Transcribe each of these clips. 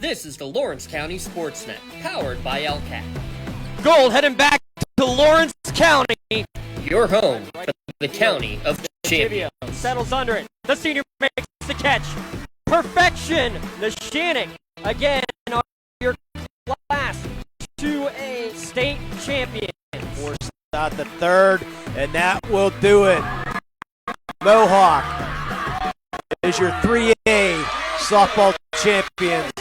This is the Lawrence County Sportsnet, powered by LCAT. Gold heading back to Lawrence County. Your home for the county of champions. Settles under it. The senior makes the catch. Perfection. The Shannick again are your class 2A state champion. Force out the third, and that will do it. Mohawk is your 3A softball champions.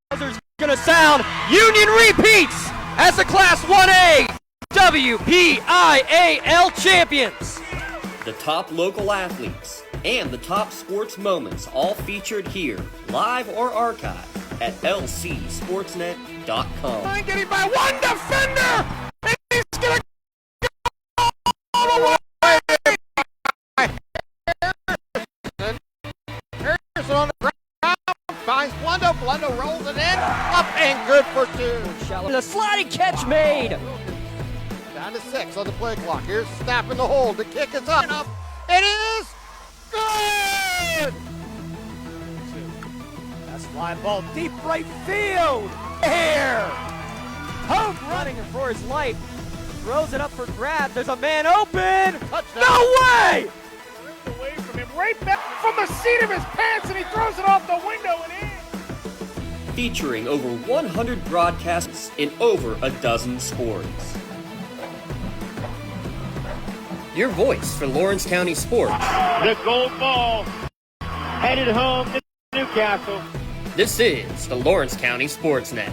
Buzzer's gonna sound. Union repeats as the Class 1A WPIAL champions. The top local athletes and the top sports moments all featured here, live or archived at lcsportsnet.com. Getting by one defender, and he's gonna go all the way. Harrison on the ground finds Blundo. Blundo rolls it in, up and good for two. The sliding catch made. Down to 6 on the play clock. Here's Snap in the hole. The kick is up. It is good. That's fly ball deep right field. Here. Hope running for his life. Throws it up for grabs. There's a man open. Touchdown. No way! Ripped away from him, right back from the seat of his pants, and he throws it off the window and in. Featuring over 100 broadcasts in over a dozen sports. Your voice for Lawrence County sports. The gold ball headed home to Newcastle. This is the Lawrence County Sportsnet.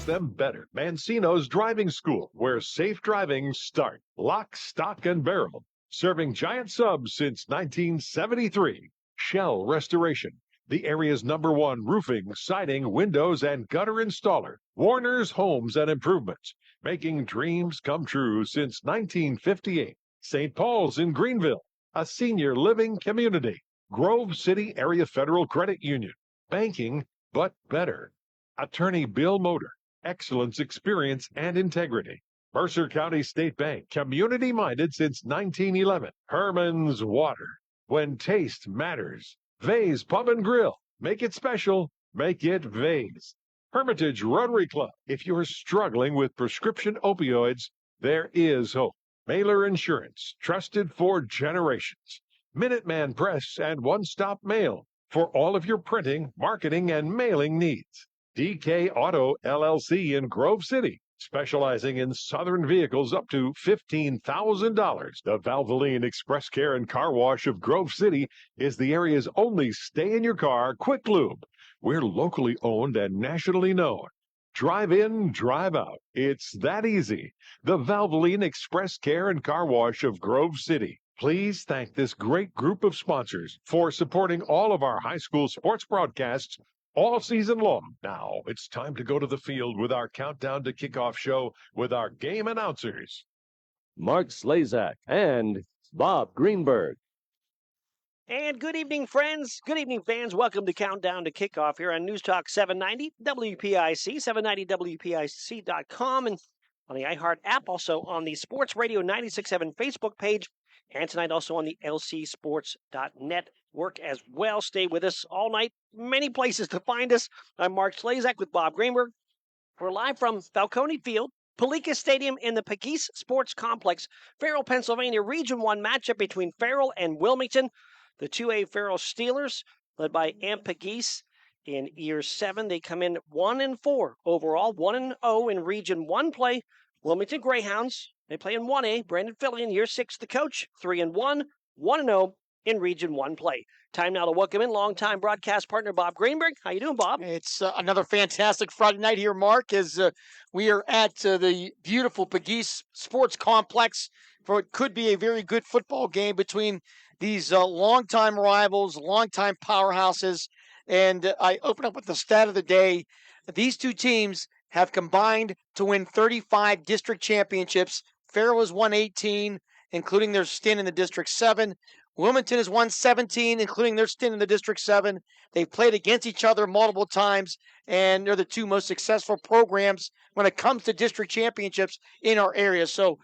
Them better. Mancino's Driving School, where safe driving starts. Lock, stock, and barrel. Serving giant subs since 1973. Shell Restoration, the area's #1 roofing, siding, windows, and gutter installer. Warner's Homes and Improvements, making dreams come true since 1958. St. Paul's in Greenville, a senior living community. Grove City Area Federal Credit Union, banking, but better. Attorney Bill Motor, excellence, experience, and integrity. Mercer County State Bank, community-minded since 1911. Herman's Water, when taste matters. Vay's Pub and Grill, make it special, make it Vay's. Hermitage Rotary Club, if you're struggling with prescription opioids, there is hope. Mailer Insurance, trusted for generations. Minuteman Press and One Stop Mail for all of your printing, marketing, and mailing needs. DK Auto LLC in Grove City, specializing in Southern vehicles up to $15,000. The Valvoline Express Care and Car Wash of Grove City is the area's only stay-in-your-car quick lube. We're locally owned and nationally known. Drive in, drive out. It's that easy. The Valvoline Express Care and Car Wash of Grove City. Please thank this great group of sponsors for supporting all of our high school sports broadcasts all season long. Now, it's time to go to the field with our Countdown to Kickoff show with our game announcers, Mark Slazak and Bob Greenberg. And good evening, friends. Good evening, fans. Welcome to Countdown to Kickoff here on News Talk 790 WPIC, 790WPIC.com, and on the iHeart app, also on the Sports Radio 96.7 Facebook page, and tonight also on the lcsports.net work as well. Stay with us all night. Many places to find us. I'm Mark Slazak with Bob Greenberg. We're live from Falcone Field, Palica Stadium in the Pegues Sports Complex. Farrell, Pennsylvania, Region 1 matchup between Farrell and Wilmington. The 2A Farrell Steelers, led by Amp Pegues in Year 7. They come in 1-4 overall, 1-0 in Region 1 play. Wilmington Greyhounds, they play in 1A. Brandon Fillion, Year 6, the coach, 3-1, 1-0 in Region 1 play. Time now to welcome in longtime broadcast partner Bob Greenberg. How you doing, Bob? It's another fantastic Friday night here, Mark, as we are at the beautiful Pegues Sports Complex for what could be a very good football game between these longtime rivals, longtime powerhouses. And I open up with the stat of the day. These two teams have combined to win 35 district championships. Farrell has won 18, including their stint in the District 7. Wilmington has won 17, including their stint in the District 7. They've played against each other multiple times, and they're the two most successful programs when it comes to district championships in our area. So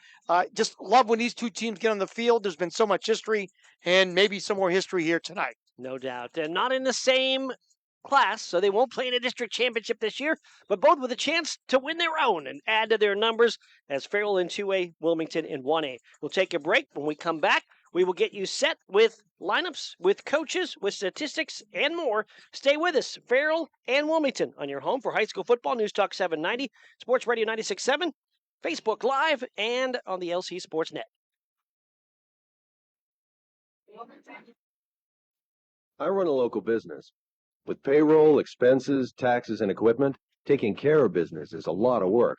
just love when these two teams get on the field. There's been so much history, and maybe some more history here tonight. No doubt. And not in the same class, so they won't play in a district championship this year, but both with a chance to win their own and add to their numbers as Farrell in 2A, Wilmington in 1A. We'll take a break. When we come back, we will get you set with lineups, with coaches, with statistics, and more. Stay with us, Farrell and Wilmington, on your home for high school football, News Talk 790, Sports Radio 96.7, Facebook Live, and on the LC Sports Net. I run a local business. With payroll, expenses, taxes, and equipment, taking care of business is a lot of work.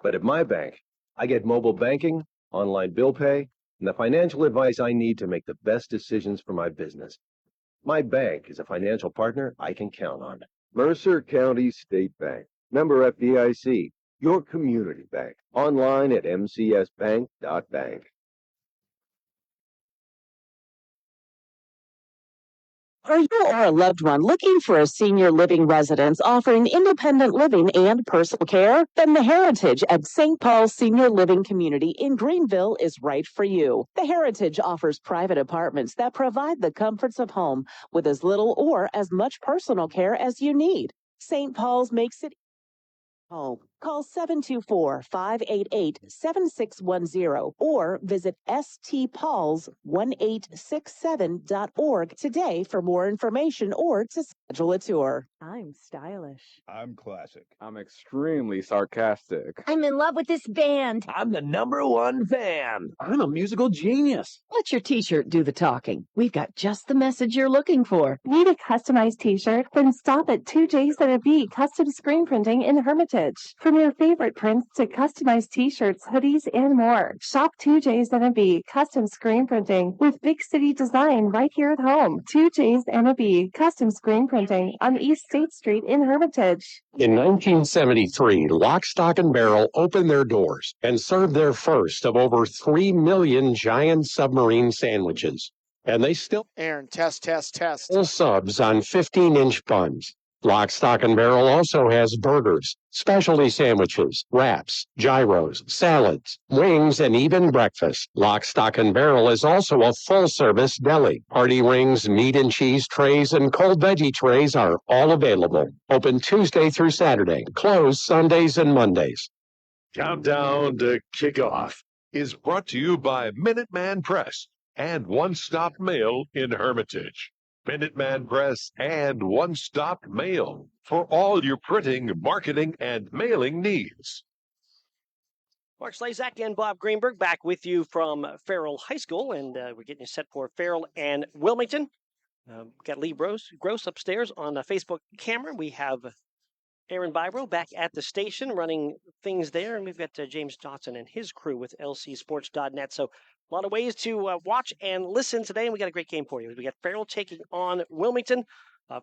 But at my bank, I get mobile banking, online bill pay, and the financial advice I need to make the best decisions for my business. My bank is a financial partner I can count on. Mercer County State Bank, member FDIC, your community bank. Online at mcsbank.bank. Are you or a loved one looking for a senior living residence offering independent living and personal care? Then the Heritage at St. Paul's Senior Living Community in Greenville is right for you. The Heritage offers private apartments that provide the comforts of home with as little or as much personal care as you need. St. Paul's makes it home. Call 724-588-7610 or visit stpauls1867.org today for more information or to schedule a tour. I'm stylish. I'm classic. I'm extremely sarcastic. I'm in love with this band. I'm the #1 fan. I'm a musical genius. Let your t-shirt do the talking. We've got just the message you're looking for. Need a customized t-shirt? Then stop at 2J's Custom Screen Printing in Hermitage. From your favorite prints to customized t-shirts, hoodies, and more. Shop 2J's Custom Screen Printing with big city design right here at home. 2J's Custom Screen Printing on East State Street in Hermitage. In 1973, Lock, Stock, and Barrel opened their doors and served their first of over 3 million giant submarine sandwiches. And they still Aaron, test. full subs on 15-inch buns. Lock, Stock, and Barrel also has burgers, specialty sandwiches, wraps, gyros, salads, wings, and even breakfast. Lock, Stock, and Barrel is also a full-service deli. Party rings, meat and cheese trays, and cold veggie trays are all available. Open Tuesday through Saturday, closed Sundays and Mondays. Countdown to Kickoff is brought to you by Minuteman Press and One Stop Mail in Hermitage. Minuteman Press and One Stop Mail for all your printing, marketing, and mailing needs. Mark Slazak and Bob Greenberg back with you from Farrell High School, and we're getting you set for Farrell and Wilmington. Got Lee Gross upstairs on the Facebook camera. We have Aaron Bybro back at the station running things there, and we've got James Dotson and his crew with lcsports.net. So a lot of ways to watch and listen today, and we got a great game for you. We got Farrell taking on Wilmington.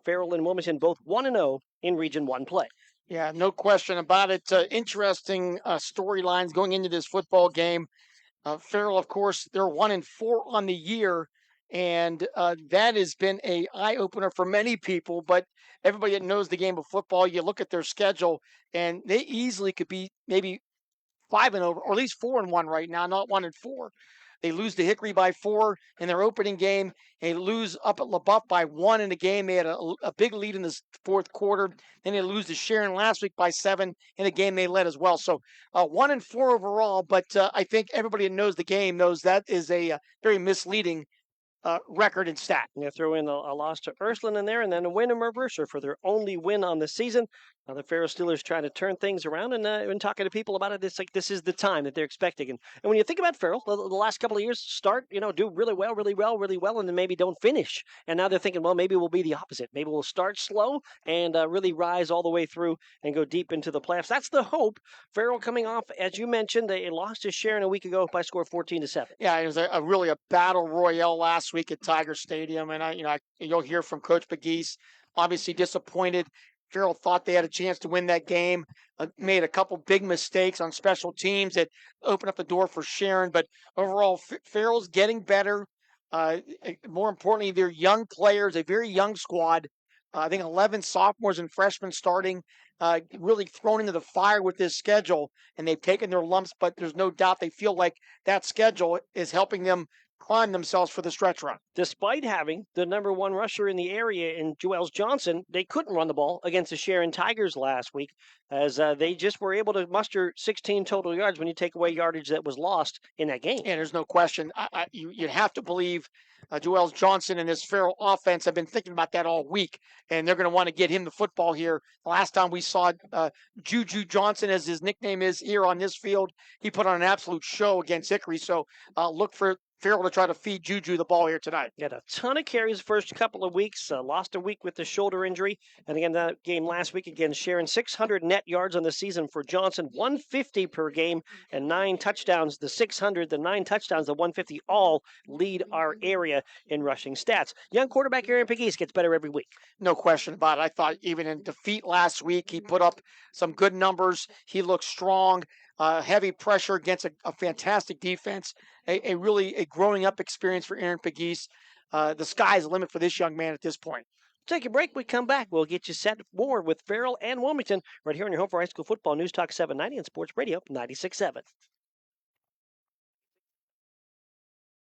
Farrell and Wilmington both 1-0 in Region 1 play. Yeah, no question about it. Interesting storylines going into this football game. Farrell, of course, they're 1-4 on the year, and that has been an eye-opener for many people. But everybody that knows the game of football, you look at their schedule, and they easily could be maybe 5-0, or at least 4-1 right now, not 1-4. They lose to Hickory by 4 in their opening game. They lose up at LaBeouf by 1 in the game. They had a big lead in the fourth quarter. Then they lose to Sharon last week by 7 in a game they led as well. So 1-4 overall, but I think everybody that knows the game knows that is a very misleading record and stat. You throw in a loss to Ursuline in there, and then a win in Mercer for their only win on the season. The Farrell Steelers trying to turn things around, and when talking to people about it, it's like this is the time that they're expecting. And when you think about Farrell, the last couple of years start, do really well, and then maybe don't finish. And now they're thinking, well, maybe we'll be the opposite. Maybe we'll start slow and really rise all the way through and go deep into the playoffs. That's the hope. Farrell coming off, as you mentioned, they lost to Sharon a week ago by a score of 14-7. Yeah, it was really a battle royale last week at Tiger Stadium, and you'll hear from Coach Pegues, obviously disappointed. Farrell thought they had a chance to win that game, made a couple big mistakes on special teams that opened up the door for Sharon. But overall, Farrell's getting better. More importantly, they're young players, a very young squad. I think 11 sophomores and freshmen starting, really thrown into the fire with this schedule, and they've taken their lumps, but there's no doubt they feel like that schedule is helping them prime themselves for the stretch run. Despite having the number one rusher in the area in Joels Johnson, they couldn't run the ball against the Sharon Tigers last week, as they just were able to muster 16 total yards when you take away yardage that was lost in that game. And there's no question. You'd have to believe Joels Johnson and this Farrell offense have been thinking about that all week, and they're going to want to get him the football here. The last time we saw Juju Johnson, as his nickname is here on this field, he put on an absolute show against Hickory. So look for Farrell to try to feed Juju the ball here tonight. He had a ton of carries the first couple of weeks, lost a week with the shoulder injury. And again, that game last week against Sharon, 600 net yards on the season for Johnson, 150 per game, and 9 touchdowns. The 600, the 9 touchdowns, the 150 all lead our area in rushing stats. Young quarterback Aaron Pegues gets better every week. No question about it. I thought even in defeat last week, he put up some good numbers. He looked strong. Heavy pressure against a fantastic defense, a really growing up experience for Aaron Pegues. The sky's the limit for this young man at this point. Take a break. We come back. We'll get you set more with Farrell and Wilmington right here on your home for high school football. News Talk 790 and Sports Radio 96.7.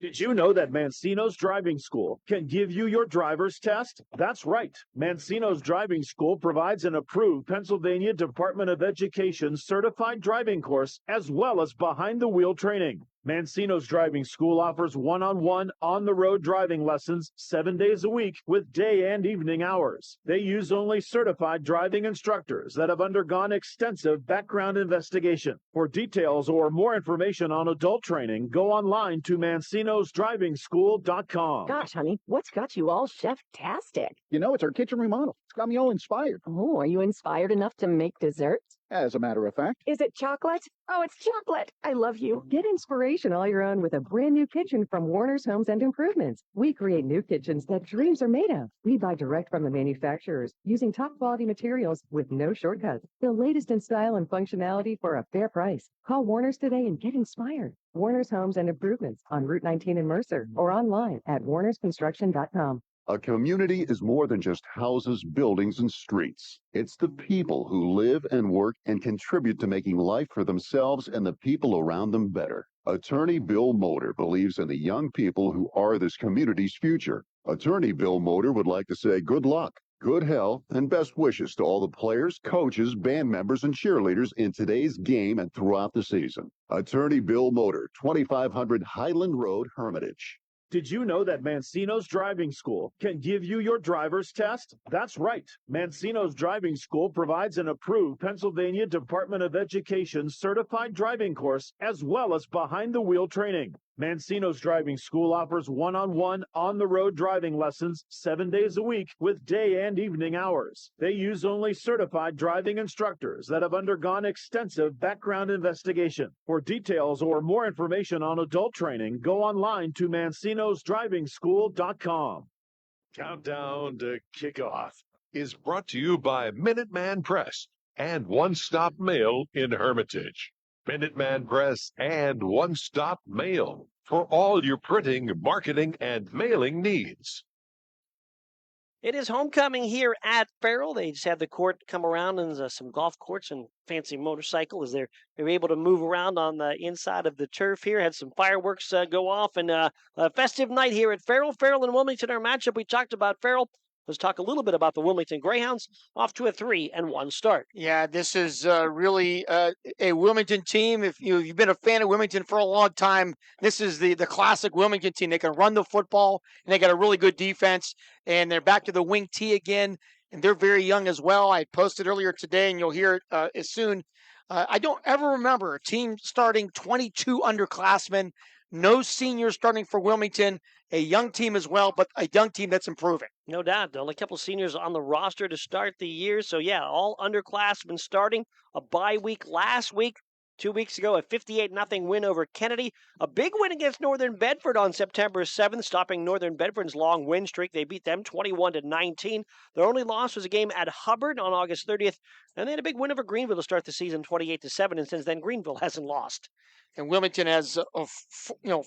Did you know that Mancino's Driving School can give you your driver's test? That's right. Mancino's Driving School provides an approved Pennsylvania Department of Education certified driving course as well as behind-the-wheel training. Mancino's Driving School offers one-on-one, on-the-road driving lessons 7 days a week with day and evening hours. They use only certified driving instructors that have undergone extensive background investigation. For details or more information on adult training, go online to mancinosdrivingschool.com. Gosh, honey, what's got you all chef-tastic? You know, it's our kitchen remodel. It's got me all inspired. Oh, are you inspired enough to make desserts? As a matter of fact. Is it chocolate? Oh, it's chocolate. I love you. Get inspiration all your own with a brand new kitchen from Warner's Homes and Improvements. We create new kitchens that dreams are made of. We buy direct from the manufacturers using top quality materials with no shortcuts. The latest in style and functionality for a fair price. Call Warner's today and get inspired. Warner's Homes and Improvements on Route 19 in Mercer or online at warnersconstruction.com. A community is more than just houses, buildings, and streets. It's the people who live and work and contribute to making life for themselves and the people around them better. Attorney Bill Motor believes in the young people who are this community's future. Attorney Bill Motor would like to say good luck, good health, and best wishes to all the players, coaches, band members, and cheerleaders in today's game and throughout the season. Attorney Bill Motor, 2500 Highland Road, Hermitage. Did you know that Mancino's Driving School can give you your driver's test? That's right. Mancino's Driving School provides an approved Pennsylvania Department of Education certified driving course as well as behind-the-wheel training. Mancino's Driving School offers one-on-one, on-the-road driving lessons 7 days a week with day and evening hours. They use only certified driving instructors that have undergone extensive background investigation. For details or more information on adult training, go online to mancinosdrivingschool.com. Countdown to kickoff is brought to you by Minuteman Press and One Stop Mail in Hermitage. Minuteman Press and One Stop Mail for all your printing, marketing, and mailing needs. It is homecoming here at Farrell. They just had the court come around and some golf courts and fancy motorcycle as they're able to move around on the inside of the turf here. Had some fireworks go off and a festive night here at Farrell. Farrell and Wilmington, our matchup. We talked about Farrell. Let's talk a little bit about the Wilmington Greyhounds, off to a 3-1 start. Yeah, this is really a Wilmington team. If you've been a fan of Wilmington for a long time, this is the classic Wilmington team. They can run the football, and they got a really good defense, and they're back to the wing T again, and they're very young as well. I posted earlier today, and you'll hear it as soon. I don't ever remember a team starting 22 underclassmen, no seniors starting for Wilmington, a young team as well, but a young team that's improving. No doubt. Only a couple of seniors on the roster to start the year. So, yeah, all underclassmen starting. A bye week last week. 2 weeks ago, a 58-0 win over Kennedy. A big win against Northern Bedford on September 7th, stopping Northern Bedford's long win streak. They beat them 21-19. Their only loss was a game at Hubbard on August 30th, and they had a big win over Greenville to start the season, 28-7. And since then, Greenville hasn't lost. And Wilmington has,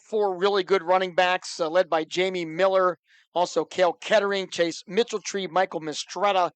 4 really good running backs, led by Jamie Miller, also Cale Kettering, Chase Mitchelltree, Michael Mistretta.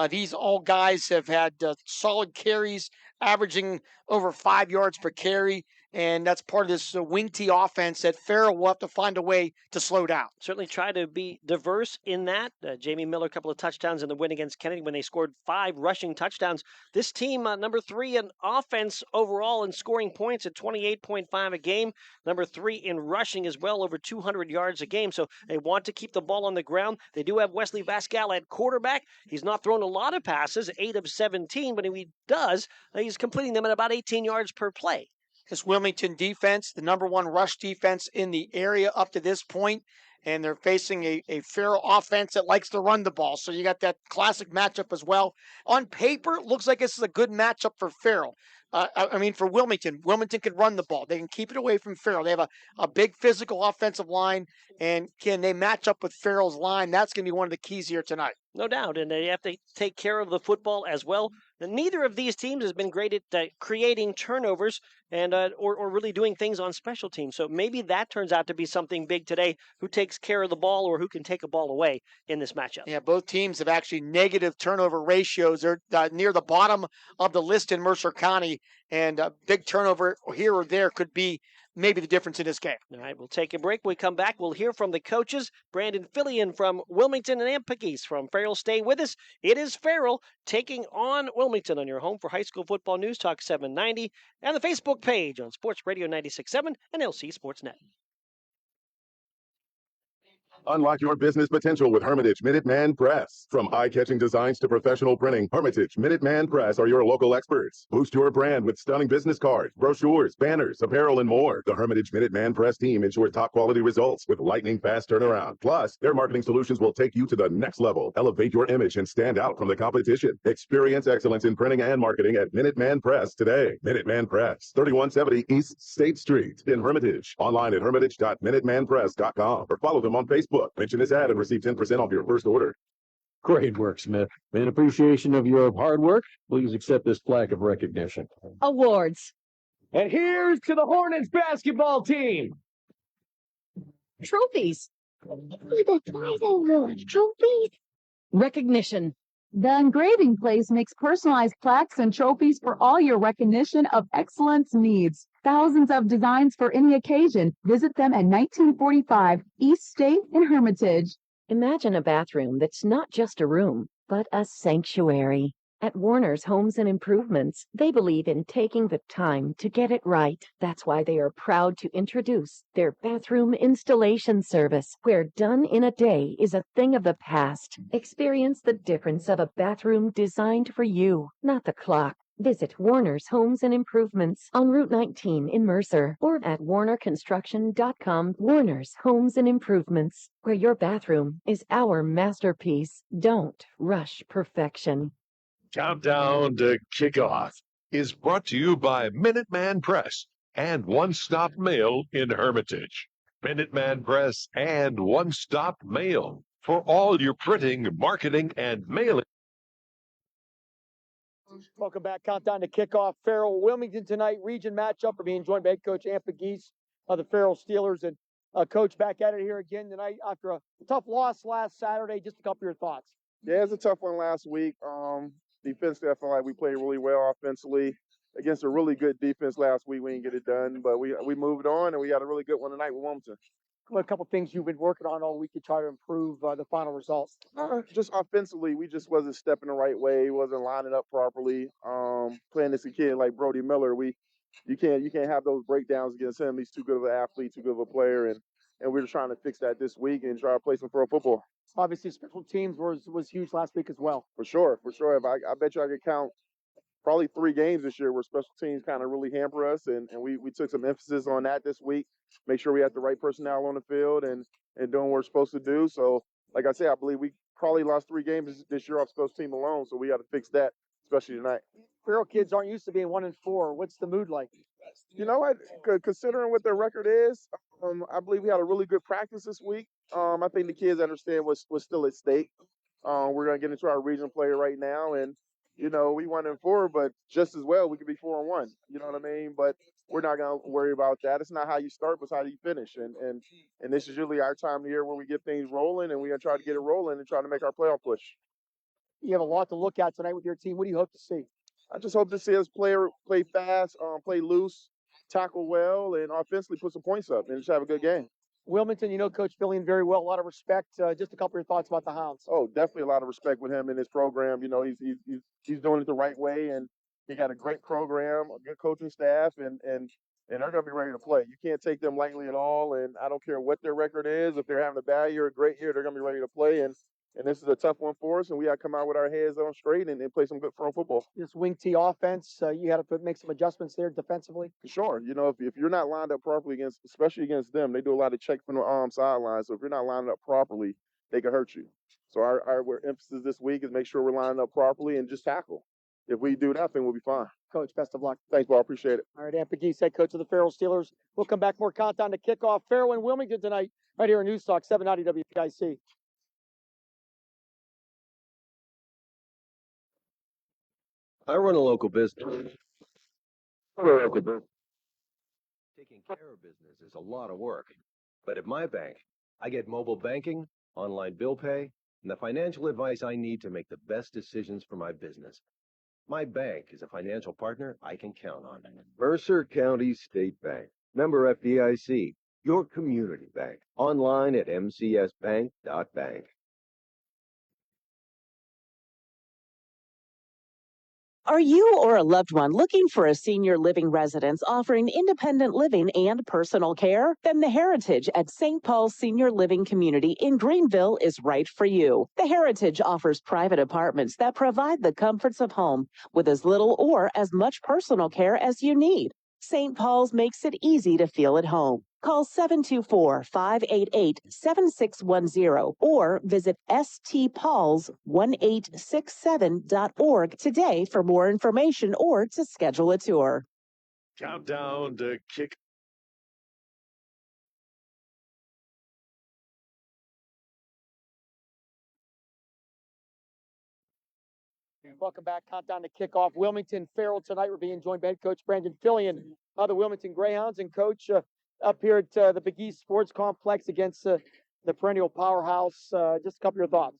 These all guys have had solid carries, averaging over 5 yards per carry, and that's part of this wing T offense that Farrell will have to find a way to slow down. Certainly try to be diverse in that. Jamie Miller, a couple of touchdowns in the win against Kennedy when they scored 5 rushing touchdowns. This team, number 3 in offense overall in scoring points at 28.5 a game. Number 3 in rushing as well, over 200 yards a game. So they want to keep the ball on the ground. They do have Wesley Vascal at quarterback. He's not thrown a lot of passes, 8 of 17, but if he does, he's completing them at about 18 yards per play. This Wilmington defense, the number 1 rush defense in the area up to this point, and they're facing a Farrell offense that likes to run the ball. So you got that classic matchup as well. On paper, it looks like this is a good matchup for Farrell. For Wilmington. Wilmington can run the ball. They can keep it away from Farrell. They have a big physical offensive line, and can they match up with Farrell's line? That's going to be one of the keys here tonight. No doubt, and they have to take care of the football as well. Neither of these teams has been great at creating turnovers and or really doing things on special teams. So maybe that turns out to be something big today, who takes care of the ball or who can take a ball away in this matchup. Yeah, both teams have actually negative turnover ratios. They're near the bottom of the list in Mercer County, and a big turnover here or there could be maybe the difference in this game. All right, we'll take a break. When we come back, we'll hear from the coaches. Brandon Fillion from Wilmington and Pegues from Farrell. Stay with us. It is Farrell taking on Wilmington on your home for high school football news, Talk 790, and the Facebook page on Sports Radio 96.7 and LC Sportsnet. Unlock your business potential with Hermitage Minuteman Press. From eye-catching designs to professional printing, Hermitage Minuteman Press are your local experts. Boost your brand with stunning business cards, brochures, banners, apparel, and more. The Hermitage Minuteman Press team ensures top-quality results with lightning-fast turnaround. Plus, their marketing solutions will take you to the next level. Elevate your image and stand out from the competition. Experience excellence in printing and marketing at Minuteman Press today. Minuteman Press, 3170 East State Street in Hermitage. Online at hermitage.minutemanpress.com or follow them on Facebook. Mention this ad and receive 10% off your first order. Great work, Smith. In appreciation of your hard work, please accept this plaque of recognition. Awards. And here's to the Hornets basketball team. Trophies. Trophies. Recognition. The engraving place makes personalized plaques and trophies for all your recognition of excellence needs. Thousands of designs for any occasion. Visit them at 1945 East State in Hermitage. Imagine a bathroom that's not just a room, but a sanctuary. At Warner's Homes and Improvements, they believe in taking the time to get it right. That's why they are proud to introduce their bathroom installation service, where done in a day is a thing of the past. Experience the difference of a bathroom designed for you, not the clock. Visit Warner's Homes and Improvements on Route 19 in Mercer or at warnerconstruction.com. Warner's Homes and Improvements, where your bathroom is our masterpiece. Don't rush perfection. Countdown to Kickoff is brought to you by Minuteman Press and One Stop Mail in Hermitage. Minuteman Press and One Stop Mail for all your printing, marketing, and mailing. Welcome back. Countdown to kickoff. Farrell Wilmington tonight. Region matchup. We're being joined by head coach Pegues of the Farrell Steelers. And coach, back at it here again tonight after a tough loss last Saturday. Just a couple of your thoughts. Yeah, it was a tough one last week. Defensively, I feel like we played really well offensively against a really good defense last week. We didn't get it done, but we moved on, and we had a really good one tonight with Wilmington. What a couple things you've been working on all week to try to improve the final results? Just offensively, we just wasn't stepping the right way, wasn't lining up properly. Playing this kid like Brody Miller, you can't have those breakdowns against him. He's too good of an athlete, too good of a player, and we're just trying to fix that this week and try to play some pro football. Obviously, special teams was huge last week as well. For sure. If I bet you I could count probably 3 games this year where special teams kind of really hamper us, and we took some emphasis on that this week. Make sure we have the right personnel on the field and doing what we're supposed to do. So, like I said, I believe we probably lost 3 games this year off special team alone, so we got to fix that especially tonight. Farrell kids aren't used to being 1-4. What's the mood like? You know what? Considering what their record is, I believe we had a really good practice this week. I think the kids understand what's still at stake. We're gonna get into our region play right now, and you know we 1-4, but just as well we could be 4-1. You know what I mean? But we're not gonna worry about that. It's not how you start, but it's how you finish. And this is usually our time of the year where we get things rolling, and we're gonna try to get it rolling and try to make our playoff push. You have a lot to look at tonight with your team. What do you hope to see? I just hope to see us play fast, play loose, tackle well, and offensively put some points up and just have a good game. Wilmington, you know Coach Fillion very well. A lot of respect. Just a couple of your thoughts about the Hounds. Oh, definitely a lot of respect with him and his program. You know, he's doing it the right way, and he got a great program, a good coaching staff, and they're going to be ready to play. You can't take them lightly at all, and I don't care what their record is. If they're having a bad year or a great year, they're going to be ready to play, and this is a tough one for us, and we got to come out with our heads on straight and play some good firm football. This wing T offense, you had to make some adjustments there defensively. Sure. You know, if you're not lined up properly especially against them, they do a lot of check from the sideline. So if you're not lined up properly, they can hurt you. So our emphasis this week is make sure we're lining up properly and just tackle. If we do that, then we'll be fine. Coach, best of luck. Thanks, Paul. Appreciate it. All right, Ann Pegues, head coach of the Farrell Steelers. We'll come back more countdown to kickoff. Farrell and Wilmington tonight, right here on News Talk 790 WPIC. I run a local business. Taking care of business is a lot of work. But at my bank, I get mobile banking, online bill pay, and the financial advice I need to make the best decisions for my business. My bank is a financial partner I can count on. Mercer County State Bank. Member FDIC. Your community bank. Online at mcsbank.bank. Are you or a loved one looking for a senior living residence offering independent living and personal care? Then the Heritage at St. Paul's Senior Living Community in Greenville is right for you. The Heritage offers private apartments that provide the comforts of home with as little or as much personal care as you need. St. Paul's makes it easy to feel at home. Call 724-588-7610 or visit stpauls1867.org today for more information or to schedule a tour. Countdown to kick. Welcome back. Countdown to kickoff. Wilmington Farrell tonight. We're being joined by head coach Brandon Fillion of the Wilmington Greyhounds and coach up here at the Pegues Sports Complex against the perennial powerhouse. Just a couple of your thoughts.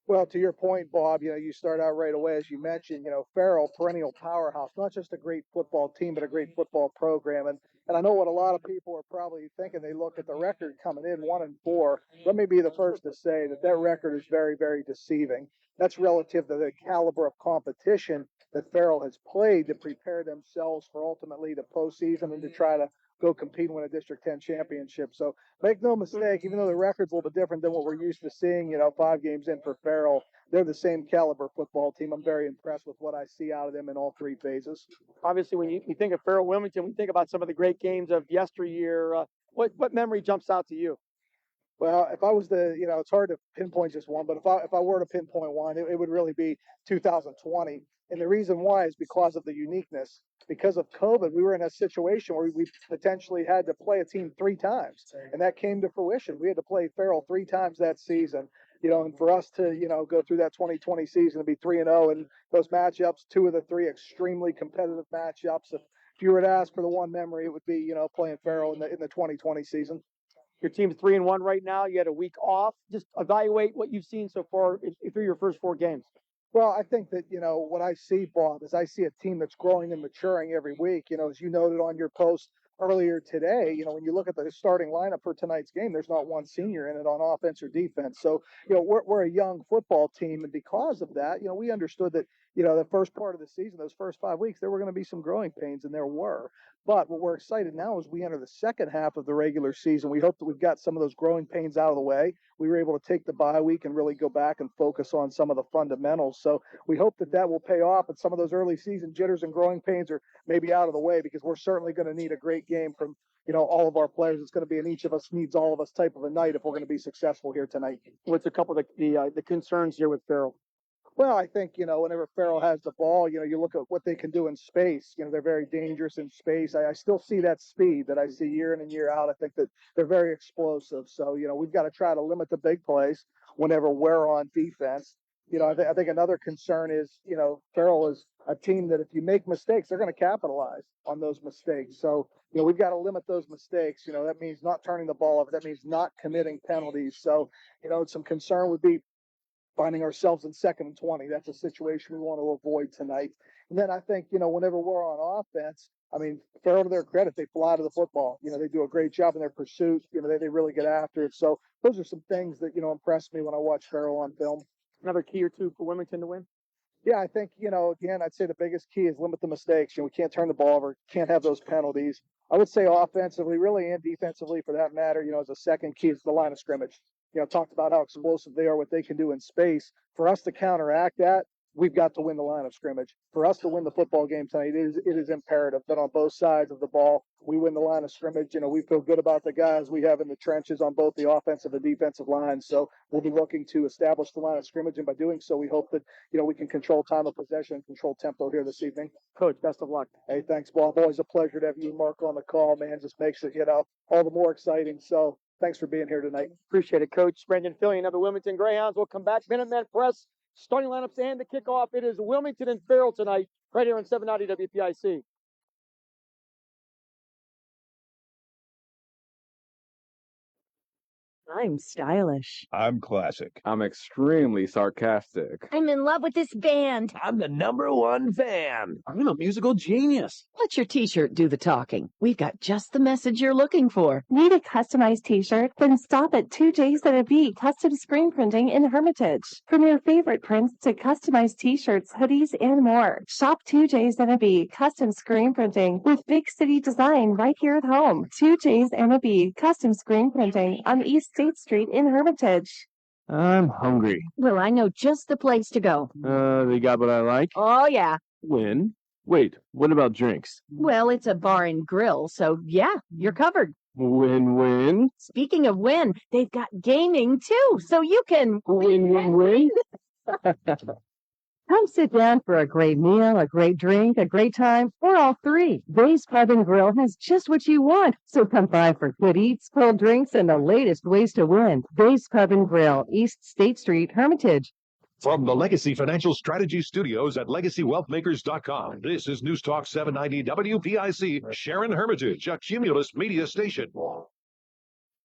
Well, to your point, Bob, you start out right away, as you mentioned, Farrell, perennial powerhouse, not just a great football team, but a great football program. And I know what a lot of people are probably thinking. They look at the record coming in 1-4. Let me be the first to say that record is very, very deceiving. That's relative to the caliber of competition that Farrell has played to prepare themselves for ultimately the postseason and to try to go compete and win a District 10 championship. So make no mistake, even though the record's a little bit different than what we're used to seeing, 5 games in for Farrell, they're the same caliber football team. I'm very impressed with what I see out of them in all 3 phases. Obviously, when you think of Farrell Wilmington, we think about some of the great games of yesteryear. What memory jumps out to you? Well, if I was it's hard to pinpoint just one, but if I were to pinpoint one, it would really be 2020. And the reason why is because of the uniqueness. Because of COVID, we were in a situation where we potentially had to play a team 3 times, and that came to fruition. We had to play Farrell 3 times that season, and for us to, go through that 2020 season and be 3-0, and those matchups, 2 of the 3 extremely competitive matchups. If you were to ask for the one memory, it would be, playing Farrell in the 2020 season. Your team's 3-1 right now. You had a week off. Just evaluate what you've seen so far through your first 4 games. Well, I think that, what I see, Bob, is I see a team that's growing and maturing every week. As you noted on your post earlier today, when you look at the starting lineup for tonight's game, there's not one senior in it on offense or defense. So, we're a young football team. And because of that, we understood that, the first part of the season, those first 5 weeks, there were going to be some growing pains, and there were. But what we're excited now is we enter the second half of the regular season. We hope that we've got some of those growing pains out of the way. We were able to take the bye week and really go back and focus on some of the fundamentals. So we hope that will pay off, and some of those early season jitters and growing pains are maybe out of the way, because we're certainly going to need a great game from, all of our players. It's going to be an each of us needs all of us type of a night if we're going to be successful here tonight. What's a couple of the concerns here with Farrell? Well, I think, whenever Farrell has the ball, you look at what they can do in space. They're very dangerous in space. I still see that speed that I see year in and year out. I think that they're very explosive. So, we've got to try to limit the big plays whenever we're on defense. I think another concern is, Farrell is a team that if you make mistakes, they're going to capitalize on those mistakes. So, we've got to limit those mistakes. That means not turning the ball over. That means not committing penalties. So, some concern would be finding ourselves in 2nd and 20. That's a situation we want to avoid tonight. And then I think, whenever we're on offense, I mean, Farrell, to their credit, they fly to the football. They do a great job in their pursuit. They really get after it. So those are some things that, impress me when I watch Farrell on film. Another key or two for Wilmington to win? Yeah, I think, again, I'd say the biggest key is limit the mistakes. We can't turn the ball over, can't have those penalties. I would say offensively, really, and defensively for that matter, as a second key is the line of scrimmage. Talked about how explosive they are, what they can do in space. For us to counteract that, we've got to win the line of scrimmage. For us to win the football game tonight, it is imperative that on both sides of the ball, we win the line of scrimmage. We feel good about the guys we have in the trenches on both the offensive and defensive lines. So we'll be looking to establish the line of scrimmage. And by doing so, we hope that, we can control time of possession, control tempo here this evening. Coach, best of luck. Hey, thanks, Bob. Always a pleasure to have you and Mark on the call, man. Just makes it, all the more exciting. So thanks for being here tonight. Appreciate it, Coach. Brendan Fillion of the Wilmington Greyhounds will come back. Minutemen Press, starting lineups and the kickoff. It is Wilmington and Farrell tonight, right here on 790 WPIC. I'm stylish. I'm classic. I'm extremely sarcastic. I'm in love with this band. I'm the #1 fan. I'm a musical genius. Let your t-shirt do the talking. We've got just the message you're looking for. Need a customized t-shirt? Then stop at 2J's and a B Custom Screen Printing in Hermitage. From your favorite prints to customized t-shirts, hoodies, and more. Shop 2J's and a B Custom Screen Printing with big city design right here at home. 2J's and a B Custom Screen Printing on East State Street in Hermitage. I'm hungry. Well, I know just the place to go. They got what I like? Oh, yeah. Win. Wait, what about drinks? Well, it's a bar and grill, so yeah, you're covered. Win-win. Speaking of win, they've got gaming too, so you can win. Come sit down for a great meal, a great drink, a great time, or all three. Dave's Pub and Grill has just what you want. So come by for good eats, cold drinks, and the latest ways to win. Dave's Pub and Grill, East State Street, Hermitage. From the Legacy Financial Strategy Studios at LegacyWealthMakers.com, this is News Talk 790 WPIC, Sharon Hermitage, a Cumulus media station.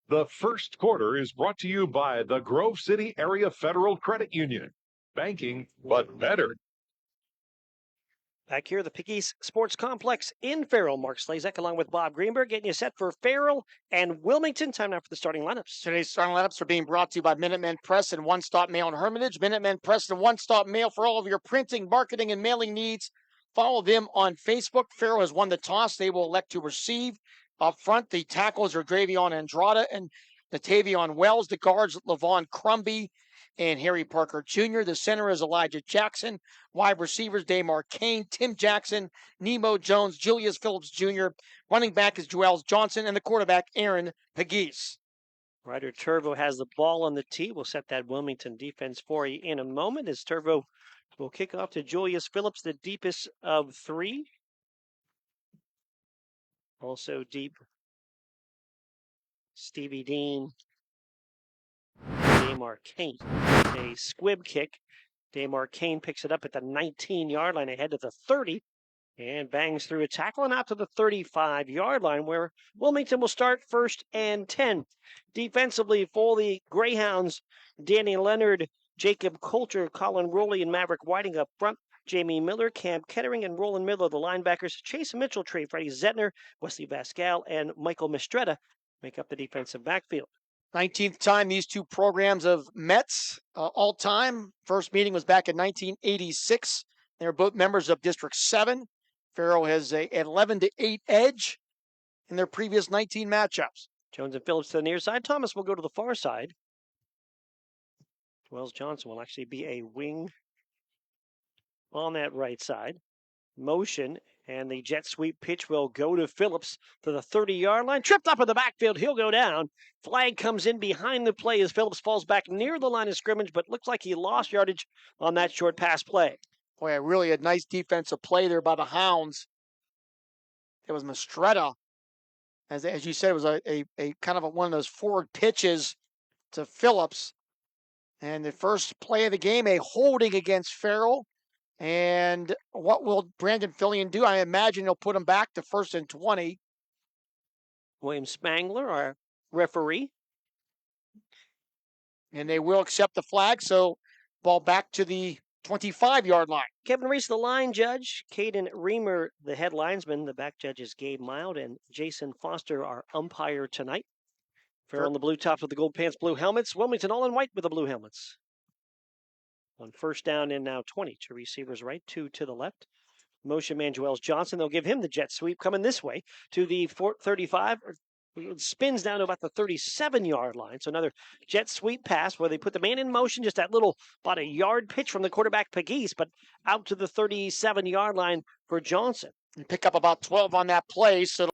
The first quarter is brought to you by the Grove City Area Federal Credit Union. Banking, but better. Back here at the Piggies Sports Complex in Farrell. Mark Slazek along with Bob Greenberg getting you set for Farrell and Wilmington. Time now for the starting lineups. Today's starting lineups are being brought to you by Minutemen Press and One Stop Mail in Hermitage. Minutemen Press and One Stop Mail for all of your printing, marketing, and mailing needs. Follow them on Facebook. Farrell has won the toss. They will elect to receive. Up front, the tackles are Dravion Andrada and Natavion Wells. The guards, Levon Crumby and Harry Parker Jr. The center is Elijah Jackson. Wide receivers, Damar Kane, Tim Jackson, Nemo Jones, Julius Phillips Jr. Running back is Joel Johnson, and the quarterback, Aaron Pegues. Ryder Turvo has the ball on the tee. We'll set that Wilmington defense for you in a moment as Turvo will kick off to Julius Phillips, the deepest of three. Also deep, Stevie Dean, Damar Kane. A squib kick. Damar Kane picks it up at the 19-yard line ahead of the 30 and bangs through a tackle and out to the 35-yard line where Wilmington will start 1st and 10. Defensively for the Greyhounds, Danny Leonard, Jacob Coulter, Colin Rowley, and Maverick Whiting up front. Jamie Miller, Cam Kettering, and Roland Miller, the linebackers. Chase Mitchell, Trey Freddie Zetner, Wesley Vascal, and Michael Mistretta make up the defensive backfield. 19th time these two programs have met all time. First meeting was back in 1986. They were both members of District 7. Farrell has an 11-8 edge in their previous 19 matchups. Jones and Phillips to the near side. Thomas will go to the far side. Wells Johnson will actually be a wing on that right side. Motion And the jet sweep pitch will go to Phillips to the 30-yard line. Tripped up in the backfield. He'll go down. Flag comes in behind the play as Phillips falls back near the line of scrimmage, but looks like he lost yardage on that short pass play. Boy, really a nice defensive play there by the Hounds. It was Mistretta. As you said, it was a kind of one of those forward pitches to Phillips. And the first play of the game, a holding against Farrell. And what will Brandon Fillion do? I imagine he'll put him back to 1st and 20. William Spangler, our referee. And they will accept the flag, so ball back to the 25-yard line. Kevin Reese, the line judge. Caden Reamer, the head linesman. The back judges, Gabe Mild and Jason Foster, our umpire tonight. Farrell in the blue tops with the gold pants, blue helmets. Wilmington all in white with the blue helmets. On first down and now 20. 2 receivers right, 2 to the left. Motion man Joels Johnson. They'll give him the jet sweep coming this way to the 35. It spins down to about the 37-yard line. So another jet sweep pass where they put the man in motion, just that little, about a yard pitch from the quarterback Pegues, but out to the 37-yard line for Johnson. And pick up about 12 on that play, so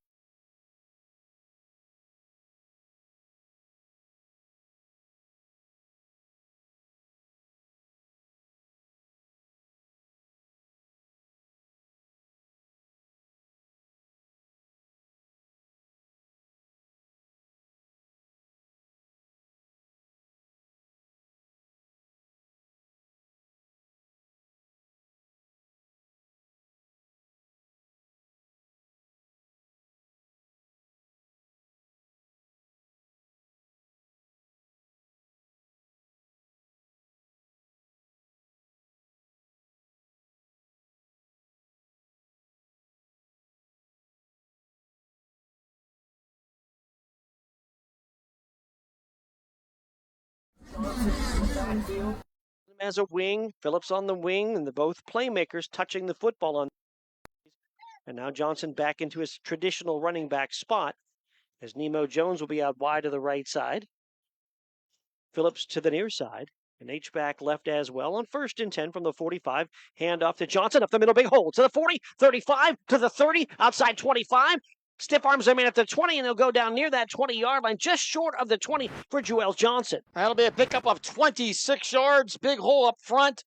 As a wing, Phillips on the wing, and the both playmakers touching the football on. And now Johnson back into his traditional running back spot as Nemo Jones will be out wide to the right side. Phillips to the near side. An H-back left as well on 1st and 10 from the 45. Hand off to Johnson up the middle, big hole to the 40, 35, to the 30, outside 25. Stiff arms him in at the 20, and they'll go down near that 20-yard line, just short of the 20 for Joel Johnson. That'll be a pickup of 26 yards, big hole up front.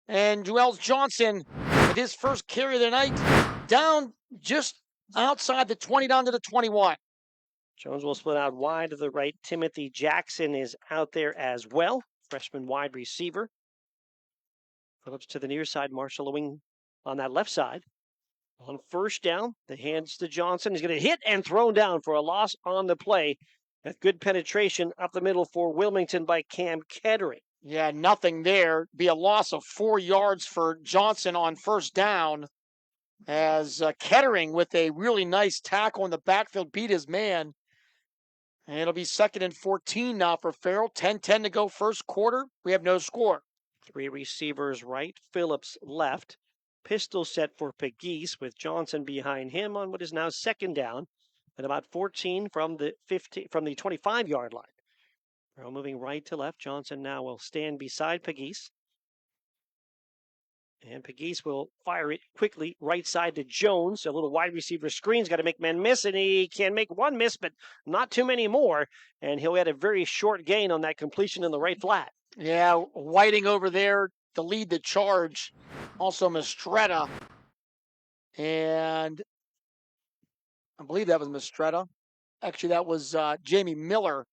And Joel Johnson, with his first carry of the night, down just outside the 20, down to the 21. Jones will split out wide to the right. Timothy Jackson is out there as well, freshman wide receiver. Phillips to the near side, Marshall Ewing on that left side. On first down, the hands to Johnson. He's going to hit and thrown down for a loss on the play. That good penetration up the middle for Wilmington by Cam Kettering. Yeah, nothing there. Be a loss of 4 yards for Johnson on first down as Kettering with a really nice tackle in the backfield beat his man. And it'll be 2nd and 14 now for Farrell. 10-10 to go first quarter. We have no score. 3 receivers right, Phillips left. Pistol set for Pegues with Johnson behind him on what is now 2nd down at about 14 from the 25-yard line. Farrell moving right to left. Johnson now will stand beside Pegues. And Pegues will fire it quickly right side to Jones. A little wide receiver screen's got to make men miss, and he can make one miss, but not too many more. And he'll add a very short gain on that completion in the right flat. Yeah, Whiting over there to lead the charge. Also Mistretta. And I believe that was Mistretta. Actually, that was Jamie Miller.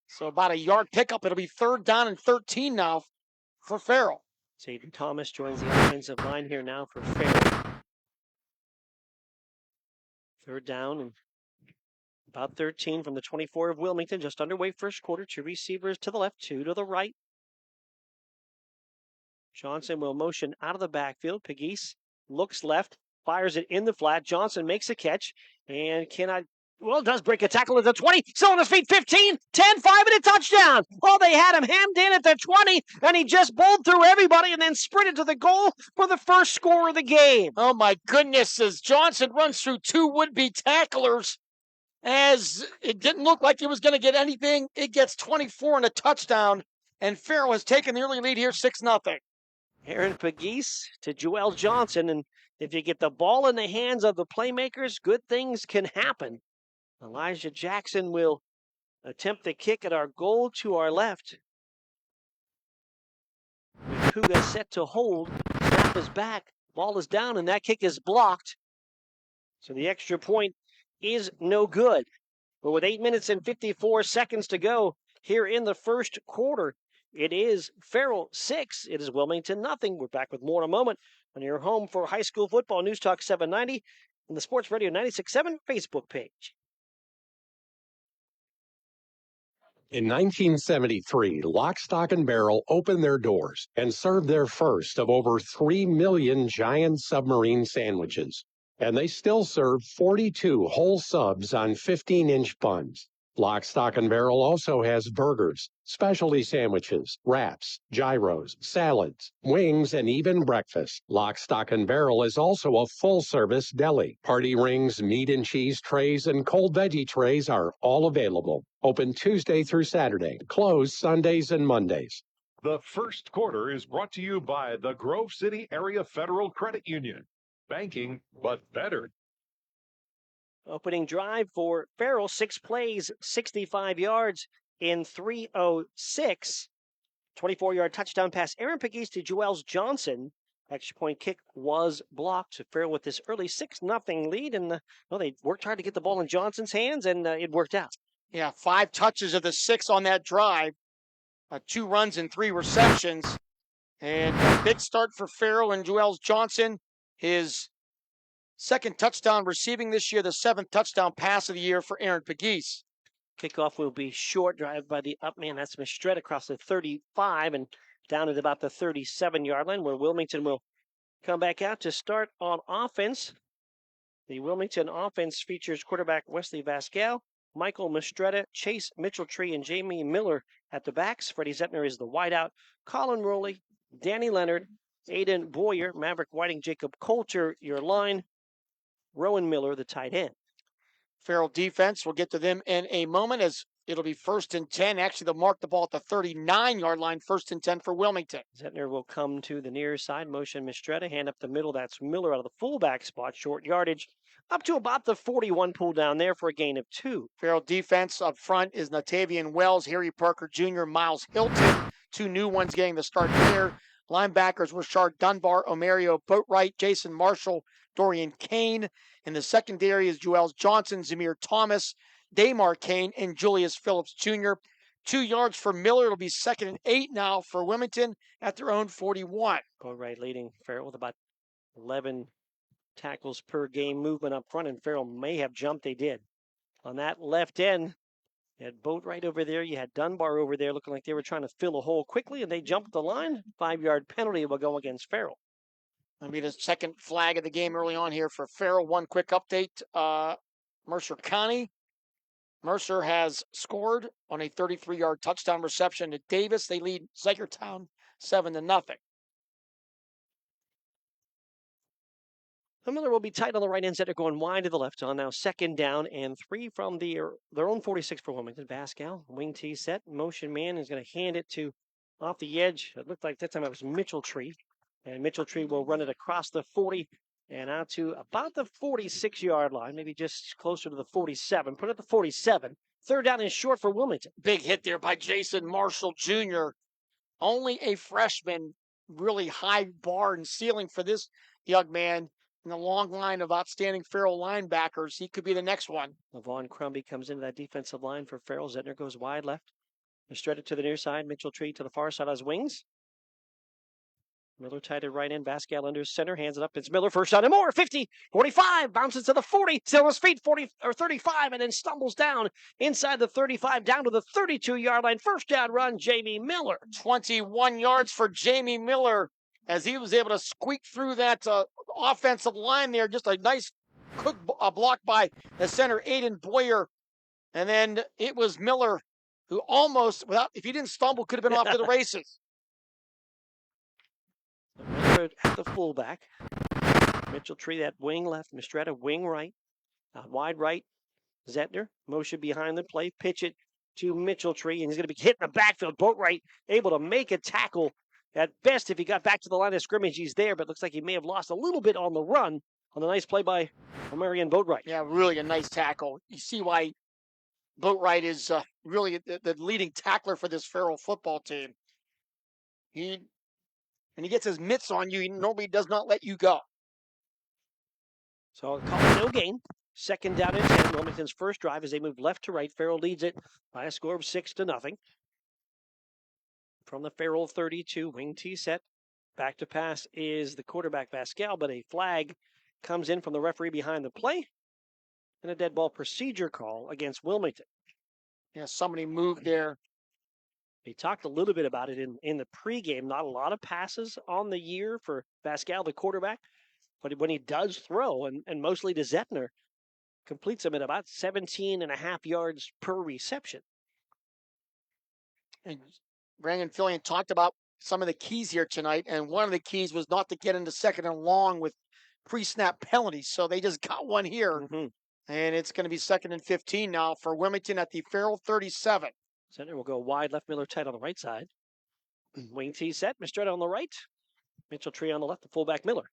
So about a yard pickup. It'll be 3rd down and 13 now for Farrell. Zayden Thomas joins the offensive line here now for Farrell. 3rd down and about 13 from the 24 of Wilmington. Just underway first quarter. 2 receivers to the left, 2 to the right. Johnson will motion out of the backfield. Pegues looks left, fires it in the flat. Johnson makes a catch and does break a tackle at the 20. Still on his feet, 15, 10, 5, and a touchdown. Oh, they had him hemmed in at the 20, and he just bowled through everybody and then sprinted to the goal for the first score of the game. Oh, my goodness, as Johnson runs through 2 would-be tacklers, as it didn't look like he was going to get anything. It gets 24 and a touchdown, and Farrell has taken the early lead here, 6-0. Aaron Pegues to Joel Johnson, and If you get the ball in the hands of the playmakers, good things can happen. Elijah Jackson will attempt the kick at our goal to our left. Kuga set to hold. Snap is back. Ball is down, and that kick is blocked. So the extra point is no good. But with 8 minutes and 54 seconds to go here in the first quarter, it is Farrell 6. It is Wilmington nothing. We're back with more in a moment on your home for high school football, News Talk 790 and the Sports Radio 96.7 Facebook page. In 1973, Lock, Stock, and Barrel opened their doors and served their first of over 3 million giant submarine sandwiches. And they still serve 42 whole subs on 15-inch buns. Lock, Stock, and Barrel also has burgers, specialty sandwiches, wraps, gyros, salads, wings, and even breakfast. Lock, Stock, and Barrel is also a full-service deli. Party rings, meat and cheese trays, and cold veggie trays are all available. Open Tuesday through Saturday, closed Sundays and Mondays. The first quarter is brought to you by the Grove City Area Federal Credit Union. Banking, but better. Opening drive for Farrell, 6 plays, 65 yards in 3:06. 24-yard touchdown pass. Aaron Pegues to Joels Johnson. Extra point kick was blocked. Farrell with this early 6-0 lead, and they worked hard to get the ball in Johnson's hands, and it worked out. Yeah, 5 touches of the 6 on that drive. 2 runs and 3 receptions. And a big start for Farrell and Joels Johnson. His second touchdown receiving this year, the 7th touchdown pass of the year for Aaron Pegues. Kickoff will be short. Drive by the up man. That's Mistretta across the 35 and down at about the 37-yard line, where Wilmington will come back out to start on offense. The Wilmington offense features quarterback Wesley Vascal, Michael Mistretta, Chase Mitchelltree, and Jamie Miller at the backs. Freddie Zettner is the wideout. Colin Rowley, Danny Leonard, Aiden Boyer, Maverick Whiting, Jacob Coulter, your line. Rowan Miller, the tight end. Farrell defense, we'll get to them in a moment as it'll be 1st and 10. Actually, they'll mark the ball at the 39-yard line, 1st and 10 for Wilmington. Zettner will come to the near side, motion Mistretta, hand up the middle. That's Miller out of the fullback spot, short yardage, up to about the 41, pull down there for a gain of 2. Farrell defense up front is Natavian Wells, Harry Parker Jr., Miles Hilton. 2 new ones getting the start there. Linebackers were Shard Dunbar, Omario Boatwright, Jason Marshall, Dorian Kane. In the secondary is Joels Johnson, Zamir Thomas, Damar Kane, and Julius Phillips Jr. 2 yards for Miller. It'll be 2nd and 8 now for Wilmington at their own 41. Boatwright leading Farrell with about 11 tackles per game, movement up front, and Farrell may have jumped. They did. On that left end, you had Boatwright over there. You had Dunbar over there looking like they were trying to fill a hole quickly, and they jumped the line. 5-yard penalty will go against Farrell. I mean, the second flag of the game early on here for Farrell. One quick update. Mercer County. Mercer has scored on a 33-yard touchdown reception to Davis. They lead Zygertown 7-0. Miller will be tight on the right end. They're going wide to the left on now 2nd down and 3 from their own 46 for Wilmington. Vascal, wing tee set. Motion man is going to hand it to off the edge. It looked like that time it was Mitchelltree. And Mitchelltree will run it across the 40 and out to about the 46-yard line, maybe just closer to the 47. Put it at the 47. 3rd down and short for Wilmington. Big hit there by Jason Marshall Jr. Only a freshman, really high bar and ceiling for this young man in the long line of outstanding Farrell linebackers. He could be the next one. Levon Crumby comes into that defensive line for Farrell. Zettner goes wide left. Mistretta to the near side. Mitchelltree to the far side on his wings. Miller tied it right in. Vascal under center. Hands it up. It's Miller. 1st down and more. 50, 45. Bounces to the 40. Still on his feet. 40 or 35. And then stumbles down inside the 35. Down to the 32-yard line. 1st down run. Jamie Miller. 21 yards for Jamie Miller as he was able to squeak through that offensive line there. Just a nice quick block by the center, Aiden Boyer. And then it was Miller who almost, if he didn't stumble, could have been off to the races. Miller at the fullback. Mitchelltree that wing left. Mistretta wing right. Wide right. Zettner. Motion behind the play. Pitch it to Mitchelltree. And he's going to be hit in the backfield. Boatwright able to make a tackle At best, if he got back to the line of scrimmage, he's there, but looks like he may have lost a little bit on the run on the nice play by Marion Boatwright. Yeah, really a nice tackle. You see why Boatwright is really the leading tackler for this Farrell football team. He gets his mitts on you. He normally does not let you go. So call no gain. Second down and 10. Wilmington's first drive as they move left to right. Farrell leads it by a score of 6-0. From the Farrell 32, wing T set. Back to pass is the quarterback Pascal, but a flag comes in from the referee behind the play and a dead ball procedure call against Wilmington. Yeah, somebody moved there. He talked a little bit about it in the pregame. Not a lot of passes on the year for Pascal, the quarterback, but when he does throw, and mostly to Zettner, completes them at about 17.5 yards per reception. And Brandon Fillion talked about some of the keys here tonight, and one of the keys was not to get into second and long with pre-snap penalties. So they just got one here, and it's going to be 2nd and 15 now for Wilmington at the Farrell 37. Center will go wide, left Miller tight on the right side. Wing T set, Mistretta on the right. Mitchell Tree on the left, the fullback Miller.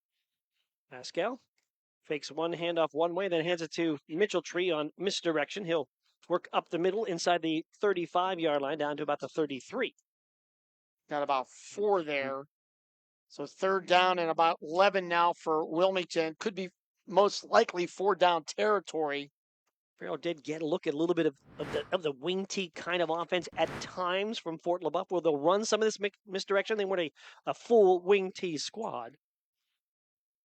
Pascal fakes one handoff one way, then hands it to Mitchell Tree on misdirection. He'll work up the middle inside the 35-yard line down to about the 33. Got about 4 there. So 3rd down and about 11 now for Wilmington. Could be most likely 4 down territory. Farrell did get a look at a little bit of the wing T kind of offense at times from Fort LaBeouf, where they'll run some of this misdirection. They want a full wing T squad.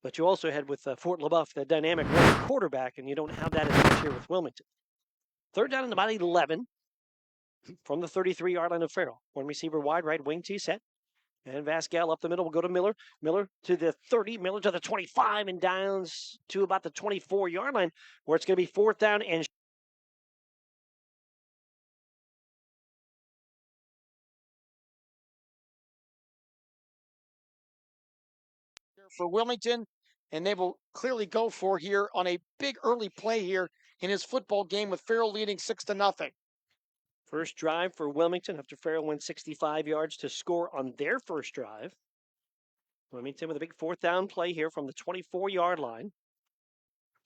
But you also had with Fort LaBeouf the dynamic running quarterback, and you don't have that as much here with Wilmington. 3rd down and about 11 from the 33-yard line of Farrell. One receiver wide right, wing T set. And Pascal up the middle will go to Miller. Miller to the 30, Miller to the 25, and downs to about the 24-yard line, where it's going to be 4th down and for Wilmington, and they will clearly go for here on a big early play here in his football game with Farrell leading 6-0. First drive for Wilmington after Farrell went 65 yards to score on their first drive. Wilmington with a big 4th down play here from the 24-yard line.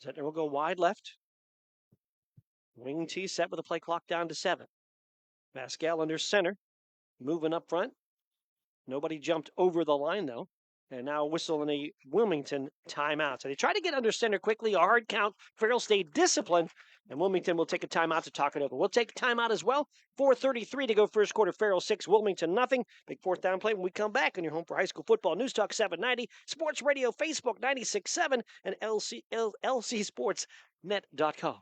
Zettner will go wide left. Wing T set with the play clock down to 7. Pascal under center, moving up front. Nobody jumped over the line though. And now whistling a Wilmington timeout. So they try to get under center quickly, a hard count. Farrell stayed disciplined, and Wilmington will take a timeout to talk it over. We'll take a timeout as well. 4:33 to go first quarter. Farrell 6, Wilmington nothing. Big 4th down play when we come back on your home for high school football. News Talk 790, Sports Radio, Facebook 96.7, and LCSportsnet.com.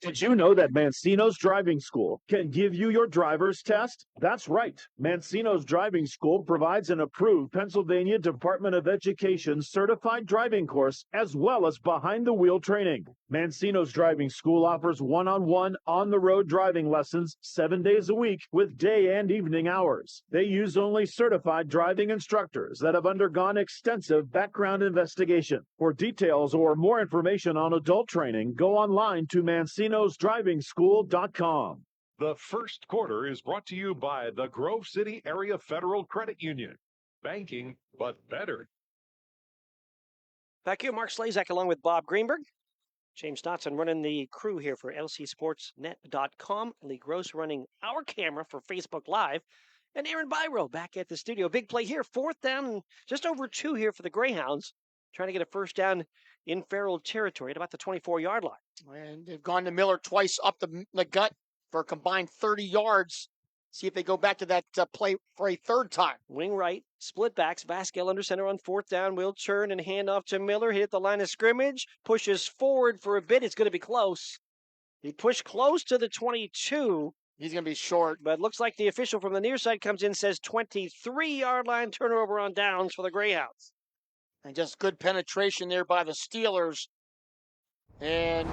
Did you know that Mancino's Driving School can give you your driver's test? That's right. Mancino's Driving School provides an approved Pennsylvania Department of Education certified driving course as well as behind-the-wheel training. Mancino's Driving School offers one-on-one, on-the-road driving lessons 7 days a week with day and evening hours. They use only certified driving instructors that have undergone extensive background investigation. For details or more information on adult training, go online to Mancino'sDrivingSchool.com. The first quarter is brought to you by the Grove City Area Federal Credit Union. Banking, but better. Back here, Mark Slazak along with Bob Greenberg. James Dotson running the crew here for LCSportsnet.com. Lee Gross running our camera for Facebook Live. And Aaron Byro back at the studio. Big play here. 4th down and just over 2 here for the Greyhounds. Trying to get a first down in Farrell territory at about the 24-yard line. And they've gone to Miller twice up the gut for a combined 30 yards. See if they go back to that play for a 3rd time. Wing right, split backs. Pascal under center on 4th down. Will turn and hand off to Miller. Hit the line of scrimmage. Pushes forward for a bit. It's going to be close. He pushed close to the 22. He's going to be short. But looks like the official from the near side comes in, says 23-yard line turnover on downs for the Greyhounds. And just good penetration there by the Steelers. And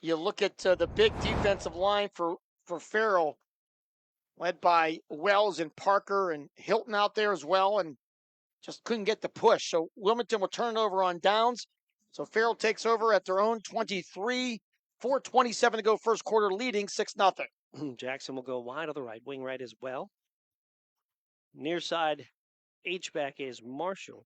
you look at the big defensive line for Farrell, led by Wells and Parker and Hilton out there as well, and just couldn't get the push. So Wilmington will turn it over on downs. So Farrell takes over at their own 23, 4:27 to go first quarter, leading 6-0. Jackson will go wide on the right, wing right as well. Near side, H-back is Marshall.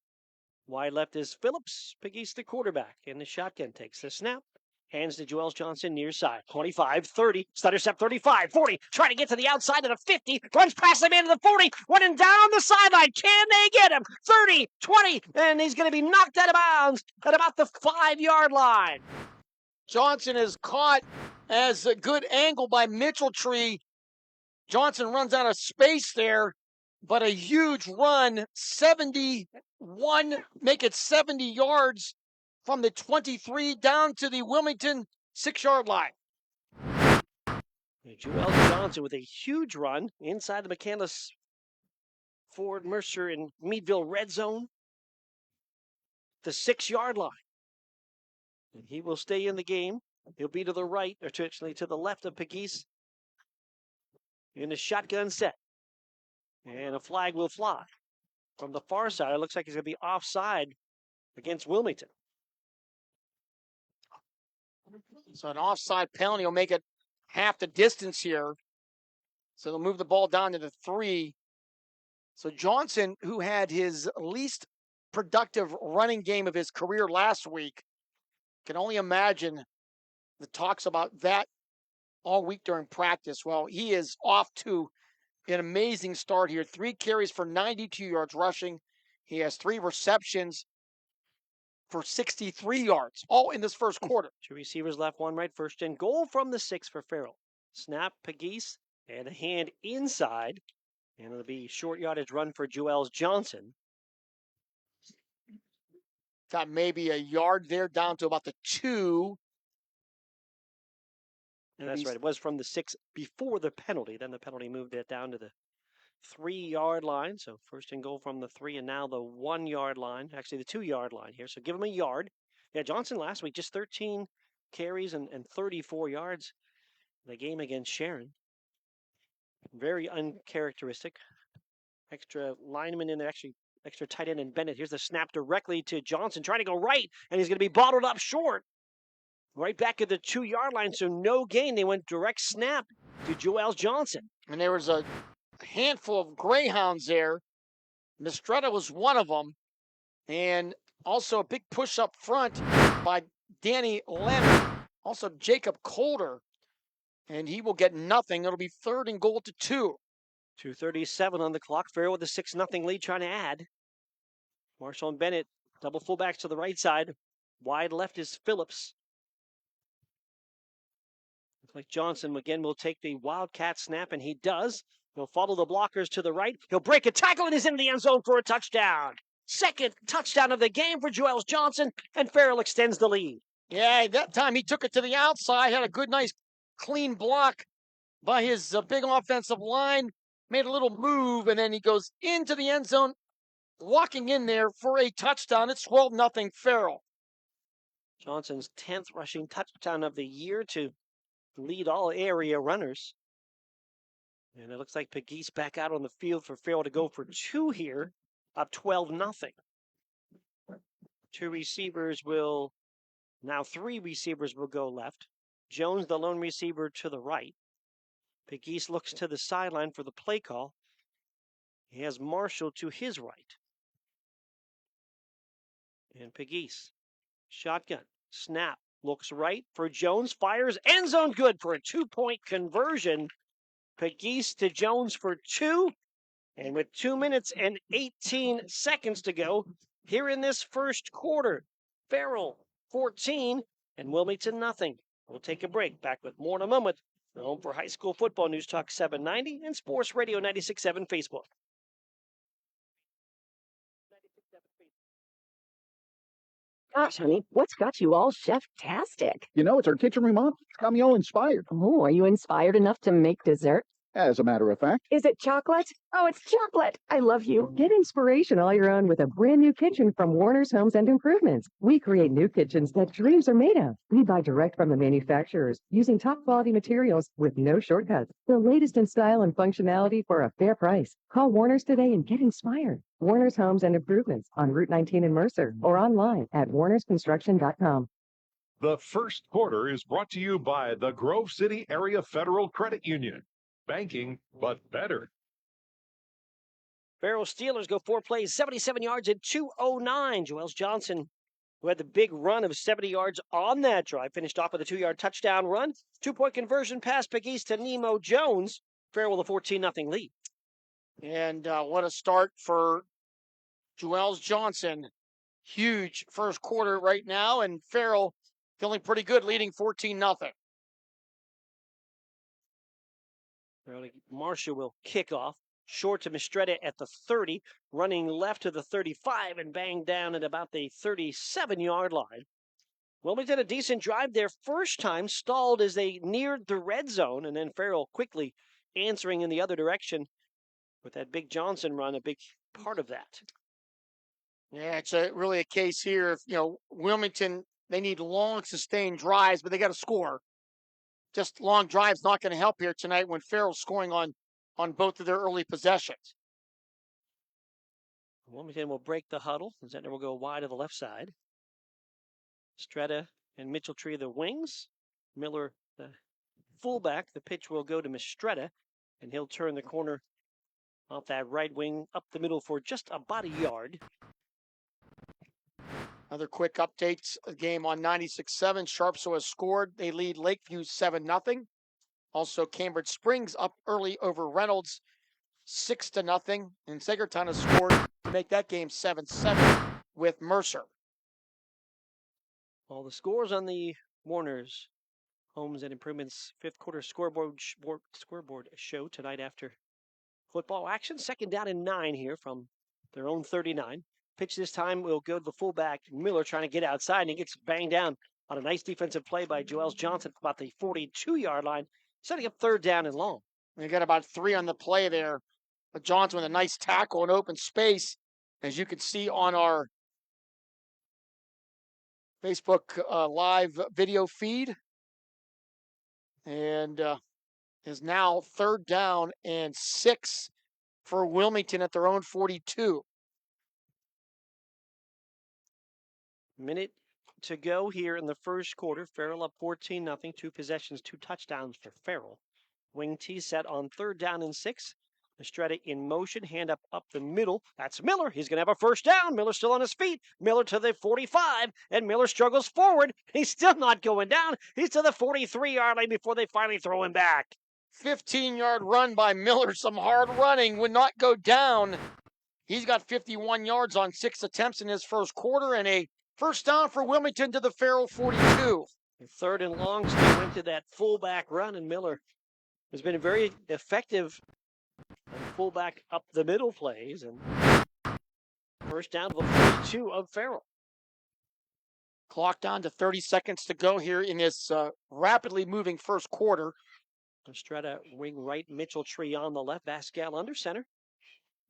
Wide left is Phillips. Pegues the quarterback. And the shotgun takes the snap. Hands to Joel Johnson near side. 25, 30. Stutter step 35, 40. Trying to get to the outside of the 50. Runs past the man to the 40. Running down the sideline. Can they get him? 30, 20. And he's going to be knocked out of bounds at about the 5-yard line. Johnson is caught as a good angle by Mitchell-Tree. Johnson runs out of space there, but a huge run, 71, make it 70 yards from the 23 down to the Wilmington 6-yard line. Joel Johnson with a huge run inside the McCandless Ford Mercer and Meadville red zone. The 6-yard line. And he will stay in the game. He'll be to the right, or actually to the left of Pegues in the shotgun set. And a flag will fly. From the far side, it looks like he's going to be offside against Wilmington. So an offside penalty will make it half the distance here. So they'll move the ball down to the 3. So Johnson, who had his least productive running game of his career last week, can only imagine the talks about that all week during practice. Well, he is off to an amazing start here. 3 carries for 92 yards rushing. He has 3 receptions for 63 yards, all in this first quarter. 2 receivers left, 1 right. First and goal from the 6 for Farrell. Snap, Pegues, and a hand inside. And it'll be short yardage run for Joel Johnson. Got maybe a yard there down to about the 2. That's right. It was from the 6 before the penalty. Then the penalty moved it down to the 3-yard line. So first and goal from the 3, and now the 1-yard line. Actually, the 2-yard line here. So give him a yard. Yeah, Johnson last week, just 13 carries and 34 yards in the game against Sharon. Very uncharacteristic. Extra lineman in there, actually extra tight end in Bennett. Here's the snap directly to Johnson, trying to go right, and he's going to be bottled up short. Right back at the 2-yard line, so no gain. They went direct snap to Joel Johnson. And there was a handful of Greyhounds there. Mistretta was one of them. And also a big push up front by Danny Leonard. Also Jacob Colder. And he will get nothing. It'll be 3rd and goal to 2. 2:37 on the clock. Farrell with a 6-0 lead, trying to add. Marshall and Bennett, double fullbacks to the right side. Wide left is Phillips. Looks like Johnson again will take the Wildcat snap, and he does. He'll follow the blockers to the right. He'll break a tackle and is in the end zone for a touchdown. 2nd touchdown of the game for Joel Johnson, and Farrell extends the lead. Yeah, that time he took it to the outside, had a good, nice, clean block by his big offensive line, made a little move, and then he goes into the end zone, walking in there for a touchdown. It's 12-0 Farrell. Johnson's 10th rushing touchdown of the year to lead all area runners. And it looks like Pegues back out on the field for Farrell to go for 2 here, up 12-0. 2 receivers will, now 3 receivers will go left. Jones, the lone receiver, to the right. Pegues looks to the sideline for the play call. He has Marshall to his right. And Pegues, shotgun, snap, looks right for Jones, fires, end zone good for a 2-point conversion. Pegues to Jones for 2. And with 2 minutes and 18 seconds to go here in this first quarter, Farrell 14 and Wilmington nothing. We'll take a break. Back with more in a moment. Home for high school football, News Talk 790 and Sports Radio 96.7 Facebook. Gosh, honey, what's got you all chef-tastic? You know, it's our kitchen remodel. It's got me all inspired. Oh, are you inspired enough to make dessert? As a matter of fact. Is it chocolate? Oh, it's chocolate. I love you. Get inspiration all your own with a brand new kitchen from Warner's Homes and Improvements. We create new kitchens that dreams are made of. We buy direct from the manufacturers using top quality materials with no shortcuts. The latest in style and functionality for a fair price. Call Warner's today and get inspired. Warner's Homes and Improvements on Route 19 in Mercer or online at warnersconstruction.com. The first quarter is brought to you by the Grove City Area Federal Credit Union. Banking, but better. Farrell Steelers go 4 plays, 77 yards and 2:09. Joel Johnson, who had the big run of 70 yards on that drive, finished off with a 2-yard touchdown run. 2-point conversion pass Big East to Nemo Jones. Farrell with a 14-0 lead. And what a start for Joel Johnson. Huge first quarter right now, and Farrell feeling pretty good, leading 14-0. Marshall will kick off. Short to Mistretta at the 30, running left to the 35 and banged down at about the 37-yard line. Wilmington, a decent drive their first time, stalled as they neared the red zone, and then Farrell quickly answering in the other direction with that big Johnson run, a big part of that. Yeah, it's really a case here. If, Wilmington, they need long, sustained drives, but they got to score. Just long drives not going to help here tonight when Farrell's scoring on both of their early possessions. Wilmington will break the huddle. Zentner will go wide to the left side. Stretta and Mitchell-Tree the wings. Miller, the fullback. The pitch will go to Mistretta, and he'll turn the corner off that right wing up the middle for just about a yard. Another quick update. A game on 96.7. Sharpsville has scored. They lead Lakeview 7-0. Also, Cambridge Springs up early over Reynolds 6-0. And Sagertown has scored to make that game 7-7 with Mercer. All the scores on the Warner's Homes and Improvements fifth quarter scoreboard show tonight after football action. 2nd down and 9 here from their own 39. Pitch this time will go to the fullback, Miller, trying to get outside, and he gets banged down on a nice defensive play by Joel Johnson about the 42-yard line, setting up 3rd down and long. They got about 3 on the play there. But Johnson with a nice tackle in open space, as you can see on our Facebook live video feed. And is now 3rd down and 6 for Wilmington at their own 42. Minute to go here in the first quarter. Farrell up 14-0. 2 possessions, 2 touchdowns for Farrell. Wing T set on 3rd down and 6. Mistretta in motion, hand up the middle. That's Miller. He's going to have a 1st down. Miller still on his feet. Miller to the 45, and Miller struggles forward. He's still not going down. He's to the 43-yard line before they finally throw him back. 15-yard run by Miller. Some hard running. Would not go down. He's got 51 yards on 6 attempts in his first quarter, and a 1st down for Wilmington to the Farrell 42. 3rd and long still went to that fullback run, and Miller has been very effective on fullback up the middle plays, and 1st down to the 42 of Farrell. Clock down to 30 seconds to go here in this rapidly moving first quarter. Mistretta wing right, Mitchell-Tree on the left, Vascal under center.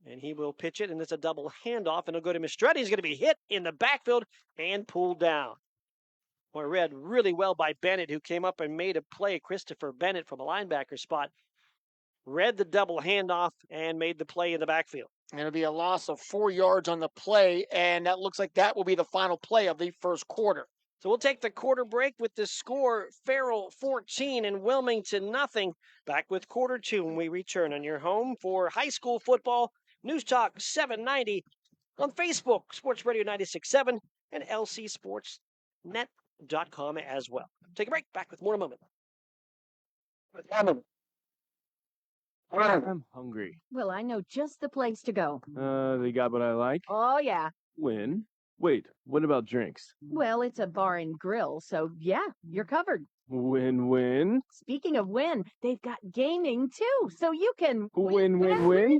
And he will pitch it, and it's a double handoff, and it'll go to Mistretta. He's going to be hit in the backfield and pulled down. Boy, read really well by Bennett, who came up and made a play. Christopher Bennett from a linebacker spot read the double handoff and made the play in the backfield. And it'll be a loss of 4 yards on the play, and that looks like that will be the final play of the first quarter. So we'll take the quarter break with the score, Farrell 14 and Wilmington nothing. Back with quarter 2 when we return on your home for high school football. News Talk 790 on Facebook, Sports Radio 96.7, and lcsportsnet.com as well. Take a break. Back with more in a moment. I'm hungry. Well, I know just the place to go. They got what I like? Oh, yeah. When? Wait, what about drinks? Well, it's a bar and grill, so yeah, you're covered. Win-win? Speaking of win, they've got gaming too, so you can Win-win-win?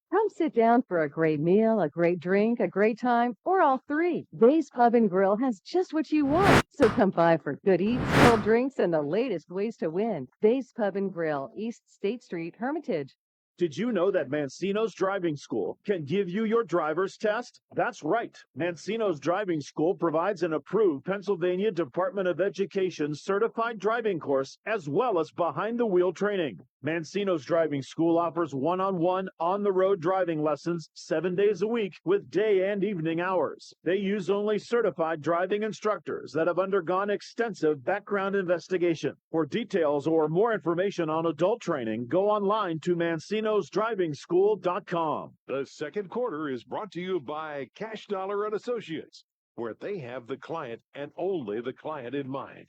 Come sit down for a great meal, a great drink, a great time, or all three. Bay's Pub and Grill has just what you want. So come by for good eats, cold drinks, and the latest ways to win. Bay's Pub and Grill, East State Street, Hermitage. Did you know that Mancino's Driving School can give you your driver's test? That's right. Mancino's Driving School provides an approved Pennsylvania Department of Education certified driving course as well as behind-the-wheel training. Mancino's Driving School offers one-on-one, on-the-road driving lessons 7 days a week with day and evening hours. They use only certified driving instructors that have undergone extensive background investigation. For details or more information on adult training, go online to Mancino's Mancino'sDrivingSchool.com. The second quarter is brought to you by Cash Dollar and Associates, where they have the client and only the client in mind.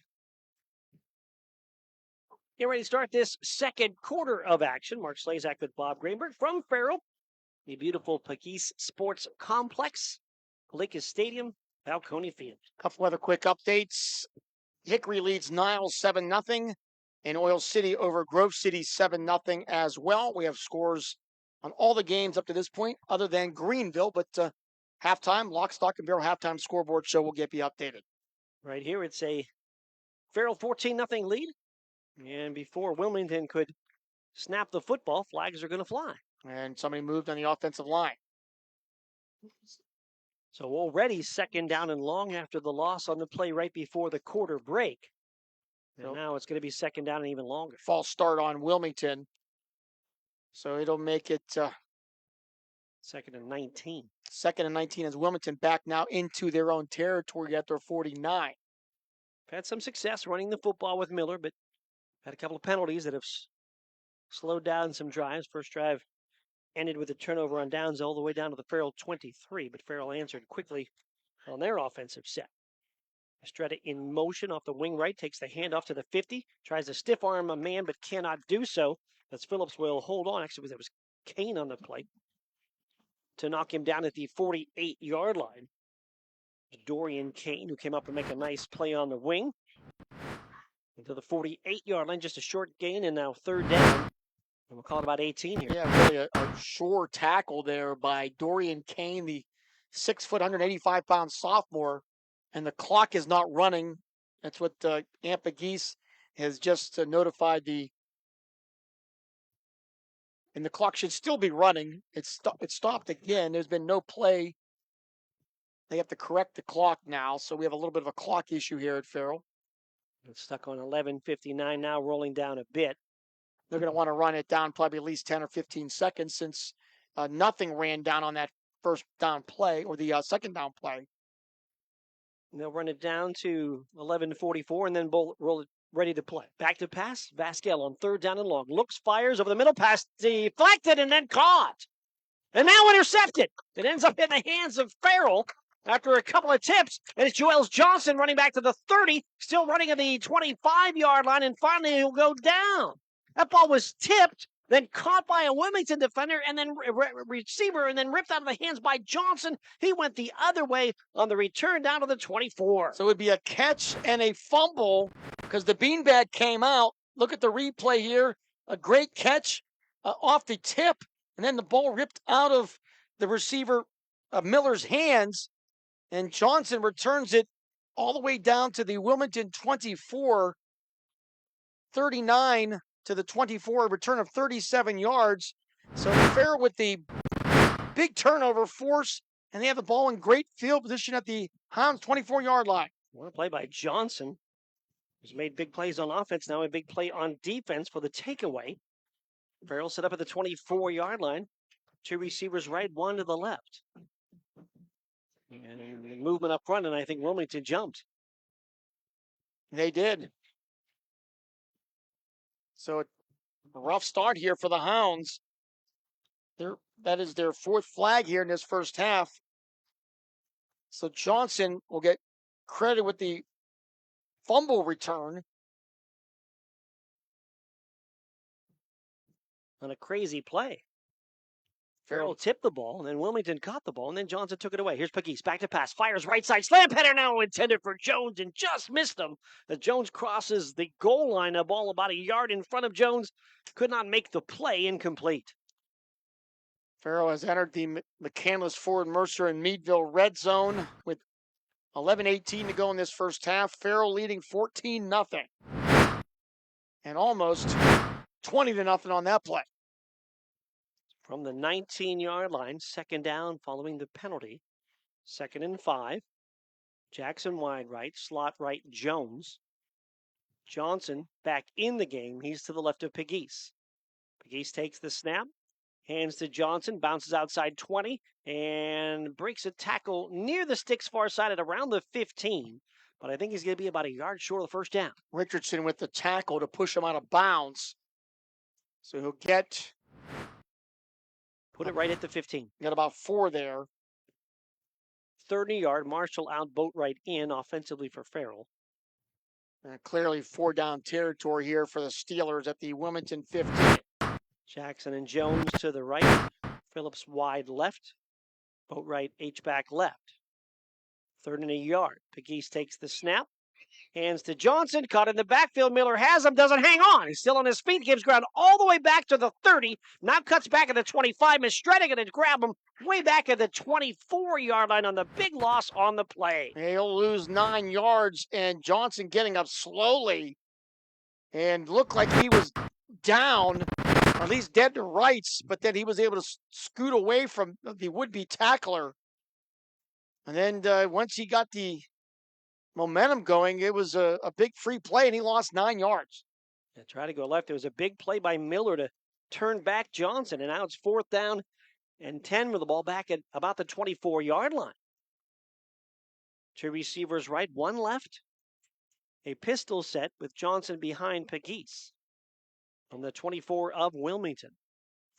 Get ready to start this second quarter of action. Mark Slazak with Bob Greenberg from Farrell, the beautiful Pegues Sports Complex, Lakers Stadium, Balcony Field. Couple other quick updates. Hickory leads Niles 7-0, and Oil City over Grove City 7-0 as well. We have scores on all the games up to this point, other than Greenville, but halftime, Lock, Stock, and Barrel halftime scoreboard show will get you updated. Right here, it's a Farrell 14-0 lead. And before Wilmington could snap the football, flags are going to fly. And somebody moved on the offensive line. So already second down and long after the loss on the play right before the quarter break. And now it's going to be second down and even longer. False start on Wilmington. So it'll make it second and 19. Second and 19 as Wilmington back now into their own territory at their 49. Had some success running the football with Miller, but had a couple of penalties that have slowed down some drives. First drive ended with a turnover on downs all the way down to the Farrell 23, but Farrell answered quickly on their offensive set. Estrada in motion off the wing right, takes the handoff to the 50, tries to stiff arm a man, but cannot do so. As Phillips will hold on. Actually, there was Kane on the play to knock him down at the 48-yard line. Dorian Kane, who came up and make a nice play on the wing. Into the 48-yard line, just a short gain, and now third down. And we'll call it about 18 here. Yeah, really a sure tackle there by Dorian Kane, the 6', 185-pound sophomore, and the clock is not running. That's what Aunt Pegues has just notified and the clock should still be running. It stopped again. There's been no play. They have to correct the clock now, so we have a little bit of a clock issue here at Farrell. It's stuck on 11:59 now, rolling down a bit. They're going to want to run it down probably at least 10 or 15 seconds since nothing ran down on that first down play or the second down play. And they'll run it down to 11:44 and then roll it ready to play. Back to pass. Vasquez on third down and long. Looks, fires over the middle, pass deflected and then caught. And now intercepted. It ends up in the hands of Farrell after a couple of tips. And it's Joels Johnson running back to the 30, still running at the 25-yard line, and finally he'll go down. That ball was tipped, then caught by a Wilmington defender, and then receiver, and then ripped out of the hands by Johnson. He went the other way on the return down to the 24. So it would be a catch and a fumble because the beanbag came out. Look at the replay here. A great catch off the tip, and then the ball ripped out of the receiver Miller's hands, and Johnson returns it all the way down to the Wilmington 24, 39 to the 24, a return of 37 yards. So Farrell with the big turnover force, and they have the ball in great field position at the Hounds 24-yard line. What a play by Johnson. He's made big plays on offense, now a big play on defense for the takeaway. Farrell set up at the 24-yard line. Two receivers right, one to the left. And movement up front, and I think Wilmington jumped. They did. So a rough start here for the Hounds. That is their fourth flag here in this first half. So Johnson will get credit with the fumble return. On a crazy play. Farrell tipped the ball, and then Wilmington caught the ball, and then Johnson took it away. Here's Pegues, back to pass, fires right side, slam header now intended for Jones, and just missed him. As Jones crosses the goal line, a ball about a yard in front of Jones, could not make the play, incomplete. Farrell has entered the McCandless, Ford, Mercer, and Meadville red zone with 11:18 to go in this first half. Farrell leading 14-0, and almost 20-0 on that play. From the 19-yard line, second down following the penalty. 2nd and 5. Jackson wide right, slot right Jones. Johnson back in the game. He's to the left of Pegues. Pegues takes the snap, hands to Johnson, bounces outside 20, and breaks a tackle near the sticks far side at around the 15. But I think he's going to be about a yard short of the first down. Richardson with the tackle to push him out of bounds. So he'll get Put it right at the 15. Got about 4 there. 30-yard. Marshall out boat right in offensively for Farrell. Clearly 4-down territory here for the Steelers at the Wilmington 15. Jackson and Jones to the right. Phillips wide left. Boatwright H-back left. 3rd and a yard. Pegues takes the snap. Hands to Johnson. Caught in the backfield. Miller has him. Doesn't hang on. He's still on his feet. Gives ground all the way back to the 30. Now cuts back at the 25. Mistredigan to grab him way back at the 24-yard line on the big loss on the play. He'll lose 9 yards, and Johnson getting up slowly and looked like he was down, or at least dead to rights, but then he was able to scoot away from the would-be tackler. And then once he got the momentum going, it was a big free play, and he lost 9 yards. Yeah, try to go left. There was a big play by Miller to turn back Johnson, and now it's 4th down and 10 with the ball back at about the 24-yard line. 2 receivers right, 1 left. A pistol set with Johnson behind Pegues on the 24 of Wilmington.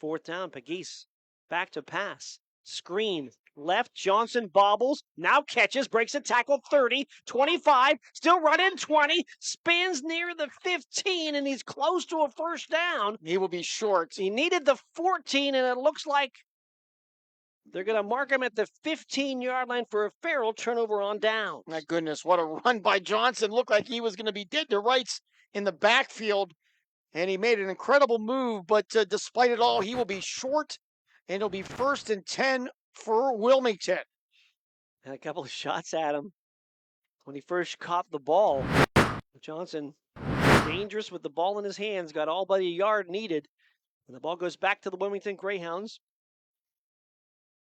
4th down, Pegues back to pass. Screen left, Johnson bobbles, now catches, breaks a tackle, 30, 25, still running, 20, spins near the 15, and he's close to a 1st down. He will be short. He needed the 14, and it looks like they're going to mark him at the 15-yard line for a Farrell turnover on downs. My goodness, what a run by Johnson. Looked like he was going to be dead to rights in the backfield, and he made an incredible move, but despite it all, he will be short, and it'll be 1st and 10 for Wilmington. And a couple of shots at him when he first caught the ball. Johnson, dangerous with the ball in his hands, got all but a yard needed. And the ball goes back to the Wilmington Greyhounds.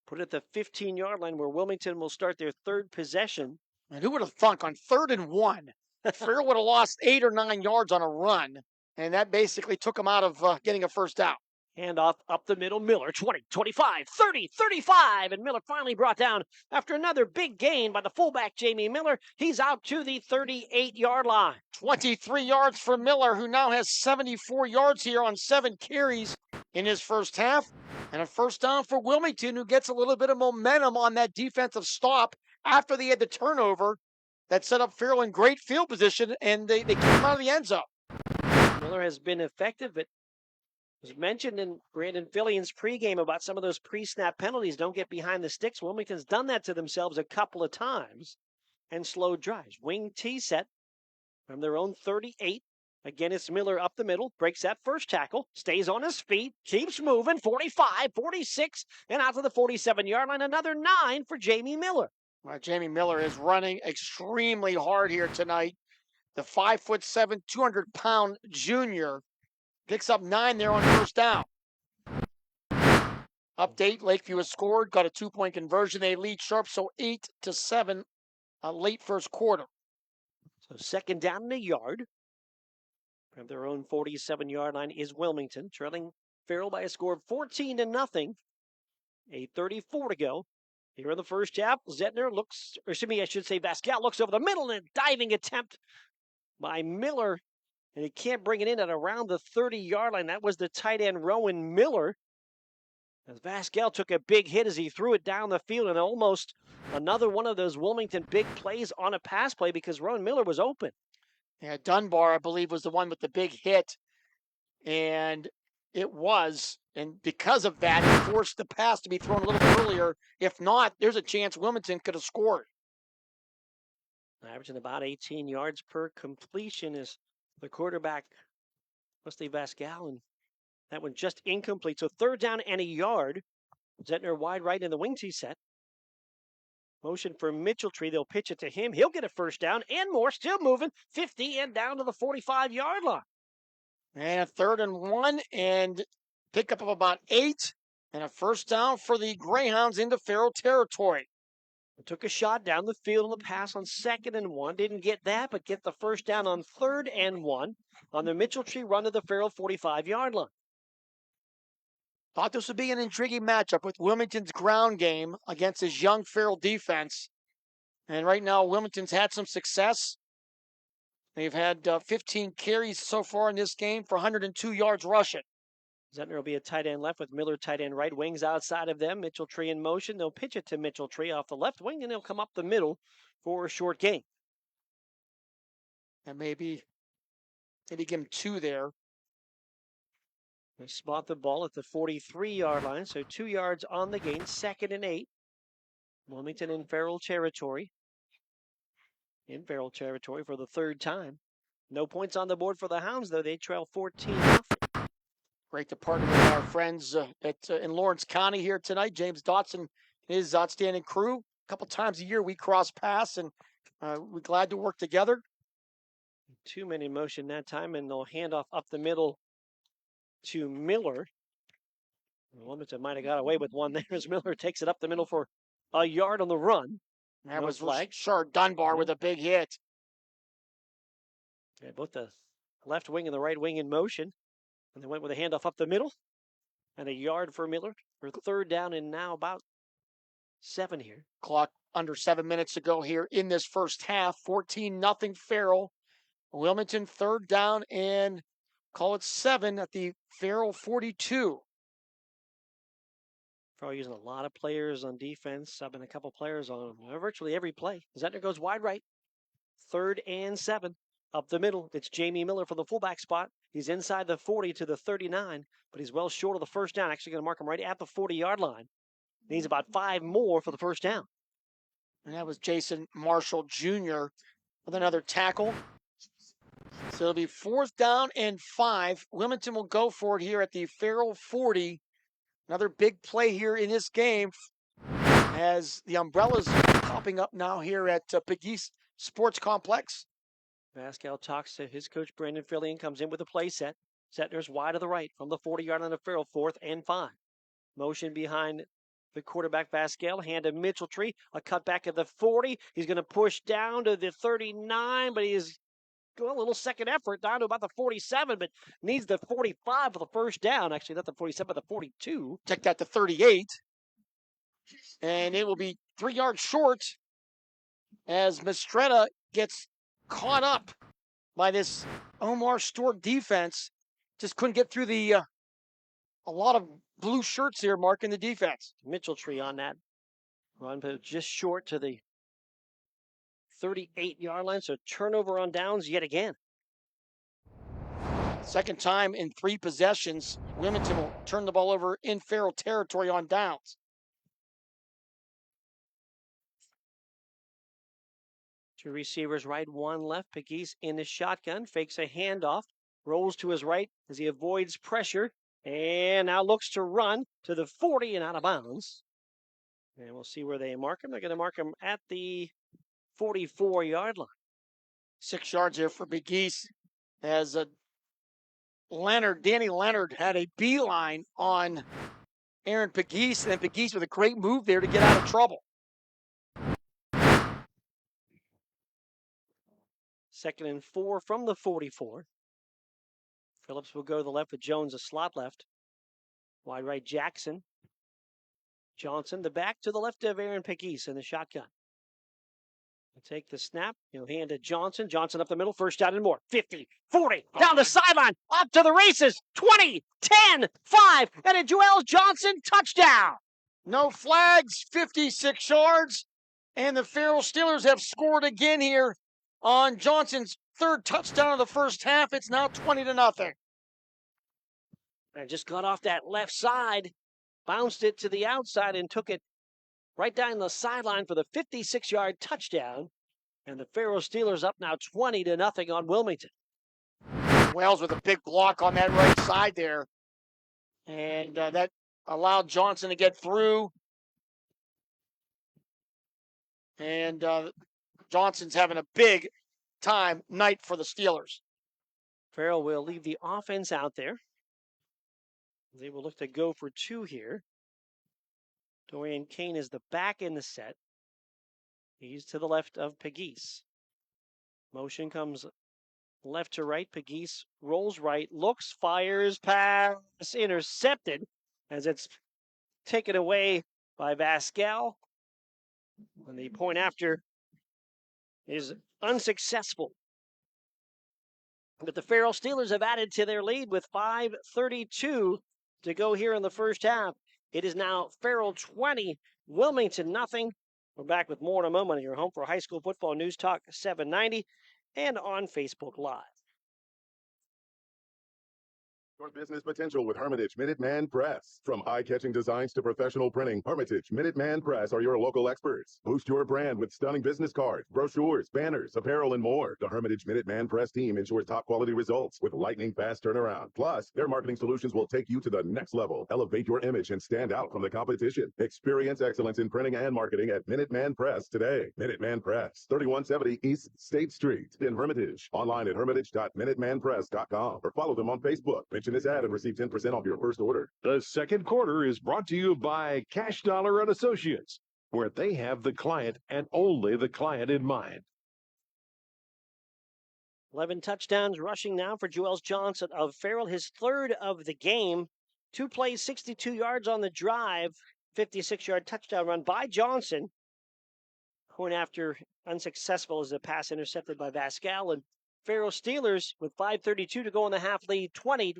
Put it at the 15-yard line where Wilmington will start their 3rd possession. And who would have thunk on 3rd and 1? Farrell would have lost 8 or 9 yards on a run, and that basically took him out of getting a 1st down. Handoff up the middle, Miller, 20, 25, 30, 35, and Miller finally brought down after another big gain by the fullback, Jamie Miller. He's out to the 38-yard line. 23 yards for Miller, who now has 74 yards here on 7 carries in his first half, and a 1st down for Wilmington, who gets a little bit of momentum on that defensive stop after they had the turnover that set up Farrell in great field position, and they keep him out of the end zone. Miller has been effective. It was mentioned in Brandon Fillian's pregame about some of those pre-snap penalties. Don't get behind the sticks. Wilmington's done that to themselves a couple of times and slowed drives. Wing T set from their own 38. Again, it's Miller up the middle, breaks that first tackle, stays on his feet, keeps moving, 45, 46, and out to the 47-yard line. Another 9 for Jamie Miller. Well, Jamie Miller is running extremely hard here tonight. The 5'7", 200-pound junior picks up 9 there on 1st down. Update, Lakeview has scored, got a 2-point conversion. They lead sharp, so 8-7 late first quarter. So 2nd down and a yard. From their own 47-yard line is Wilmington, trailing Farrell by a score of 14-0. 8:34 to go. Here in the first half, Zentner looks, or excuse me, I should say Vascal looks over the middle and a diving attempt by Miller. And he can't bring it in at around the 30-yard line. That was the tight end, Rowan Miller. As Vascal took a big hit as he threw it down the field, and almost another one of those Wilmington big plays on a pass play because Rowan Miller was open. Yeah, Dunbar, I believe, was the one with the big hit. And it was. And because of that, it forced the pass to be thrown a little bit earlier. If not, there's a chance Wilmington could have scored. Averaging about 18 yards per completion is the quarterback, Wesley Vascal, and that one just incomplete. So 3rd down and a yard. Zentner wide right in the wing tee set. Motion for Mitchelltree. They'll pitch it to him. He'll get a 1st down and more. Still moving. 50 and down to the 45-yard line. And a 3rd and 1 and pickup of about 8 and a 1st down for the Greyhounds into Farrell territory. Took a shot down the field on the pass on 2nd and 1. Didn't get that, but get the 1st down on 3rd and 1 on the Mitchelltree run to the Farrell 45-yard line. Thought this would be an intriguing matchup with Wilmington's ground game against his young Farrell defense. And right now, Wilmington's had some success. They've had 15 carries so far in this game for 102 yards rushing. Zentner will be a tight end left with Miller tight end right. Wings outside of them. Mitchell-Tree in motion. They'll pitch it to Mitchell-Tree off the left wing, and he'll come up the middle for a short gain. And maybe give him 2 there. They spot the ball at the 43-yard line, so 2 yards on the gain, 2nd and 8. Wilmington in Farrell territory. In Farrell territory for the 3rd time. No points on the board for the Hounds, though. They trail 14-0. Great to partner with our friends in Lawrence County here tonight. James Dotson and his outstanding crew. A couple times a year we cross paths, and we're glad to work together. 2 men in motion that time, and they'll hand off up the middle to Miller. Wilmington might have got away with one there as Miller takes it up the middle for a yard on the run. That No was flag. Rashard Dunbar with a big hit. Yeah, both the left wing and the right wing in motion. And they went with a handoff up the middle. And a yard for Miller for 3rd down and now about 7 here. Clock under 7 minutes to go here in this first half. 14-0 Farrell. Wilmington 3rd down and call it 7 at the Farrell 42. Farrell using a lot of players on defense, subbing a couple players on virtually every play. Zentner goes wide right. 3rd and 7. Up the middle, it's Jamie Miller for the fullback spot. He's inside the 40 to the 39, but he's well short of the first down. Actually going to mark him right at the 40-yard line. Needs about 5 more for the first down. And that was Jason Marshall Jr. with another tackle. So it'll be 4th down and 5. Wilmington will go for it here at the Farrell 40. Another big play here in this game as the umbrellas popping up now here at Pegues Sports Complex. Vasquez talks to his coach, Brandon Fillion, comes in with a play set. Zentner's wide of the right from the 40-yard line of Farrell, 4th and 5. Motion behind the quarterback, Vasquez, hand to Mitchell-Tree, a cutback at the 40. He's going to push down to the 39, but he is going a little second effort down to about the 47, but needs the 45 for the first down. Actually, not the 47, but the 42. Take that to 38. And it will be 3 yards short as Mistretta gets caught up by this Omar Stork defense. Just couldn't get through the a lot of blue shirts here marking the defense. Mitchell-Tree on that run, but just short to the 38-yard line, so turnover on downs yet again. Second time in 3 possessions, Wilmington will turn the ball over in Farrell territory on downs. Two receivers right, 1 left. Pegues in the shotgun, fakes a handoff, rolls to his right as he avoids pressure, and now looks to run to the 40 and out of bounds. And we'll see where they mark him. They're going to mark him at the 44-yard line. 6 yards here for Pegues as Danny Leonard had a beeline on Aaron Pegues, and Pegues with a great move there to get out of trouble. 2nd and 4 from the 44. Phillips will go to the left with Jones, a slot left. Wide right, Jackson. Johnson, the back to the left of Aaron Pegues in the shotgun. He'll take the snap. He'll hand to Johnson. Johnson up the middle. 1st down and more. 50, 40, down the sideline. Up to the races. 20, 10, 5. And a Joel Johnson touchdown. No flags, 56 yards. And the Farrell Steelers have scored again here on Johnson's 3rd touchdown of the first half. It's now 20-0. I just got off that left side, bounced it to the outside, and took it right down the sideline for the 56-yard touchdown. And the Farrell Steelers up now 20-0 on Wilmington. Wells with a big block on that right side there. And that allowed Johnson to get through. And Johnson's having a big time night for the Steelers. Farrell will leave the offense out there. They will look to go for 2 here. Dorian Kane is the back in the set. He's to the left of Pegues. Motion comes left to right. Pegues rolls right, looks, fires, pass, intercepted as it's taken away by Vasquez. And the point after is unsuccessful. But the Farrell Steelers have added to their lead with 5:32 to go here in the first half. It is now Farrell 20, Wilmington nothing. We're back with more in a moment here, home for High School Football News Talk 790 and on Facebook Live. Your business potential with Hermitage Minuteman Press. From eye-catching designs to professional printing, Hermitage Minuteman Press are your local experts. Boost your brand with stunning business cards, brochures, banners, apparel, and more. The Hermitage Minuteman Press team ensures top-quality results with lightning-fast turnaround. Plus, their marketing solutions will take you to the next level. Elevate your image and stand out from the competition. Experience excellence in printing and marketing at Minuteman Press today. Minuteman Press, 3170 East State Street in Hermitage. Online at hermitage.minutemanpress.com or follow them on Facebook. Mention this ad and receive 10% off your first order. The second quarter is brought to you by Cash Dollar and Associates, where they have the client and only the client in mind. 11 touchdowns rushing now for Joel Johnson of Farrell, his third of the game. 2 plays, 62 yards on the drive, 56-yard touchdown run by Johnson. Going after unsuccessful as a pass intercepted by Vascal, and Farrell Steelers with 5:32 to go in the half lead, 20-0.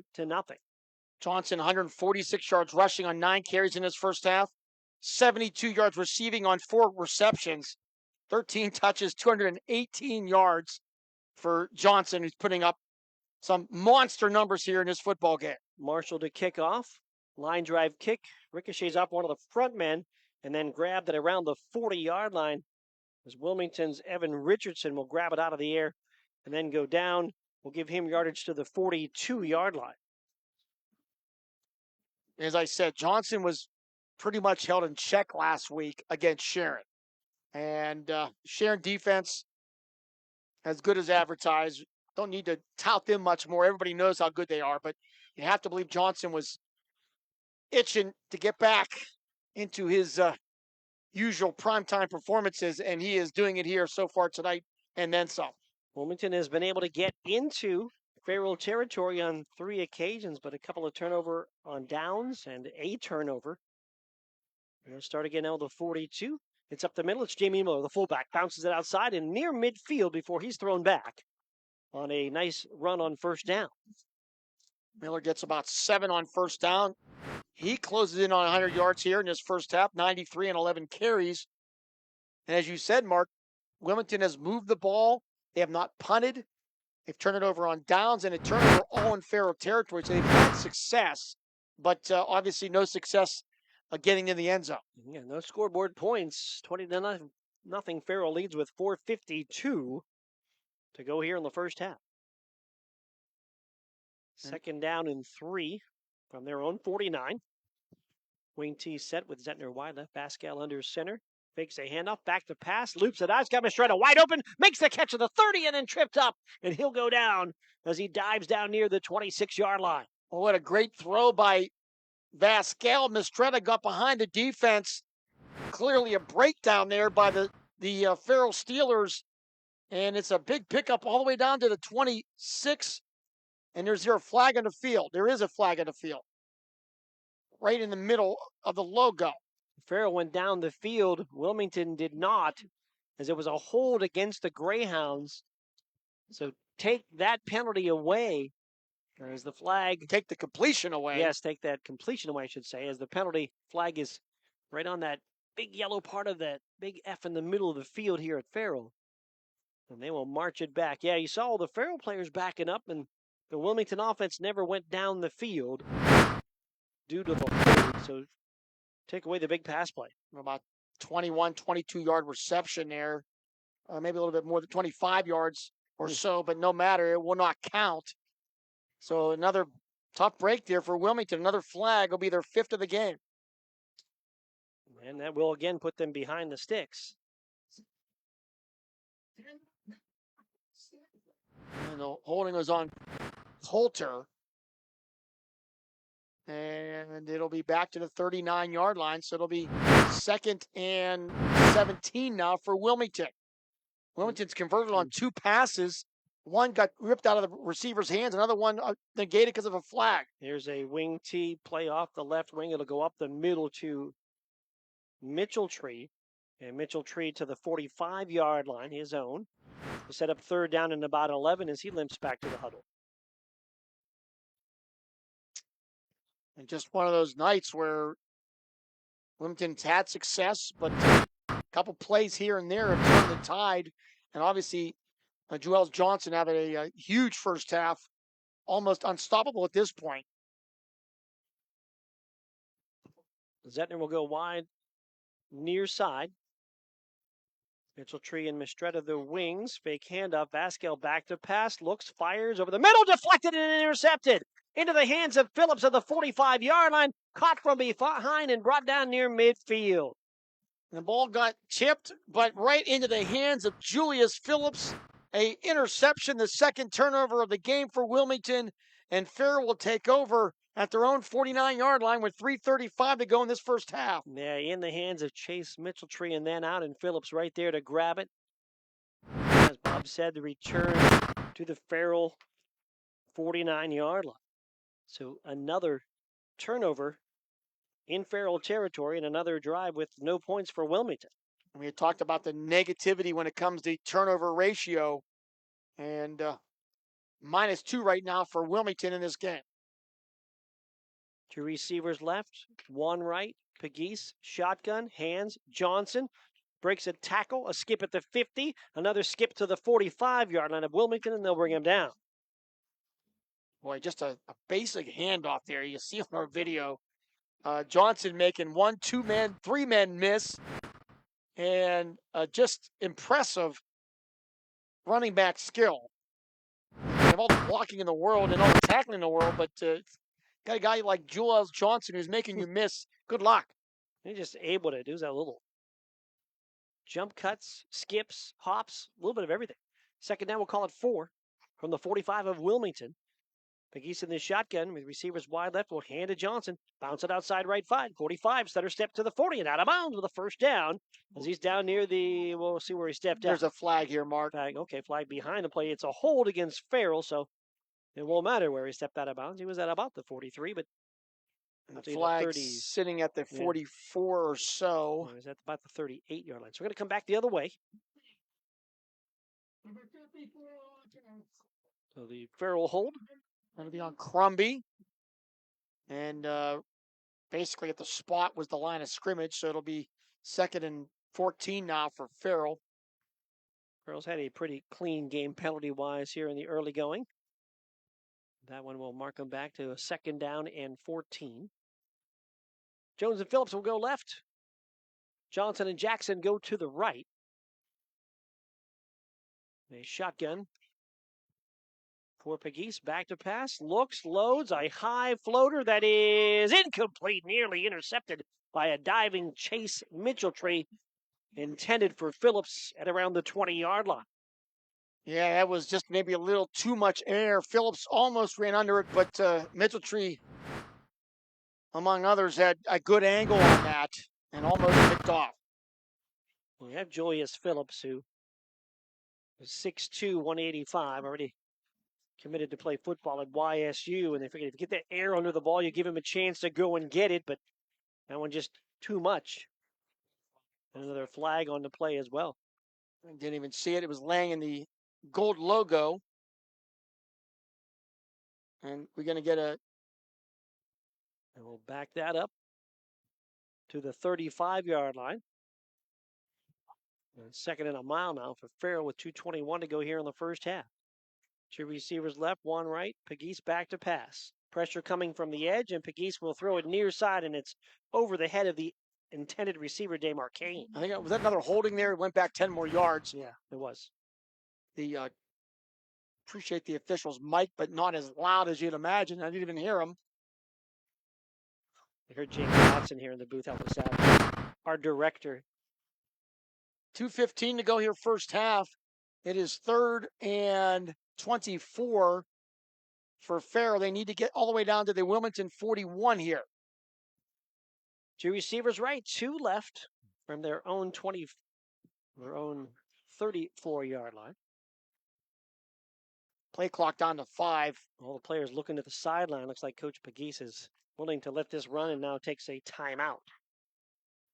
Johnson, 146 yards rushing on 9 carries in his first half, 72 yards receiving on 4 receptions, 13 touches, 218 yards for Johnson, who's putting up some monster numbers here in this football game. Marshall to kick off. Line drive kick. Ricochets off one of the front men and then grabbed it around the 40-yard line as Wilmington's Evan Richardson will grab it out of the air and then go down. We'll give him yardage to the 42-yard line. As I said, Johnson was pretty much held in check last week against Sharon. And Sharon defense, as good as advertised. Don't need to tout them much more. Everybody knows how good they are. But you have to believe Johnson was itching to get back into his usual primetime performances. And he is doing it here so far tonight and then some. Wilmington has been able to get into Farrell territory on 3 occasions, but a couple of turnover on downs and a turnover. And they'll start again now the 42. It's up the middle. It's Jamie Miller, the fullback, bounces it outside and near midfield before he's thrown back on a nice run on first down. Miller gets about 7 on first down. He closes in on 100 yards here in his first half, 93 and 11 carries. And as you said, Mark, Wilmington has moved the ball. They have not punted. They've turned it over on downs, and it turned over all in Farrell territory. So they've had success, but obviously no success getting in the end zone. Yeah, no scoreboard points. 20-0. Farrell leads with 4:52 to go here in the first half. Second down and 3 from their own 49. Wing T set with Zettner wide left. Pascal under center. Fakes a handoff, back to pass, loops it out. He's got Mistretta wide open, makes the catch of the 30 and then tripped up. And he'll go down as he dives down near the 26-yard line. Oh, what a great throw by Vascal. Mistretta got behind the defense. Clearly a breakdown there by the Farrell Steelers. And it's a big pickup all the way down to the 26. And there's a flag on the field. There is a flag on the field. Right in the middle of the logo. Farrell went down the field. Wilmington did not, as it was a hold against the Greyhounds. So take that penalty away. As the flag. Take the completion away. Yes, take that completion away, I should say, as the penalty flag is right on that big yellow part of that big F in the middle of the field here at Farrell. And they will march it back. Yeah, you saw all the Farrell players backing up, and the Wilmington offense never went down the field due to the hold. So take away the big pass play. About 21, 22-yard reception there. Maybe a little bit more than 25 yards or so, but no matter. It will not count. So another tough break there for Wilmington. Another flag will be their 5th of the game. And that will again put them behind the sticks. And the holding was on Coulter. And it'll be back to the 39-yard line. So it'll be 2nd and 17 now for Wilmington. Wilmington's converted on 2 passes. One got ripped out of the receiver's hands. Another one negated because of a flag. Here's a wing T play off the left wing. It'll go up the middle to Mitchell Tree. And Mitchell Tree to the 45-yard line, his own. To set up 3rd down and about 11 as he limps back to the huddle. And just one of those nights where Wilmington's had success, but a couple plays here and there have turned the tide. And obviously, Juelz Johnson having a huge first half, almost unstoppable at this point. Zettner will go wide, near side. Mitchell-Tree and Mistretta the wings. Fake handoff. Vasquez back to pass. Looks, fires over the middle. Deflected and intercepted. Into the hands of Phillips at the 45-yard line. Caught from behind and brought down near midfield. The ball got tipped, but right into the hands of Julius Phillips. A interception, the second turnover of the game for Wilmington. And Farrell will take over at their own 49-yard line with 3:35 to go in this first half. Yeah, in the hands of Chase Mitchell-Tree and then out, and Phillips right there to grab it. As Bob said, the return to the Farrell 49-yard line. So another turnover in Farrell territory and another drive with no points for Wilmington. We had talked about the negativity when it comes to turnover ratio, and -2 right now for Wilmington in this game. Two receivers left, one right. Pegues, shotgun, hands, Johnson breaks a tackle, a skip at the 50, another skip to the 45-yard line of Wilmington, and they'll bring him down. Boy, just a basic handoff there. You see on our video, Johnson making 1, 2 men, 3 men miss, and just impressive running back skill. They have all the blocking in the world and all the tackling in the world, but got a guy like Juelz Johnson who's making you miss. Good luck. He's just able to do that little jump cuts, skips, hops, a little bit of everything. Second down, we'll call it 4 from the 45 of Wilmington. Pegues in the shotgun with receivers wide left will hand to Johnson. Bounce it outside right side. 45, stutter step to the 40 and out of bounds with a first down. As he's down near the, we'll see where he stepped out. There's a flag here, Mark. Flag, okay, flag behind the play. It's a hold against Farrell, so it won't matter where he stepped out of bounds. He was at about the 43, but the flag sitting at the 44 or so. He was at about the 38-yard line. So we're going to come back the other way. So the Farrell hold. Going to be on Crumby. And basically at the spot was the line of scrimmage, so it'll be 2nd and 14 now for Farrell. Farrell's had a pretty clean game penalty-wise here in the early going. That one will mark him back to a 2nd down and 14. Jones and Phillips will go left. Johnson and Jackson go to the right. A shotgun for Pegues, back to pass, looks, loads, a high floater that is incomplete, nearly intercepted by a diving Chase Mitchell-Tree, intended for Phillips at around the 20-yard line. Yeah, that was just maybe a little too much air. Phillips almost ran under it, but Mitchell-Tree, among others, had a good angle on that and almost picked off. We have Julius Phillips, who is 6'2", 185, already committed to play football at YSU, and they figured if you get that air under the ball, you give him a chance to go and get it, but that one just too much. Another flag on the play as well. I didn't even see it. It was laying in the gold logo. And we're going to get a... And we'll back that up to the 35-yard line. And 2nd and a mile now for Farrell with 2:21 to go here in the first half. Two receivers left, one right. Pegues back to pass. Pressure coming from the edge, and Pegues will throw it near side, and it's over the head of the intended receiver, DeMarcane. I think was that another holding there? It went back 10 more yards. Yeah, it was. The appreciate the official's mic, but not as loud as you'd imagine. I didn't even hear him. I heard James Watson here in the booth help us out. Our director. 2:15 to go here first half. It is 3rd and 24 for Farrell. They need to get all the way down to the Wilmington 41 here. Two receivers right, 2 left from their own 34-yard line. Play clock down to 5. All the players looking to the sideline. Looks like Coach Pegues is willing to let this run and now takes a timeout.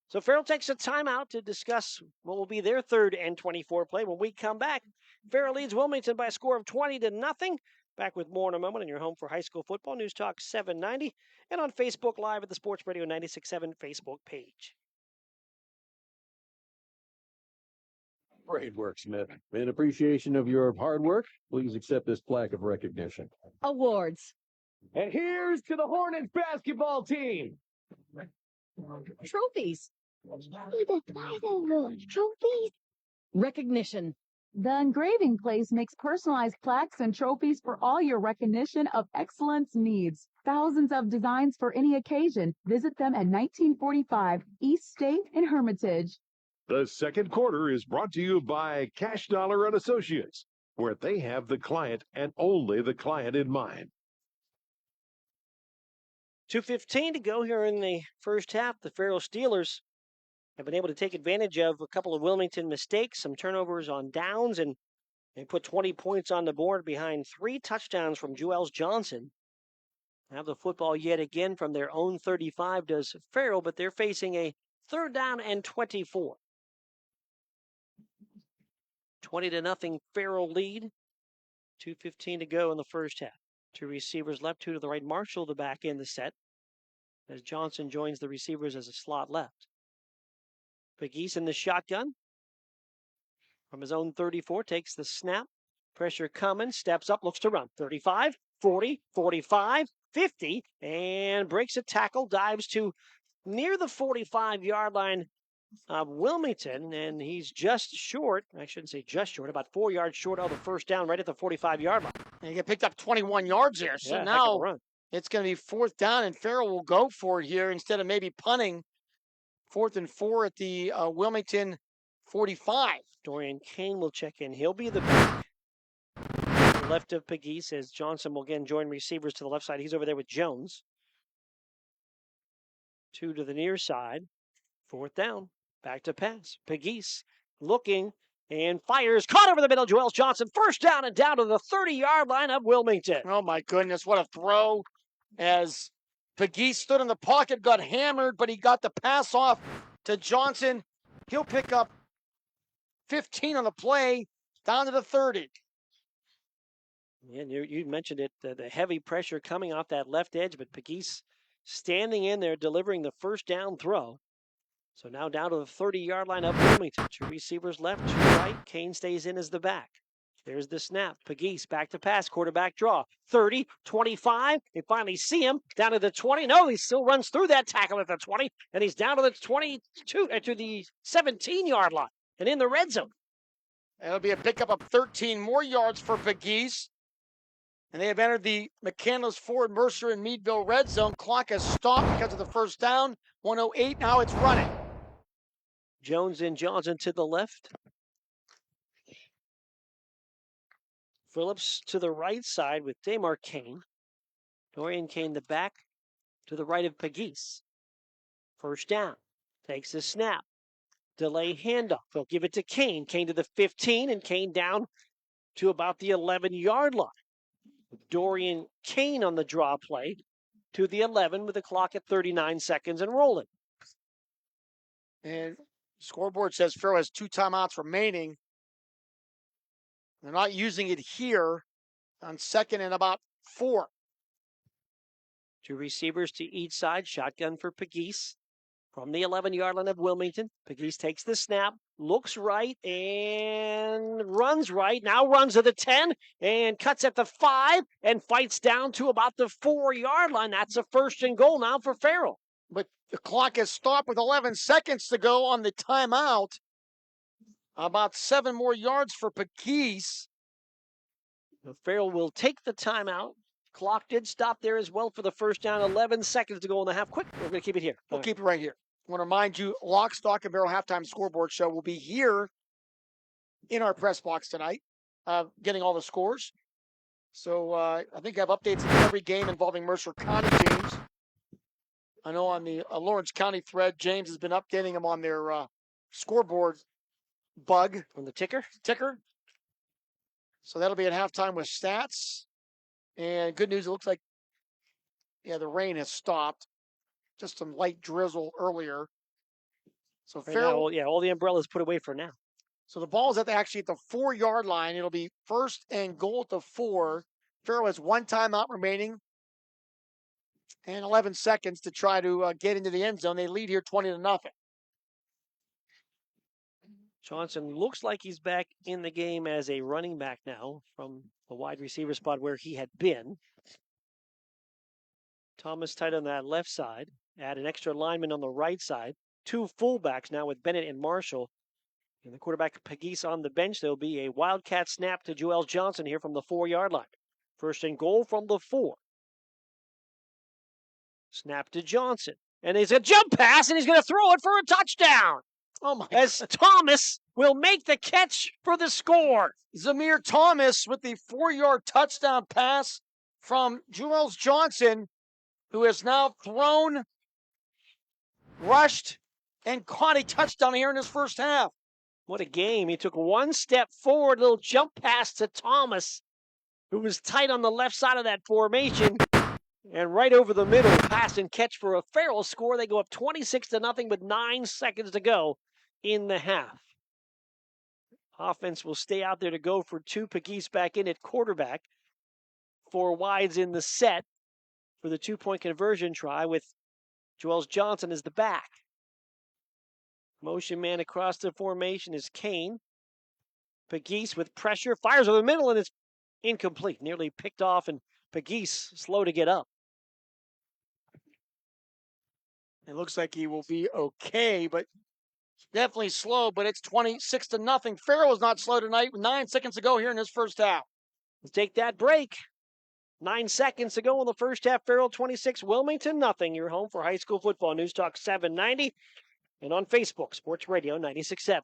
So Farrell takes a timeout to discuss what will be their 3rd and 24 play. When we come back, Farrell leads Wilmington by a score of 20-0. Back with more in a moment on your home for high school football, News Talk 790, and on Facebook Live at the Sports Radio 96.7 Facebook page. Great work, Smith. In appreciation of your hard work, please accept this plaque of recognition. Awards. And here's to the Hornets basketball team. Trophies. Trophies. Recognition. The engraving place makes personalized plaques and trophies for all your recognition of excellence needs. Thousands of designs for any occasion. Visit them at 1945 East State in Hermitage. The second quarter is brought to you by Cash Dollar and Associates, where they have the client and only the client in mind. 2:15 to go here in the first half. The Farrell Steelers have been able to take advantage of a couple of Wilmington mistakes, some turnovers on downs, and they put 20 points on the board behind 3 touchdowns from Juelz Johnson. Have the football yet again from their own 35 does Farrell, but they're facing a 3rd down and 24. 20-0 Farrell lead. 2:15 to go in the first half. 2 receivers left, 2 to the right. Marshall, the back in the set, as Johnson joins the receivers as a slot left. Pegues in the shotgun. From his own 34, takes the snap. Pressure coming, steps up, looks to run. 35, 40, 45, 50, and breaks a tackle, dives to near the 45-yard line of Wilmington, and he's just short. I shouldn't say just short, about 4 yards short of the first down right at the 45-yard line. And he picked up 21 yards there. So Yeah, now it's going to be 4th down, and Farrell will go for it here instead of maybe punting. 4th and 4 at the Wilmington 45. Dorian Kane will check in. He'll be the back. To the left of Pegues, as Johnson will again join receivers to the left side. He's over there with Jones. 2 to the near side. 4th down. Back to pass. Pegues looking and fires. Caught over the middle. Juelz Johnson. 1st down and down to the 30-yard line of Wilmington. Oh, my goodness. What a throw as Pegues stood in the pocket, got hammered, but he got the pass off to Johnson. He'll pick up 15 on the play, down to the 30. And you mentioned it, the heavy pressure coming off that left edge, but Pegues standing in there, delivering the 1st down throw. So now down to the 30-yard line of Wilmington. 2 receivers left, 2 right. Kane stays in as the back. There's the snap. Pegues back to pass. Quarterback draw. 30, 25. They finally see him down to the 20. No, he still runs through that tackle at the 20. And he's down to the 22, to the 17-yard line and in the red zone. It'll be a pickup of 13 more yards for Pegues. And they have entered the McCandless, Ford, Mercer, and Meadville red zone. Clock has stopped because of the 1st down. 1:08. Now it's running. Jones and Johnson to the left. Phillips to the right side with Damar Kane. Dorian Kane the back to the right of Pegues. 1st down. Takes the snap. Delay handoff. They'll give it to Kane. Kane to the 15 and Kane down to about the 11-yard line. Dorian Kane on the draw play to the 11 with the clock at 39 seconds and rolling. And scoreboard says Farrell has 2 timeouts remaining. They're not using it here on 2nd and about 4. 2 receivers to each side. Shotgun for Pegues from the 11-yard line of Wilmington. Pegues takes the snap, looks right, and runs right. Now runs to the 10 and cuts at the 5 and fights down to about the 4-yard line. That's a 1st and goal now for Farrell. But the clock has stopped with 11 seconds to go on the timeout. About 7 more yards for Pegues. Farrell will take the timeout. Clock did stop there as well for the 1st down. 11 seconds to go in the half. Quick, we're going to keep it here. We'll keep it right here. I want to remind you, Lock, Stock, and Barrel Halftime Scoreboard Show will be here in our press box tonight, getting all the scores. So I think I have updates in every game involving Mercer County teams. I know on the Lawrence County thread, James has been updating them on their scoreboard bug. On the ticker? So that'll be at halftime with stats. And good news, it looks like, the rain has stopped. Just some light drizzle earlier. So Right Farrell, now, all the umbrellas put away for now. So the ball's actually at the 4-yard line. It'll be 1st and goal at the 4. Farrell has 1 timeout remaining and 11 seconds to try to get into the end zone. They lead here 20-0. Johnson looks like he's back in the game as a running back now from the wide receiver spot where he had been. Thomas tight on that left side. Add an extra lineman on the right side. 2 fullbacks now with Bennett and Marshall. And the quarterback Pegues on the bench. There'll be a wildcat snap to Joel Johnson here from the 4-yard line. First and goal from the 4. Snap to Johnson. And he's a jump pass, and he's going to throw it for a touchdown. Oh my! As Thomas will make the catch for the score. Zamir Thomas with the 4-yard touchdown pass from Joel Johnson, who has now thrown, rushed, and caught a touchdown here in his first half. What a game. He took 1 step forward, little jump pass to Thomas, who was tight on the left side of that formation. And right over the middle, pass and catch for a Farrell score. They go up 26-0 with 9 seconds to go in the half. Offense will stay out there to go for 2. Pegues back in at quarterback. 4 wides in the set for the 2-point conversion try with Joel Johnson as the back. Motion man across the formation is Kane. Pegues with pressure, fires over the middle, and it's incomplete. Nearly picked off, and Pegues slow to get up. It looks like he will be okay, but definitely slow, but it's 26-0. Farrell is not slow tonight with 9 seconds to go here in his first half. Let's take that break. 9 seconds to go in the first half. Farrell 26, Wilmington nothing. Your home for high school football. News Talk 790 and on Facebook, Sports Radio 96.7.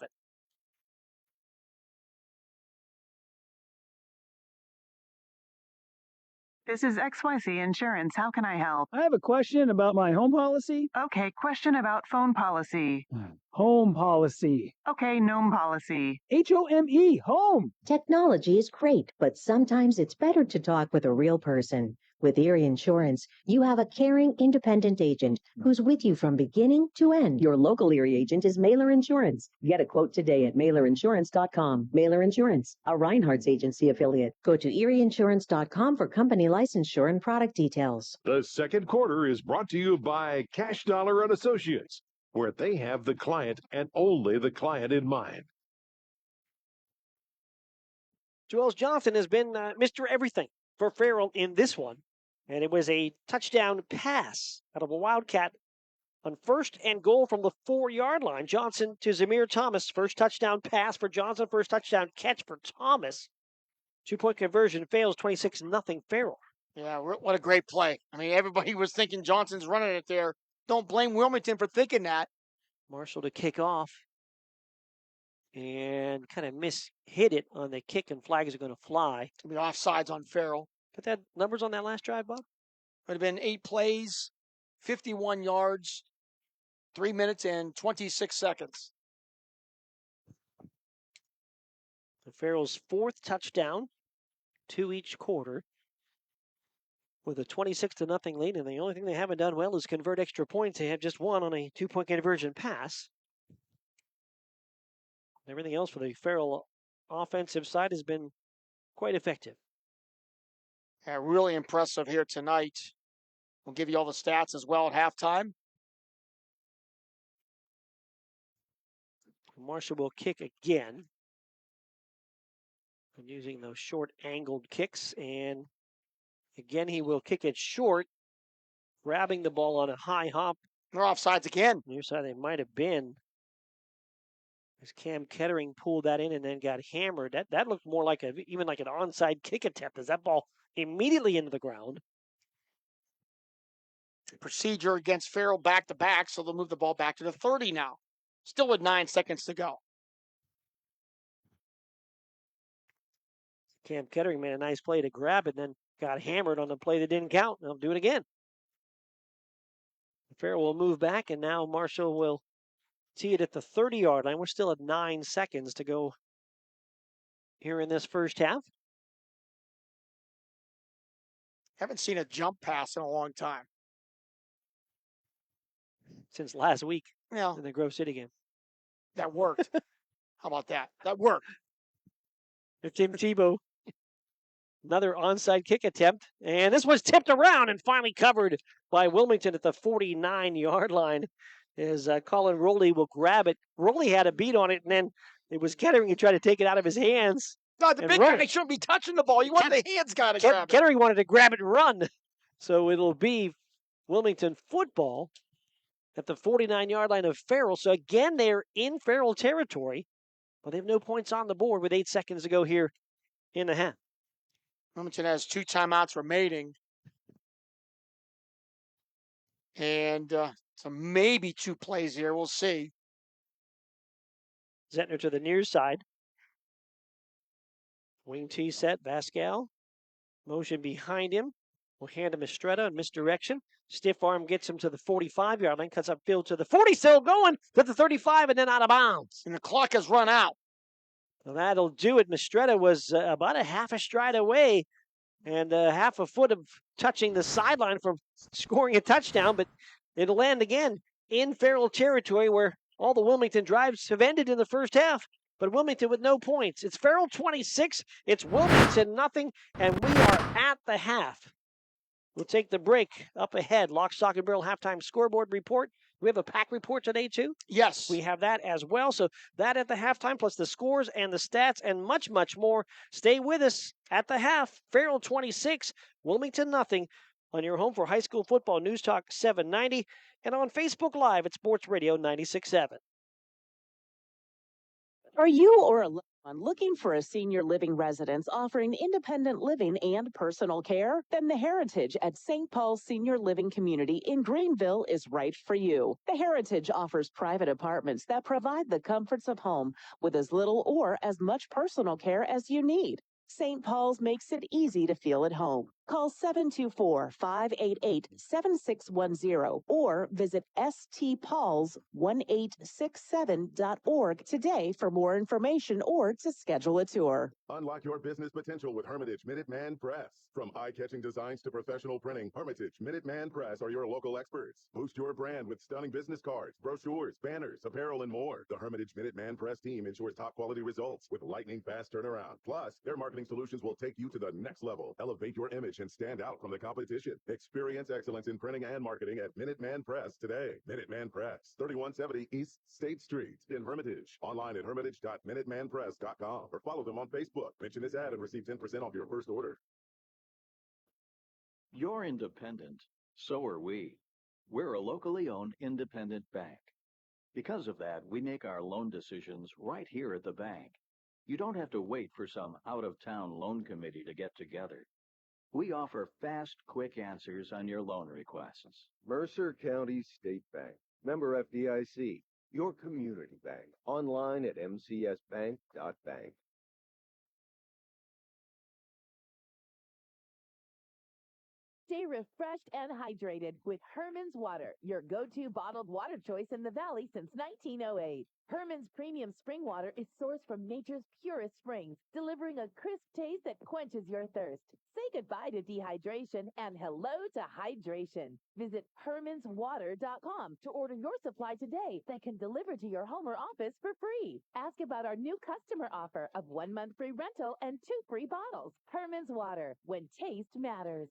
This is XYZ Insurance. How can I help? I have a question about my home policy. Okay, question about phone policy. Home policy. Okay, gnome policy. HOME, home. Technology is great, but sometimes it's better to talk with a real person. With Erie Insurance, you have a caring, independent agent who's with you from beginning to end. Your local Erie agent is Mailer Insurance. Get a quote today at mailerinsurance.com. Mailer Insurance, a Reinhardt's agency affiliate. Go to erieinsurance.com for company licensure and product details. The second quarter is brought to you by Cash Dollar and Associates, where they have the client and only the client in mind. Joel Johnson has been Mr. Everything for Farrell in this one. And it was a touchdown pass out of a Wildcat on first and goal from the 4-yard line. Johnson to Zamir Thomas. First touchdown pass for Johnson. First touchdown catch for Thomas. 2-point conversion fails. 26-0 Farrell. Yeah, what a great play. I mean, everybody was thinking Johnson's running it there. Don't blame Wilmington for thinking that. Marshall to kick off. And kind of hit it on the kick, and flags are going to fly. It's going to be offsides on Farrell. Put that numbers on that last drive, Bob? Would have been 8 plays, 51 yards, 3 minutes and 26 seconds. Farrell's 4th touchdown, 2 each quarter, with a 26-0 lead. And the only thing they haven't done well is convert extra points. They have just 1 on a 2-point conversion pass. Everything else for the Farrell offensive side has been quite effective. Yeah, really impressive here tonight. We'll give you all the stats as well at halftime. Marshall will kick again. And using those short angled kicks. And again, he will kick it short, grabbing the ball on a high hop. They're offsides again. Near side they might have been. As Cam Kettering pulled that in and then got hammered. That looked more like even like an onside kick attempt as that ball immediately into the ground. Procedure against Farrell back-to-back, so they'll move the ball back to the 30 now. Still with 9 seconds to go. Cam Kettering made a nice play to grab it, then got hammered on the play that didn't count. They'll do it again. Farrell will move back, and now Marshall will tee it at the 30-yard line. We're still at 9 seconds to go here in this first half. Haven't seen a jump pass in a long time. Since last week. Yeah. In the Grove City game. That worked. How about that? That worked. If Tim Tebow Another onside kick attempt. And this was tipped around and finally covered by Wilmington at the 49-yard line as Colin Rowley will grab it. Rowley had a beat on it, and then it was Kettering who tried to take it out of his hands. No, the big guy shouldn't be touching the ball. You want the hands guy to grab it. Kettering wanted to grab it and run. So it'll be Wilmington football at the 49-yard line of Farrell. So again, they're in Farrell territory, but they have no points on the board with 8 seconds to go here in the half. Wilmington has 2 timeouts remaining. And so maybe 2 plays here. We'll see. Zentner to the near side. Wing T set. Vascal. Motion behind him. Will hand him Estrada in misdirection. Stiff arm gets him to the 45-yard line. Cuts upfield to the 40. Still going to the 35 and then out of bounds. And the clock has run out. Well, that'll do it. Mistretta was about a half a stride away and half a foot of touching the sideline from scoring a touchdown, but it'll land again in Farrell territory where all the Wilmington drives have ended in the first half, but Wilmington with no points. It's Farrell 26, it's Wilmington nothing, and we are at the half. We'll take the break. Up ahead, Lock, Stock, and Barrel halftime scoreboard report. We have a pack report today, too? Yes. We have that as well. So that at the halftime, plus the scores and the stats and much, much more. Stay with us at the half. Farrell 26, Wilmington nothing on your home for high school football News Talk 790 and on Facebook Live at Sports Radio 96.7. Are you or a loved one looking for a senior living residence offering independent living and personal care? Then the Heritage at St. Paul's Senior Living Community in Greenville is right for you. The Heritage offers private apartments that provide the comforts of home with as little or as much personal care as you need. St. Paul's makes it easy to feel at home. Call 724-588-7610 or visit stpauls1867.org today for more information or to schedule a tour. Unlock your business potential with Hermitage Minuteman Press. From eye-catching designs to professional printing, Hermitage Minuteman Press are your local experts. Boost your brand with stunning business cards, brochures, banners, apparel, and more. The Hermitage Minuteman Press team ensures top-quality results with lightning-fast turnaround. Plus, their marketing solutions will take you to the next level. Elevate your image and stand out from the competition. Experience excellence in printing and marketing at Minuteman Press today. Minuteman Press, 3170 East State Street in Hermitage. Online at hermitage.minutemanpress.com or follow them on Facebook. Mention this ad and receive 10% off your first order. You're independent. So are we. We're a locally owned independent bank. Because of that, we make our loan decisions right here at the bank. You don't have to wait for some out-of-town loan committee to get together. We offer fast, quick answers on your loan requests. Mercer County State Bank. Member FDIC. Your community bank. Online at mcsbank.bank. Stay refreshed and hydrated with Herman's Water, your go-to bottled water choice in the Valley since 1908. Herman's premium spring water is sourced from nature's purest springs, delivering a crisp taste that quenches your thirst. Say goodbye to dehydration and hello to hydration. Visit hermanswater.com to order your supply today that can deliver to your home or office for free. Ask about our new customer offer of 1 month free rental and 2 free bottles. Herman's Water, when taste matters.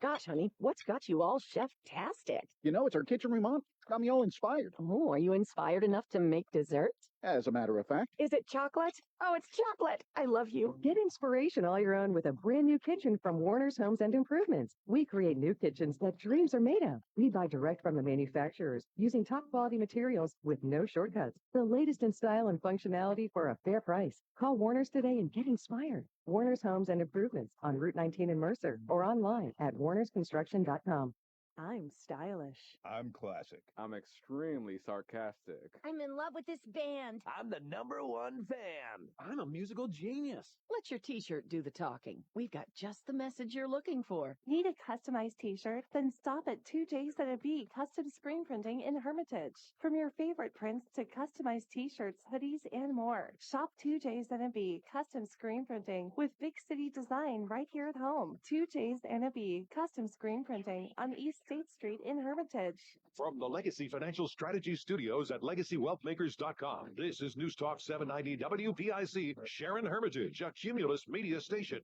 Gosh, honey, what's got you all chef-tastic? You know, it's our kitchen remodel. It's got me all inspired. Oh, are you inspired enough to make dessert? As a matter of fact. Is it chocolate? Oh, it's chocolate. I love you. Get inspiration all your own with a brand new kitchen from Warner's Homes and Improvements. We create new kitchens that dreams are made of. We buy direct from the manufacturers using top quality materials with no shortcuts. The latest in style and functionality for a fair price. Call Warner's today and get inspired. Warner's Homes and Improvements on Route 19 in Mercer or online at warnersconstruction.com. I'm stylish. I'm classic. I'm extremely sarcastic. I'm in love with this band. I'm the #1 fan. I'm a musical genius. Let your t-shirt do the talking. We've got just the message you're looking for. Need a customized t-shirt? Then stop at 2J's and a B Custom Screen Printing in Hermitage. From your favorite prints to customized t-shirts, hoodies, and more. Shop 2J's and a B Custom Screen Printing with big city design right here at home. 2J's and a B Custom Screen Printing on East State Street in Hermitage. From the Legacy Financial Strategy Studios at LegacyWealthMakers.com, this is News Talk 790 WPIC, Sharon Hermitage, a Cumulus media station.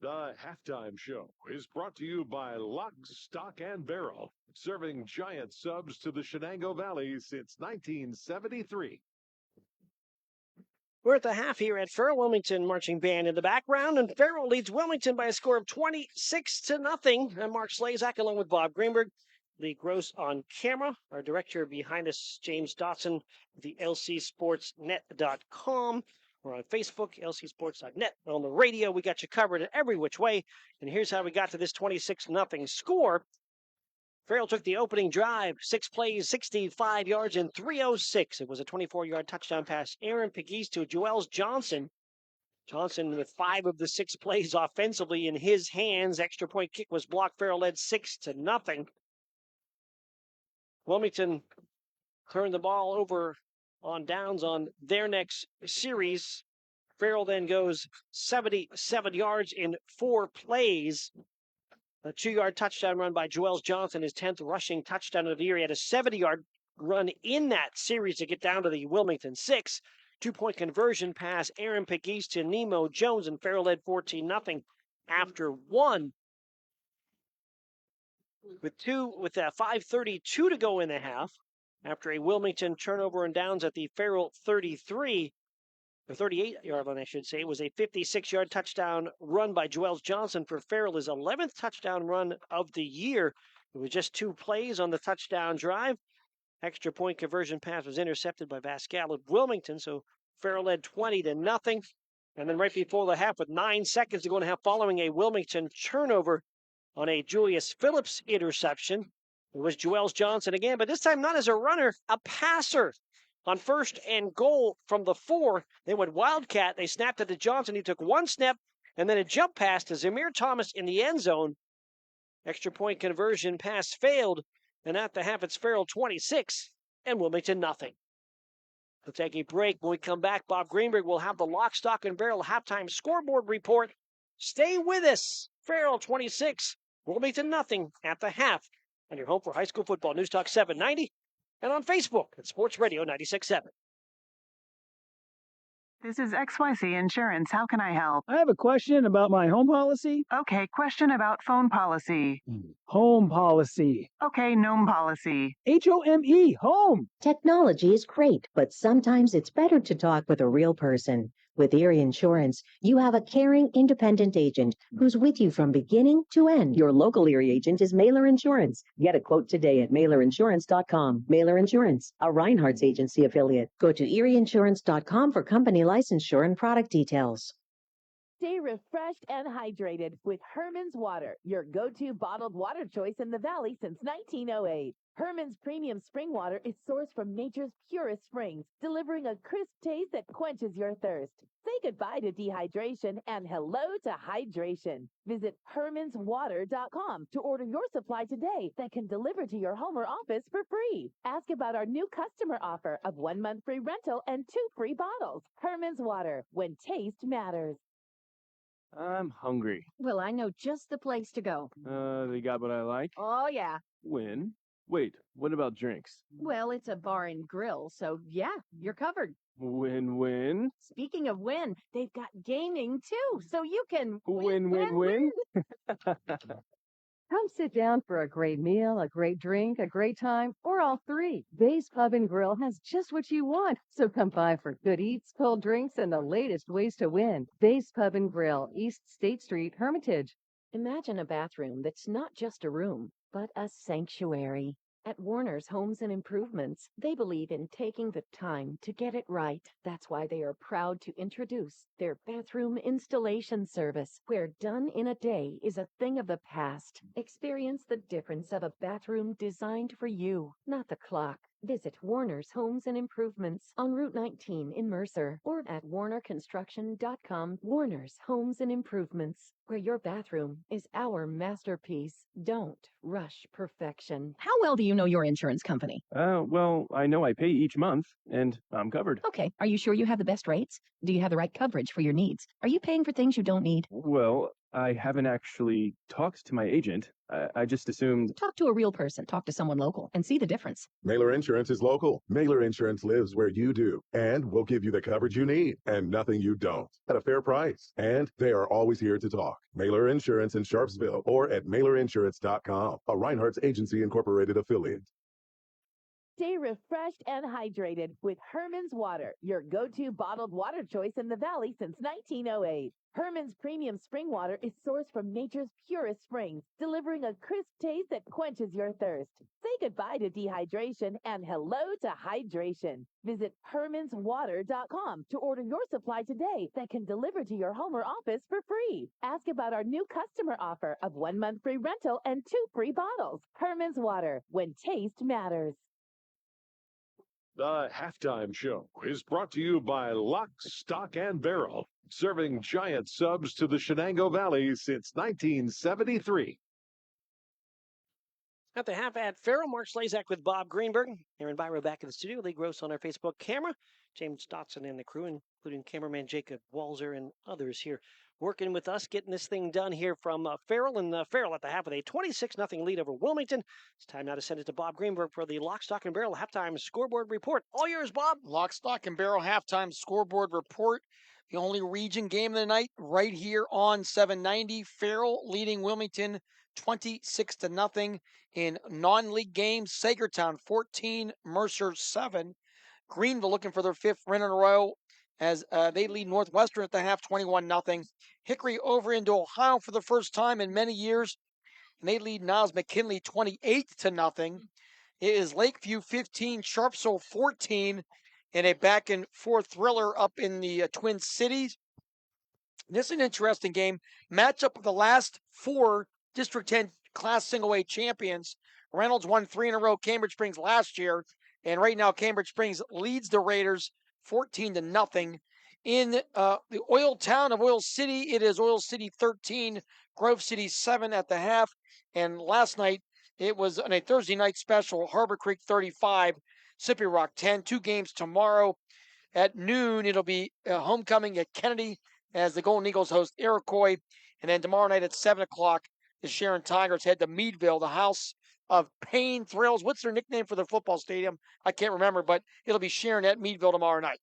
The halftime show is brought to you by Lock, Stock, and Barrel, serving giant subs to the Shenango Valley since 1973. We're at the half here at Farrell. Wilmington marching band in the background, and Farrell leads Wilmington by a score of 26-0. And Mark Slazak along with Bob Greenberg. Lee Gross on camera. Our director behind us, James Dotson, the lcsportsnet.com. We're on Facebook, lcsports.net. On the radio, we got you covered in every which way. And here's how we got to this 26-0 score. Farrell took the opening drive, 6 plays, 65 yards, and 306. It was a 24-yard touchdown pass. Aaron Pegues to Joels Johnson. Johnson with 5 of the 6 plays offensively in his hands. Extra point kick was blocked. Farrell led 6-0. Wilmington turned the ball over on downs on their next series. Farrell then goes 77 yards in 4 plays. A 2-yard touchdown run by Joels Johnson, his 10th rushing touchdown of the year. He had a 70-yard run in that series to get down to the Wilmington 6. 2-point conversion pass, Aaron Pegues to Nemo Jones, and Farrell led 14-0 after 1. With 5:32 to go in the half, after a Wilmington turnover and downs at the Farrell 33, the 38-yard line, I should say, it was a 56-yard touchdown run by Joels Johnson for Farrell, his 11th touchdown run of the year. It was just 2 plays on the touchdown drive. Extra point conversion pass was intercepted by Vascal of Wilmington, so Farrell led 20-0. And then right before the half, with 9 seconds to go in the half, following a Wilmington turnover on a Julius Phillips interception, it was Joels Johnson again, but this time not as a runner, a passer. On 1st and goal from the 4, they went Wildcat. They snapped it to Johnson. He took 1 step and then a jump pass to Zamir Thomas in the end zone. Extra point conversion pass failed, and at the half, it's Farrell 26 and Wilmington nothing. We'll take a break. When we come back, Bob Greenberg will have the Lock, Stock, and Barrel halftime scoreboard report. Stay with us. Farrell 26, Wilmington nothing at the half. On your home for high school football, News Talk 790, and on Facebook at Sports Radio 96.7. This is XYZ Insurance. How can I help? I have a question about my home policy. Okay, question about phone policy. Home policy. Okay, gnome policy. HOME, home. Technology is great, but sometimes it's better to talk with a real person. With Erie Insurance, you have a caring, independent agent who's with you from beginning to end. Your local Erie agent is Mailer Insurance. Get a quote today at mailerinsurance.com. Mailer Insurance, a Reinhardt's agency affiliate. Go to erieinsurance.com for company licensure and product details. Stay refreshed and hydrated with Herman's Water, your go-to bottled water choice in the Valley since 1908. Herman's premium spring water is sourced from nature's purest springs, delivering a crisp taste that quenches your thirst. Say goodbye to dehydration and hello to hydration. Visit hermanswater.com to order your supply today that can deliver to your home or office for free. Ask about our new customer offer of 1 month free rental and 2 free bottles. Herman's Water, when taste matters. I'm hungry. Well, I know just the place to go. They got what I like? Oh, yeah. When? Wait, what about drinks? Well, it's a bar and grill, so yeah, you're covered. Win-win? Speaking of win, they've got gaming too, so you can Win-win-win? Come sit down for a great meal, a great drink, a great time, or all 3. Bay's Pub and Grill has just what you want. So come by for good eats, cold drinks, and the latest ways to win. Bay's Pub and Grill, East State Street, Hermitage. Imagine a bathroom that's not just a room, but a sanctuary. At Warner's Homes and Improvements, they believe in taking the time to get it right. That's why they are proud to introduce their bathroom installation service, where done in a day is a thing of the past. Experience the difference of a bathroom designed for you, not the clock. Visit Warner's Homes and Improvements on Route 19 in Mercer or at warnerconstruction.com. Warner's Homes and Improvements, where your bathroom is our masterpiece. Don't rush perfection. How well do you know your insurance company? Well, I know I pay each month, and I'm covered. Okay, are you sure you have the best rates? Do you have the right coverage for your needs? Are you paying for things you don't need? Well, I haven't actually talked to my agent. I just assumed. Talk to a real person. Talk to someone local and see the difference. Mailer Insurance is local. Mailer Insurance lives where you do, and we'll give you the coverage you need and nothing you don't at a fair price. And they are always here to talk. Mailer Insurance in Sharpsville or at mailerinsurance.com, a Reinhardt's Agency Incorporated affiliate. Stay refreshed and hydrated with Herman's Water, your go-to bottled water choice in the Valley since 1908. Herman's premium spring water is sourced from nature's purest springs, delivering a crisp taste that quenches your thirst. Say goodbye to dehydration and hello to hydration. Visit hermanswater.com to order your supply today that can deliver to your home or office for free. Ask about our new customer offer of 1 month free rental and 2 free bottles. Herman's Water, when taste matters. The halftime show is brought to you by Lock, Stock, and Barrel, serving giant subs to the Shenango Valley since 1973. At the half at Farrell, Mark Slazak with Bob Greenberg. Aaron Byro back in the studio. Lee Gross on our Facebook camera. James Dotson and the crew, including cameraman Jacob Walzer and others here working with us, getting this thing done here from Farrell. And Farrell at the half with a 26-0 lead over Wilmington. It's time now to send it to Bob Greenberg for the Lock, Stock, and Barrel halftime scoreboard report. All yours, Bob. Lock, Stock, and Barrel halftime scoreboard report. The only region game of the night right here on 790. Farrell leading Wilmington 26-0 in non-league games. Sagertown 14, Mercer 7. Greenville looking for their 5th win in a row as they lead Northwestern at the half 21-0. Hickory over into Ohio for the first time in many years, and they lead Niles McKinley 28-0. It is Lakeview 15, Sharpsville 14 in a back-and-forth thriller up in the Twin Cities. This is an interesting game. Matchup of the last 4 District 10 Class Single A champions. Reynolds won 3 in a row, Cambridge Springs last year. And right now, Cambridge Springs leads the Raiders 14-0. In the oil town of Oil City, it is Oil City 13, Grove City 7 at the half. And last night, it was on a Thursday night special, Harbor Creek 35, Sippy Rock 10. 2 games tomorrow. At noon, it'll be homecoming at Kennedy as the Golden Eagles host Iroquois. And then tomorrow night at 7 o'clock, the Sharon Tigers head to Meadville, the house of Pain Thrills. What's their nickname for their football stadium? I can't remember, but it'll be Sharon at Meadville tomorrow night.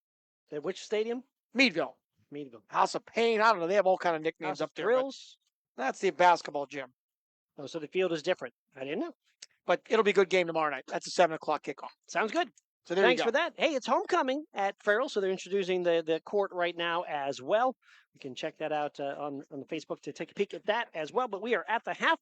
At which stadium? Meadville. Meadville. House of Pain. I don't know. They have all kind of nicknames House up there. Thrills? That's the basketball gym. Oh, so the field is different. I didn't know. But it'll be a good game tomorrow night. That's a 7 o'clock kickoff. Sounds good. So there Thanks you go. for that. Hey, it's homecoming at Farrell, so they're introducing the court right now as well. You can check that out on the Facebook to take a peek at that as well. But we are at the half.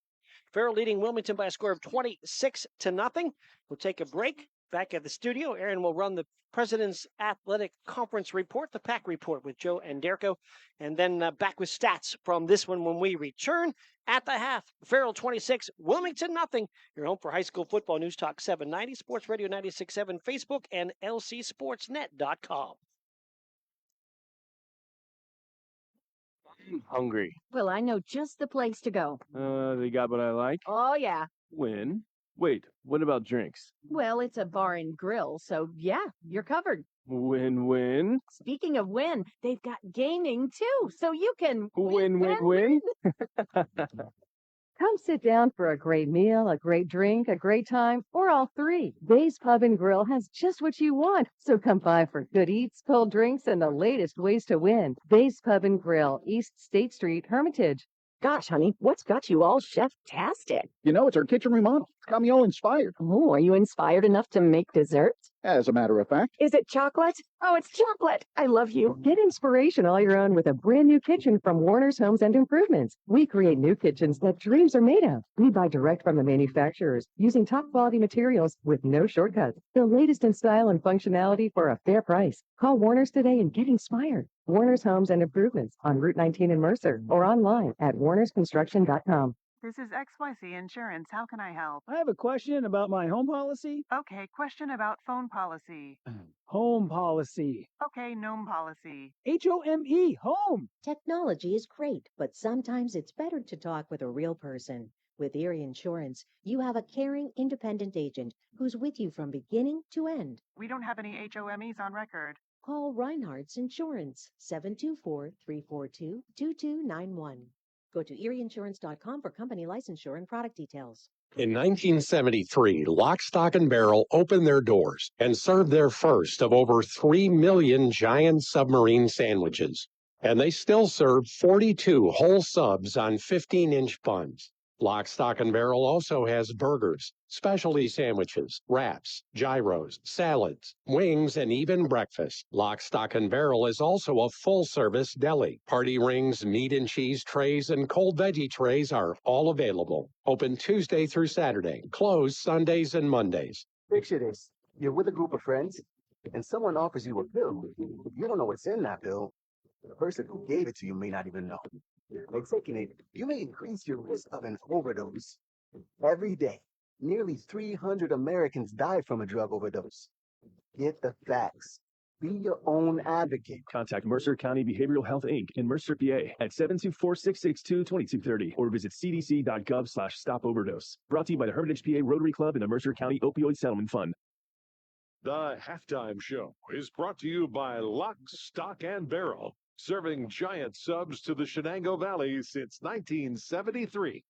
Farrell leading Wilmington by a score of 26-0. We'll take a break. Back at the studio, Aaron will run the President's Athletic Conference report, the PAC report with Joe and Derko, and then back with stats from this one when we return. At the half, Farrell 26, Wilmington 0. Your home for high school football. News Talk 790, Sports Radio 96.7, Facebook, and lcsportsnet.com. I'm hungry. Well, I know just the place to go. They got what I like. Oh, yeah. When? Wait, what about drinks? Well, it's a bar and grill, so yeah, you're covered. Win-win. Speaking of win, they've got gaming too, so you can Win. Come sit down for a great meal, a great drink, a great time, or all 3. Bay's Pub and Grill has just what you want. So come by for good eats, cold drinks, and the latest ways to win. Bay's Pub and Grill, East State Street, Hermitage. Gosh, honey, what's got you all chef-tastic? You know, it's our kitchen remodel. It's got me all inspired. Oh, are you inspired enough to make desserts? As a matter of fact. Is it chocolate? Oh, it's chocolate. I love you. Get inspiration all your own with a brand new kitchen from Warner's Homes and Improvements. We create new kitchens that dreams are made of. We buy direct from the manufacturers using top quality materials with no shortcuts. The latest in style and functionality for a fair price. Call Warner's today and get inspired. Warner's Homes and Improvements on Route 19 in Mercer or online at warnersconstruction.com. This is XYZ Insurance. How can I help? I have a question about my home policy. Okay, question about phone policy. Home policy. Okay, gnome policy. HOME, home. Technology is great, but sometimes it's better to talk with a real person. With Erie Insurance, you have a caring, independent agent who's with you from beginning to end. We don't have any HOMEs on record. Call Reinhardt's Insurance, 724-342-2291. Go to erieinsurance.com for company licensure and product details. In 1973, Lock, Stock, and Barrel opened their doors and served their first of over 3 million giant submarine sandwiches. And they still serve 42 whole subs on 15-inch buns. Lock, Stock, and Barrel also has burgers, specialty sandwiches, wraps, gyros, salads, wings, and even breakfast. Lock, Stock, and Barrel is also a full-service deli. Party rings, meat and cheese trays, and cold veggie trays are all available. Open Tuesday through Saturday, closed Sundays and Mondays. Picture this. You're with a group of friends, and someone offers you a pill. You don't know what's in that pill. The person who gave it to you may not even know. By taking it, you may increase your risk of an overdose. Every day, nearly 300 Americans die from a drug overdose. Get the facts. Be your own advocate. Contact Mercer County Behavioral Health Inc. in Mercer, PA at 724-662-2230 or visit cdc.gov/stop-overdose. Brought to you by the Hermitage PA Rotary Club and the Mercer County Opioid Settlement Fund. The halftime show is brought to you by Lock, Stock, and Barrel, serving giant subs to the Shenango Valley since 1973.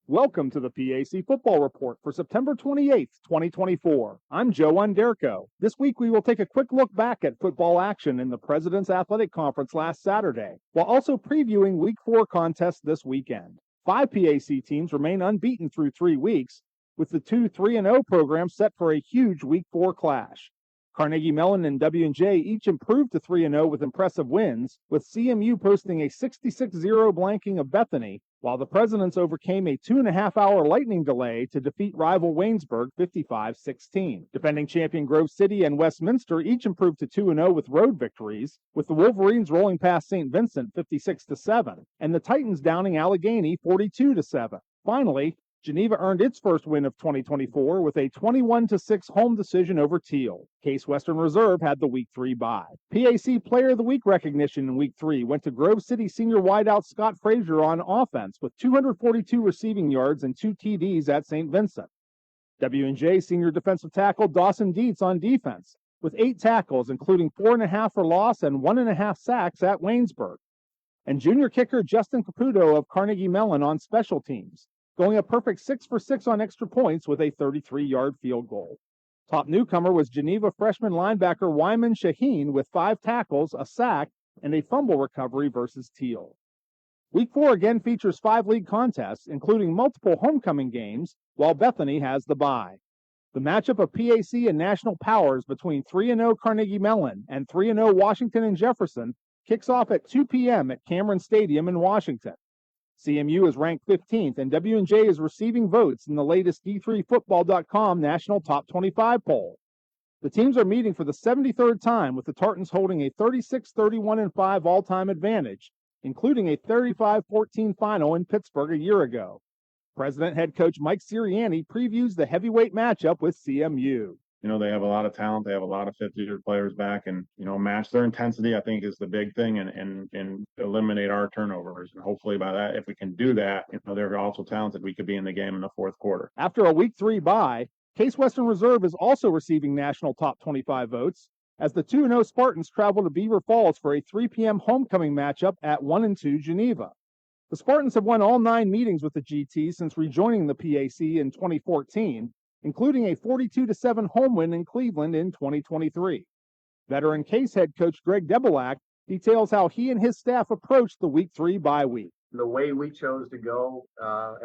Welcome to the PAC Football Report for September 28th, 2024. I'm Joe Underko. This week we will take a quick look back at football action in the President's Athletic Conference last Saturday, while also previewing Week 4 contests this weekend. 5 PAC teams remain unbeaten through 3 weeks, with the 2 3-0 programs set for a huge Week 4 clash. Carnegie Mellon and W&J each improved to 3-0 with impressive wins, with CMU posting a 66-0 blanking of Bethany, while the Presidents overcame a 2.5-hour lightning delay to defeat rival Waynesburg 55-16. Defending champion Grove City and Westminster each improved to 2-0 with road victories, with the Wolverines rolling past St. Vincent 56-7, and the Titans downing Allegheny 42-7. Finally, Geneva earned its first win of 2024 with a 21-6 home decision over Teal. Case Western Reserve had the Week 3 bye. PAC Player of the Week recognition in Week 3 went to Grove City senior wideout Scott Frazier on offense with 242 receiving yards and 2 TDs at St. Vincent. W&J senior defensive tackle Dawson Dietz on defense with 8 tackles, including 4.5 for loss and 1.5 sacks at Waynesburg. And junior kicker Justin Caputo of Carnegie Mellon on special teams, going a perfect 6 for 6 on extra points with a 33-yard field goal. Top newcomer was Geneva freshman linebacker Wyman Shaheen with 5 tackles, a sack, and a fumble recovery versus Teal. Week 4 again features 5 league contests, including multiple homecoming games, while Bethany has the bye. The matchup of PAC and national powers between 3-0 Carnegie Mellon and 3-0 Washington and Jefferson kicks off at 2 p.m. at Cameron Stadium in Washington. CMU is ranked 15th, and W&J is receiving votes in the latest D3Football.com National Top 25 poll. The teams are meeting for the 73rd time, with the Tartans holding a 36-31-5 all-time advantage, including a 35-14 final in Pittsburgh a year ago. President head coach Mike Sirianni previews the heavyweight matchup with CMU. You know, they have a lot of talent. They have a lot of fifth-year players back, and, you know, match their intensity, I think, is the big thing, and eliminate our turnovers. And hopefully by that, if we can do that, you know, they're also talented. We could be in the game in the fourth quarter. After a Week 3 bye, Case Western Reserve is also receiving national top 25 votes, as the 2-0 Spartans travel to Beaver Falls for a 3 p.m. homecoming matchup at 1-2 Geneva. The Spartans have won all 9 meetings with the GT since rejoining the PAC in 2014, including a 42-7 home win in Cleveland in 2023. Veteran Case head coach Greg Debelak details how he and his staff approached the Week 3 bye week. The way we chose to go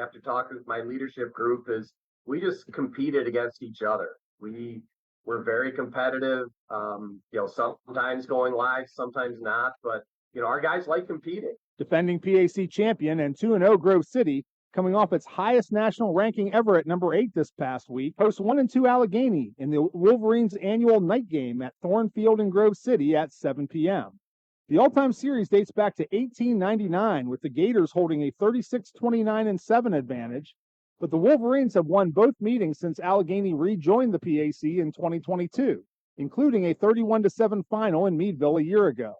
after talking with my leadership group is we just competed against each other. We were very competitive, you know, sometimes going live, sometimes not, but, you know, our guys like competing. Defending PAC champion and 2-0 Grove City, coming off its highest national ranking ever at number 8 this past week, hosts 1-2 Allegheny in the Wolverines' annual night game at Thornfield in Grove City at 7 p.m. The all-time series dates back to 1899, with the Gators holding a 36-29-7 advantage, but the Wolverines have won both meetings since Allegheny rejoined the PAC in 2022, including a 31-7 final in Meadville a year ago.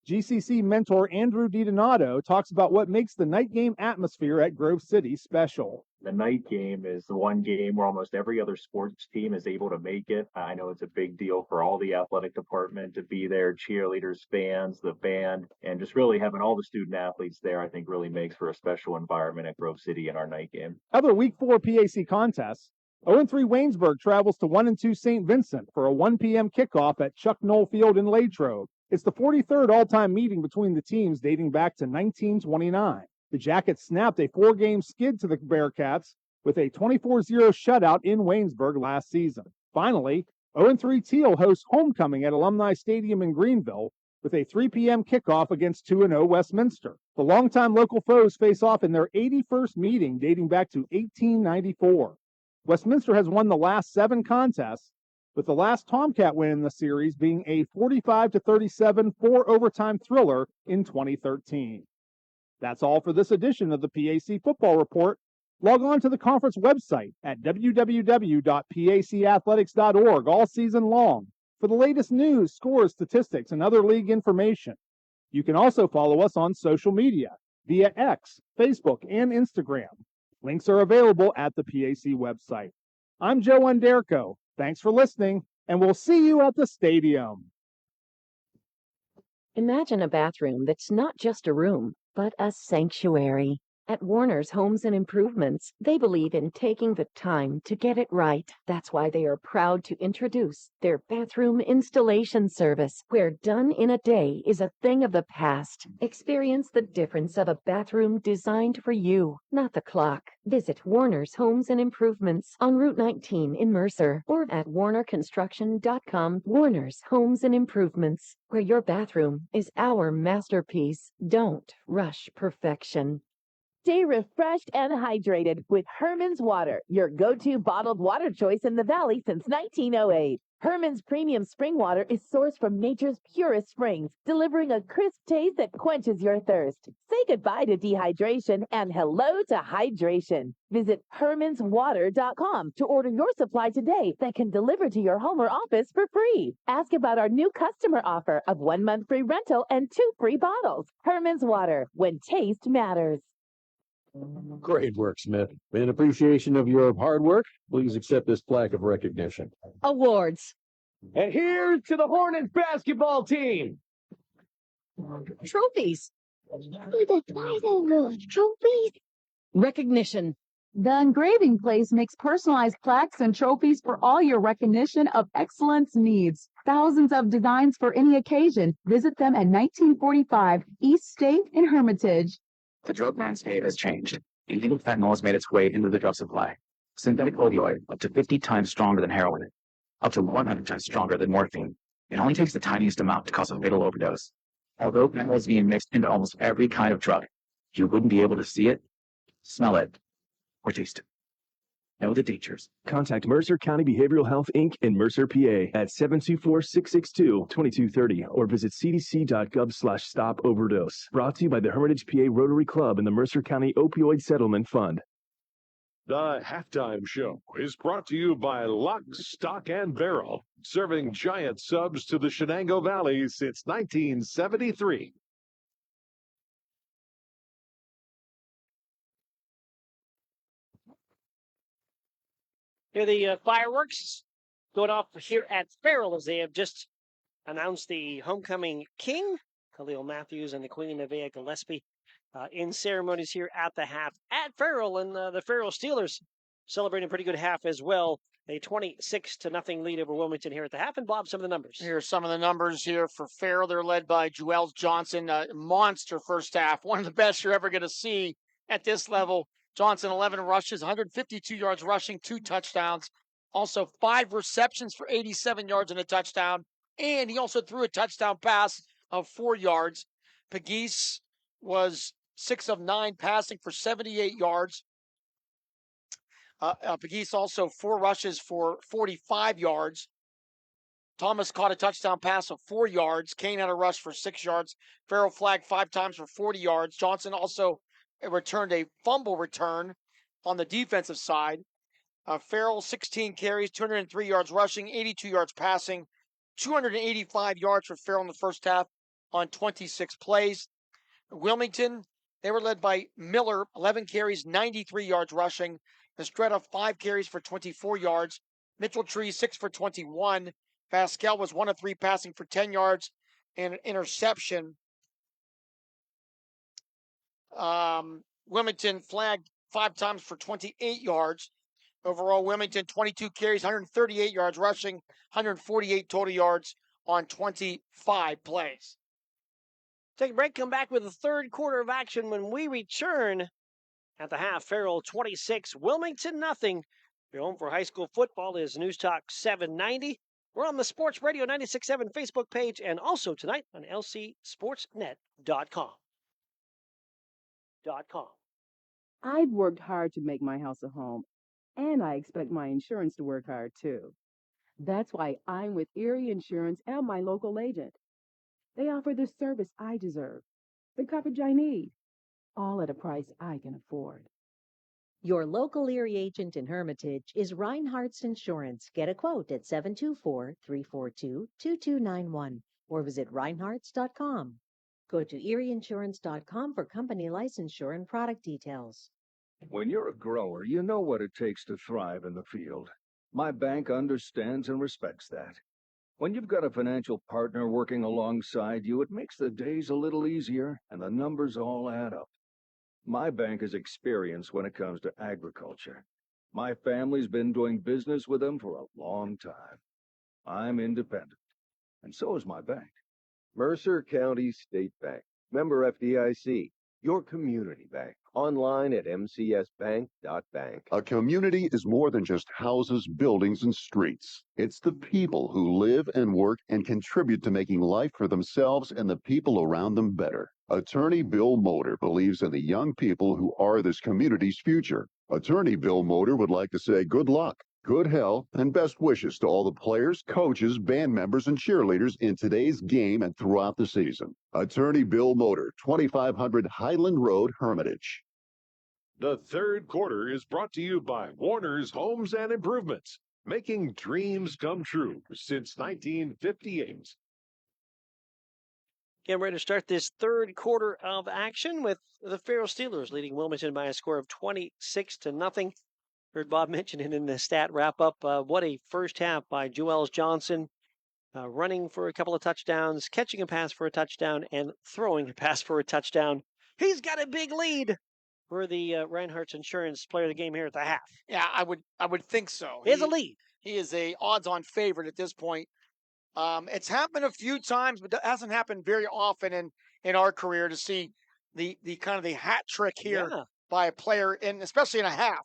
GCC mentor Andrew DiDonato talks about what makes the night game atmosphere at Grove City special. The night game is the one game where almost every other sports team is able to make it. I know it's a big deal for all the athletic department to be there, cheerleaders, fans, the band, and just really having all the student athletes there, I think really makes for a special environment at Grove City in our night game. Other Week 4 PAC contests. 0-3 Waynesburg travels to 1-2 St. Vincent for a 1 p.m. kickoff at Chuck Knoll Field in Latrobe. It's the 43rd all-time meeting between the teams dating back to 1929. The Jackets snapped a 4-game skid to the Bearcats with a 24-0 shutout in Waynesburg last season. Finally, 0-3 Teal hosts homecoming at Alumni Stadium in Greenville with a 3 p.m. kickoff against 2-0 Westminster. The longtime local foes face off in their 81st meeting dating back to 1894. Westminster has won the last 7 contests, with the last Tomcat win in the series being a 45-37 4-overtime thriller in 2013. That's all for this edition of the PAC Football Report. Log on to the conference website at www.pacathletics.org all season long for the latest news, scores, statistics, and other league information. You can also follow us on social media via X, Facebook, and Instagram. Links are available at the PAC website. I'm Joe Underko. Thanks for listening, and we'll see you at the stadium. Imagine a bathroom that's not just a room, but a sanctuary. At Warner's Homes and Improvements, they believe in taking the time to get it right. That's why they are proud to introduce their bathroom installation service, where done in a day is a thing of the past. Experience the difference of a bathroom designed for you, not the clock. Visit Warner's Homes and Improvements on Route 19 in Mercer or at warnerconstruction.com. Warner's Homes and Improvements, where your bathroom is our masterpiece. Don't rush perfection. Stay refreshed and hydrated with Herman's Water, your go-to bottled water choice in the Valley since 1908. Herman's premium spring water is sourced from nature's purest springs, delivering a crisp taste that quenches your thirst. Say goodbye to dehydration and hello to hydration. Visit hermanswater.com to order your supply today that can deliver to your home or office for free. Ask about our new customer offer of 1 month free rental and 2 free bottles. Herman's Water, when taste matters. Great work, Smith. In appreciation of your hard work, please accept this plaque of recognition. Awards. And here's to the Hornets basketball team. Trophies. Trophies. Recognition. The engraving place makes personalized plaques and trophies for all your recognition of excellence needs. Thousands of designs for any occasion. Visit them at 1945 East State in Hermitage. The drug landscape has changed. Illegal fentanyl has made its way into the drug supply. Synthetic opioid, up to 50 times stronger than heroin, up to 100 times stronger than morphine. It only takes the tiniest amount to cause a fatal overdose. Although fentanyl is being mixed into almost every kind of drug, you wouldn't be able to see it, smell it, or taste it. Know the dangers. Contact Mercer County Behavioral Health, Inc. in Mercer, PA at 724-662-2230 or visit cdc.gov/stop overdose. Brought to you by the Hermitage PA Rotary Club and the Mercer County Opioid Settlement Fund. The halftime show is brought to you by Lock, Stock, and Barrel, serving giant subs to the Shenango Valley since 1973. Here the fireworks going off here at Farrell as they have just announced the homecoming king, Khalil Matthews and the Queen Nevaeh Gillespie, in ceremonies here at the half at Farrell, and the Farrell Steelers celebrating a pretty good half as well. A 26-0 lead over Wilmington here at the half. And Bob, some of the numbers. Here are some of the numbers here for Farrell. They're led by Juelz Johnson. Monster first half. One of the best you're ever going to see at this level. Johnson, 11 rushes, 152 yards rushing, 2 touchdowns. Also 5 receptions for 87 yards and a touchdown. And he also threw a touchdown pass of 4 yards. Pegues was 6 of 9 passing for 78 yards. Pegues also 4 rushes for 45 yards. Thomas caught a touchdown pass of 4 yards. Kane had a rush for 6 yards. Farrell flagged 5 times for 40 yards. Johnson also returned a fumble return on the defensive side. Farrell, 16 carries, 203 yards rushing, 82 yards passing, 285 yards for Farrell in the first half. on 26 plays. Wilmington, they were led by Miller, 11 carries, 93 yards rushing. Estrella, 5 carries for 24 yards. Mitchell Tree, 6 for 21. Pascal was 1 of 3 passing for 10 yards and an interception. Wilmington flagged 5 times for 28 yards. Overall, Wilmington, 22 carries, 138 yards rushing, 148 total yards on 25 plays. Take a break, come back with the third quarter of action when we return. At the half, Farrell 26, Wilmington nothing. Your home for high school football is News Talk 790. We're on the Sports Radio 96.7 Facebook page and also tonight on lcsportsnet.com. I've worked hard to make my house a home, and I expect my insurance to work hard too. That's why I'm with Erie Insurance and my local agent. They offer the service I deserve, the coverage I need, all at a price I can afford. Your local Erie agent in Hermitage is Reinhardt's Insurance. Get a quote at 724-342-2291 or visit reinhardts.com. Go to erieinsurance.com for company licensure and product details. When you're a grower, you know what it takes to thrive in the field. My bank understands and respects that. When you've got a financial partner working alongside you, it makes the days a little easier and the numbers all add up. My bank has experience when it comes to agriculture. My family's been doing business with them for a long time. I'm independent, and so is my bank. Mercer County State Bank, member FDIC, your community bank. Online at mcsbank.bank. A community is more than just houses, buildings, and streets. It's the people who live and work and contribute to making life for themselves and the people around them better. Attorney Bill Motor believes in the young people who are this community's future. Attorney Bill Motor would like to say good luck, good health, and best wishes to all the players, coaches, band members, and cheerleaders in today's game and throughout the season. Attorney Bill Motor, 2500 Highland Road, Hermitage. The third quarter is brought to you by Warner's Homes and Improvements, making dreams come true since 1958. Getting ready to start this third quarter of action with the Farrell Steelers leading Wilmington by a score of 26-0. Heard Bob mention it in the stat wrap-up. What a first half by Joels Johnson, running for a couple of touchdowns, catching a pass for a touchdown, and throwing a pass for a touchdown. He's got a big lead for the Reinhardt's Insurance Player of the Game here at the half. Yeah, I would think so. He has a lead. He is a odds-on favorite at this point. It's happened a few times, but it hasn't happened very often in our career to see the kind of the hat trick here by a player, and especially in a half.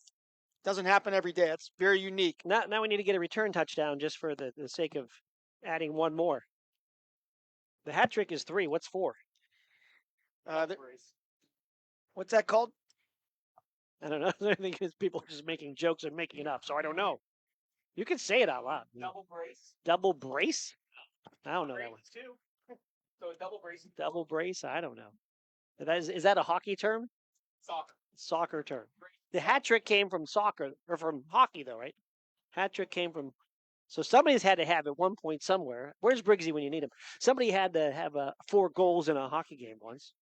Doesn't happen every day. It's very unique. Now we need to get a return touchdown just for the sake of adding one more. The hat trick is 3. What's 4? What's that called? I don't know. I think people are just making jokes and making it up, so I don't know. You can say it out loud. Double brace. Double brace? I don't know that one. Too. So a double brace. Double brace? I don't know. Is that a hockey term? Soccer. Soccer term. The hat trick came from soccer, or from hockey, though, right? Hat trick came from... So somebody's had to have at one point somewhere. Where's Briggsy when you need him? Somebody had to have 4 goals in a hockey game once.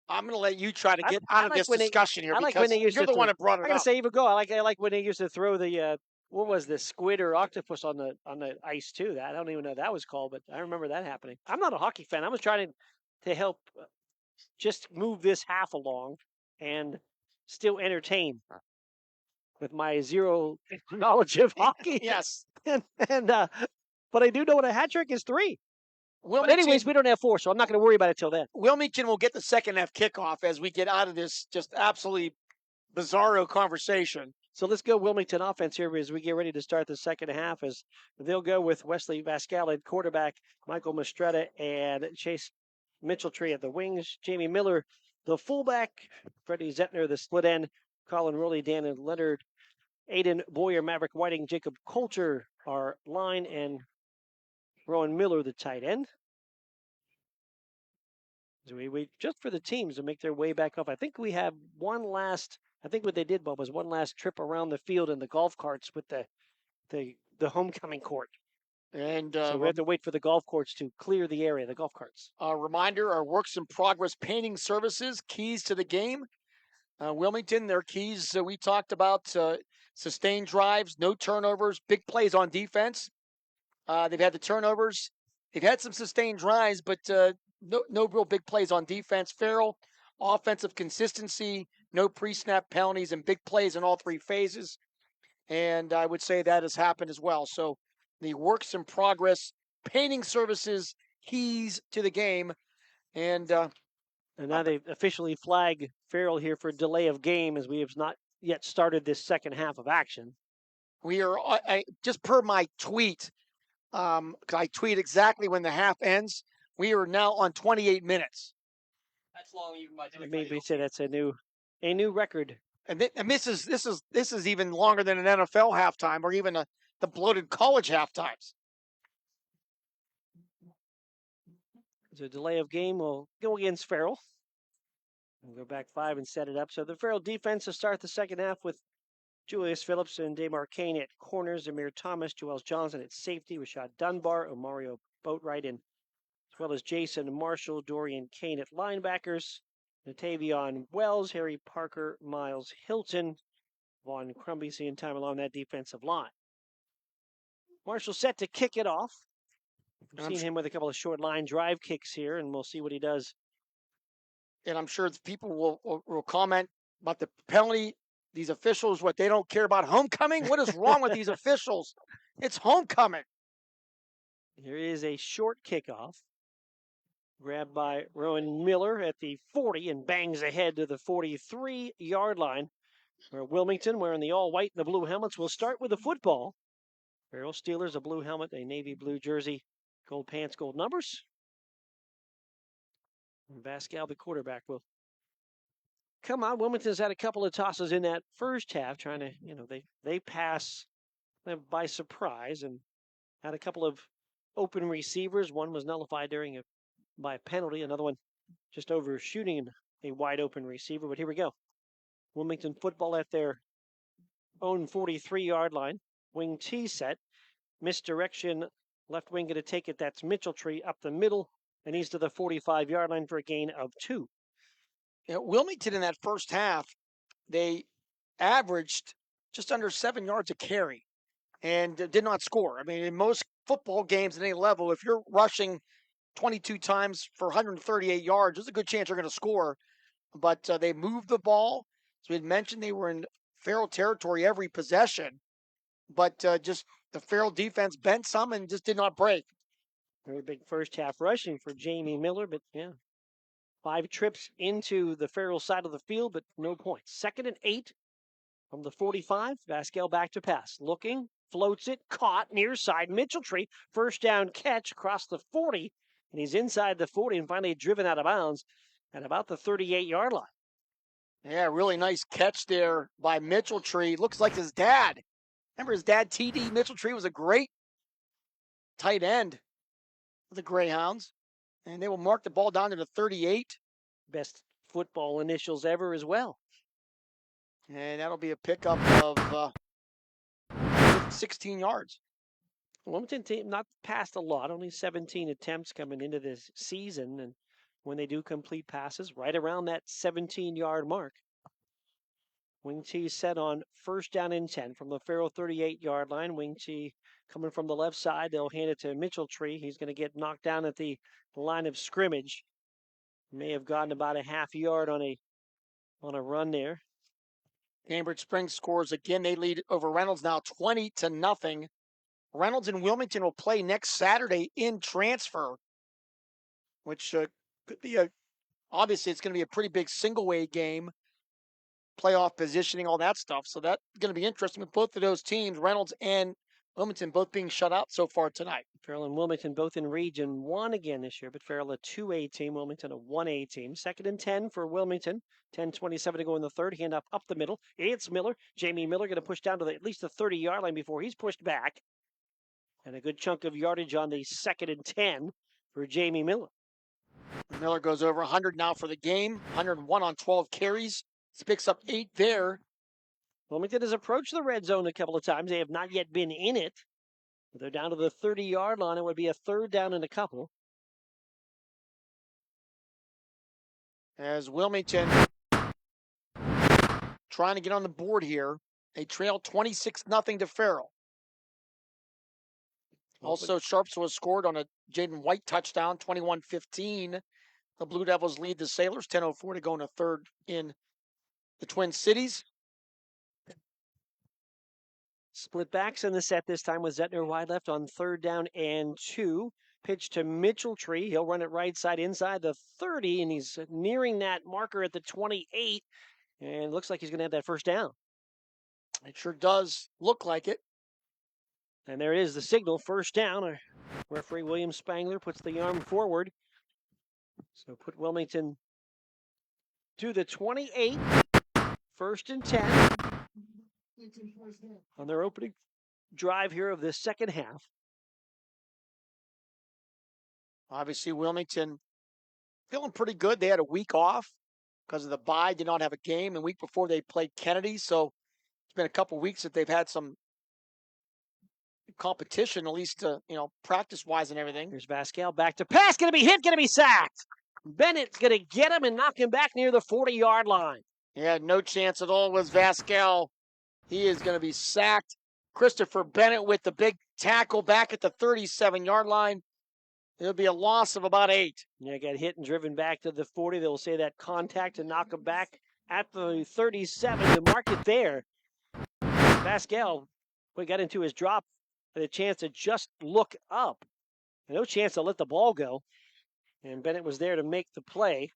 I'm going to let you try to get out of this discussion here because you're the one that brought it up. I'm going to say even go. I like when they used to throw the... what was this, squid or octopus on the ice too? That I don't even know what that was called, but I remember that happening. I'm not a hockey fan. I was trying to help just move this half along and still entertain with my zero knowledge of hockey. Yes, but I do know what a hat trick is 3. But anyways, we don't have 4, so I'm not going to worry about it till then. Wilmington will get the second half kickoff as we get out of this just absolutely bizarro conversation. So let's go Wilmington offense here as we get ready to start the second half, as they'll go with Wesley Vascal at quarterback, Michael Mastretta and Chase Mitchell-Tree at the wings, Jamie Miller, the fullback, Freddie Zettner, the split end, Colin Rowley, Dan and Leonard, Aiden Boyer, Maverick Whiting, Jacob Coulter, our line, and Rowan Miller, the tight end. So we wait just for the teams to make their way back up. I think we have one last... I think what they did, Bob, was one last trip around the field in the golf carts with the homecoming court. And so we have to wait for the golf courts to clear the area, the golf carts. A reminder, our works in progress painting services, keys to the game. Wilmington, their keys we talked about, sustained drives, no turnovers, big plays on defense. They've had the turnovers. They've had some sustained drives, but no real big plays on defense. Farrell, offensive consistency, no pre-snap penalties, and big plays in all three phases. And I would say that has happened as well. So the works in progress painting services, keys to the game. And now they officially flag Farrell here for delay of game, as we have not yet started this second half of action. We are, just per my tweet, I tweet exactly when the half ends. We are now on 28 minutes. That's long even by maybe say that's a new record. And this is even longer than an NFL halftime or even the bloated college halftimes. The delay of game will go against Farrell. We'll go back 5 and set it up. So the Farrell defense to start the second half with Julius Phillips and Damar Kane at corners, Amir Thomas, Joels Johnson at safety, Rashad Dunbar, Omario Boatwright, and as well as Jason Marshall, Dorian Kane at linebackers, Natavion Wells, Harry Parker, Miles Hilton, Vaughn Crumby seeing time along that defensive line. Marshall set to kick it off. We've seen him with a couple of short line drive kicks here, and we'll see what he does. And I'm sure people will comment about the penalty. These officials, what, they don't care about homecoming? What is wrong with these officials? It's homecoming. Here is a short kickoff. Grabbed by Rowan Miller at the 40 and bangs ahead to the 43-yard line. Where Wilmington, wearing the all-white and the blue helmets, will start with the football. Farrell Steelers, a blue helmet, a navy blue jersey, gold pants, gold numbers. And Vascal, the quarterback, will come on. Wilmington's had a couple of tosses in that first half, trying to, they pass them by surprise and had a couple of open receivers. One was nullified by a penalty. Another one just overshooting a wide open receiver. But here we go. Wilmington football at their own 43-yard line. Wing T set. Misdirection. Left wing going to take it. That's Mitchell-Tree up the middle. And he's to the 45-yard line for a gain of 2. Wilmington in that first half, they averaged just under 7 yards a carry and did not score. I mean, in most football games at any level, if you're rushing 22 times for 138 yards, there's a good chance you're going to score. But they moved the ball. As we had mentioned, they were in Farrell territory every possession. But just the Farrell defense bent some and just did not break. Very big first half rushing for Jamie Miller, but 5 trips into the Farrell side of the field, but no points. 2nd and 8 from the 45. Vasquez back to pass. Looking, floats it, caught near side. Mitchell-Tree, first down catch across the 40. And he's inside the 40 and finally driven out of bounds at about the 38-yard line. Yeah, really nice catch there by Mitchell-Tree. Looks like his dad. Remember his dad, T.D. Mitchell-Tree, was a great tight end for the Greyhounds. And they will mark the ball down to the 38. Best football initials ever as well. And that'll be a pickup of 16 yards. Wilmington team not passed a lot, only 17 attempts coming into this season. And when they do complete passes, right around that 17-yard mark. Wing T set on first down and 10 from the Farrell 38-yard line. Wing T coming from the left side. They'll hand it to Mitchell-Tree. He's going to get knocked down at the line of scrimmage. May have gotten about a half yard on a run there. Cambridge Springs scores again. They lead over Reynolds now 20-0. Reynolds and Wilmington will play next Saturday in transfer, which could be obviously it's going to be a pretty big single-way game. Playoff positioning, all that stuff. So that's going to be interesting with both of those teams, Reynolds and Wilmington, both being shut out so far tonight. Farrell and Wilmington both in Region 1 again this year, but Farrell a 2A team, Wilmington a 1A team. 2nd and 10 for Wilmington. 10:27 to go in the third. Handoff up the middle. It's Miller. Jamie Miller going to push down to at least the 30-yard line before he's pushed back. And a good chunk of yardage on the 2nd and 10 for Jamie Miller. Miller goes over 100 now for the game. 101 on 12 carries. Picks up 8 there. Wilmington has approached the red zone a couple of times. They have not yet been in it. They're down to the 30-yard line. It would be a third down and a couple. As Wilmington trying to get on the board here. They trail 26-0 to Farrell. Also, Sharpsville scored on a Jaden White touchdown, 21-15. The Blue Devils lead the Sailors, 10:04 to go in a third in the Twin Cities. Split backs in the set this time with Zettner wide left on third down and 2. Pitch to Mitchell-Tree. He'll run it right side inside the 30, and he's nearing that marker at the 28. And looks like he's going to have that first down. It sure does look like it. And there it is, the signal, first down. Referee William Spangler puts the arm forward. So put Wilmington to the 28, first and 10 on their opening drive here of the second half. Obviously, Wilmington feeling pretty good. They had a week off because of the bye, did not have a game. The week before they played Kennedy, so it's been a couple weeks that they've had some competition, at least, practice-wise and everything. Here's Vasquez back to pass, going to be hit, going to be sacked. Bennett's going to get him and knock him back near the 40-yard line. Yeah, no chance at all was Vasquez. He is going to be sacked. Christopher Bennett with the big tackle back at the 37-yard line. It'll be a loss of about 8. Yeah, got hit and driven back to the 40. They'll say that contact and knock him back at the 37 to mark it there. Vasquez, we got into his drop, had a chance to just look up. No chance to let the ball go. And Bennett was there to make the play.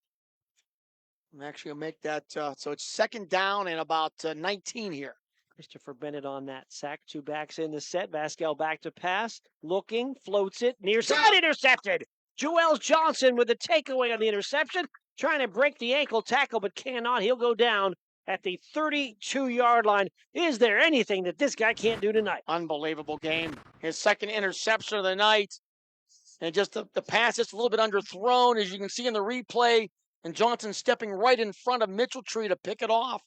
I'm actually going to make that, so it's second down and about 19 here. Christopher Bennett on that sack. 2 backs in the set. Vasquez back to pass. Looking, floats it. Near side, intercepted. Joel Johnson with the takeaway on the interception. Trying to break the ankle tackle, but cannot. He'll go down at the 32-yard line. Is there anything that this guy can't do tonight? Unbelievable game. His second interception of the night. And just the pass is a little bit underthrown, as you can see in the replay. And Johnson stepping right in front of Mitchell-Tree to pick it off.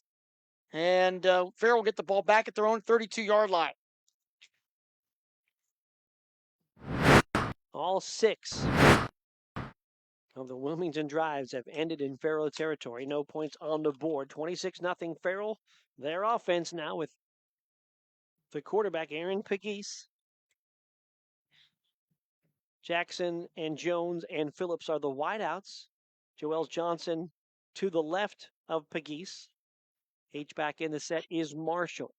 And Farrell will get the ball back at their own 32-yard line. All 6 of the Wilmington drives have ended in Farrell territory. No points on the board. 26-0 Farrell. Their offense now with the quarterback, Aaron Pegues. Jackson and Jones and Phillips are the wideouts. Joel Johnson to the left of Pegues. H-back in the set is Marshall.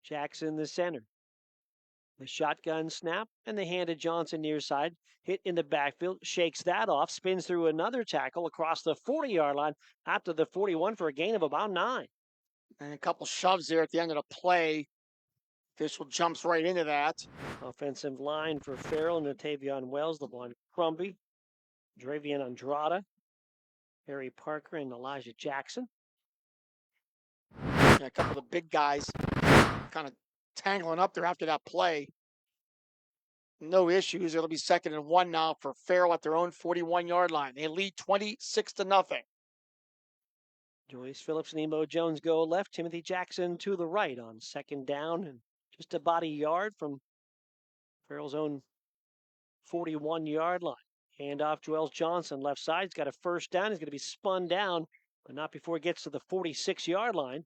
Jackson the center. The shotgun snap and the hand to Johnson near side. Hit in the backfield, shakes that off, spins through another tackle across the 40-yard line out to the 41 for a gain of about 9. And a couple shoves there at the end of the play. Official jumps right into that. Offensive line for Farrell, Natavion Wells, LeVon Crumby, Dravian Andrada, Harry Parker, and Elijah Jackson. Yeah, a couple of the big guys kind of tangling up there after that play. No issues. It'll be 2nd and 1 now for Farrell at their own 41-yard line. They lead 26-0. Joyce Phillips and Emo Jones go left. Timothy Jackson to the right on 2nd down and just about a yard from Farrell's own 41-yard line. Hand off Joel Johnson left side. He's got a first down. He's going to be spun down, but not before he gets to the 46-yard line.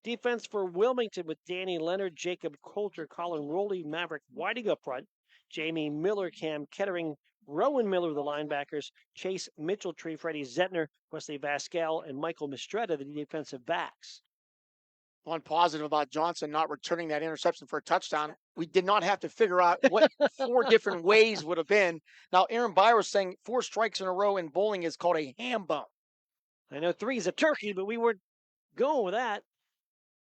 Defense for Wilmington with Danny Leonard, Jacob Coulter, Colin Rowley, Maverick Whiting up front. Jamie Miller, Cam Kettering, Rowan Miller, the linebackers, Chase Mitchell-Tree, Freddie Zettner, Wesley Vasquez, and Michael Mistretta, the defensive backs. One positive about Johnson not returning that interception for a touchdown. We did not have to figure out what 4 different ways would have been. Now, Aaron Byers saying 4 strikes in a row in bowling is called a ham bone. I know 3 is a turkey, but we weren't going with that.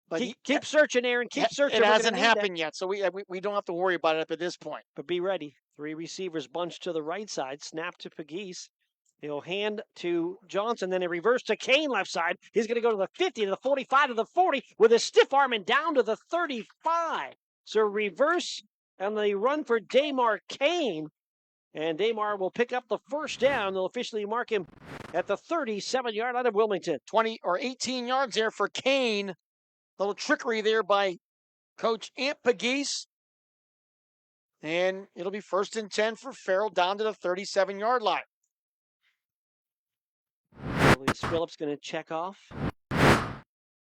But keep searching, Aaron. Keep searching. It hasn't happened yet, so we don't have to worry about it up at this point. But be ready. 3 receivers bunched to the right side. Snap to Pegues. He'll hand to Johnson, then a reverse to Kane left side. He's going to go to the 50, to the 45, to the 40 with a stiff arm and down to the 35. So reverse and the run for Damar Kane. And Damar will pick up the first down. They'll officially mark him at the 37-yard line of Wilmington. 20 or 18 yards there for Kane. Little trickery there by Coach Ant Pegues. And it'll be 1st and 10 for Farrell down to the 37-yard line. Luis Phillips going to check off.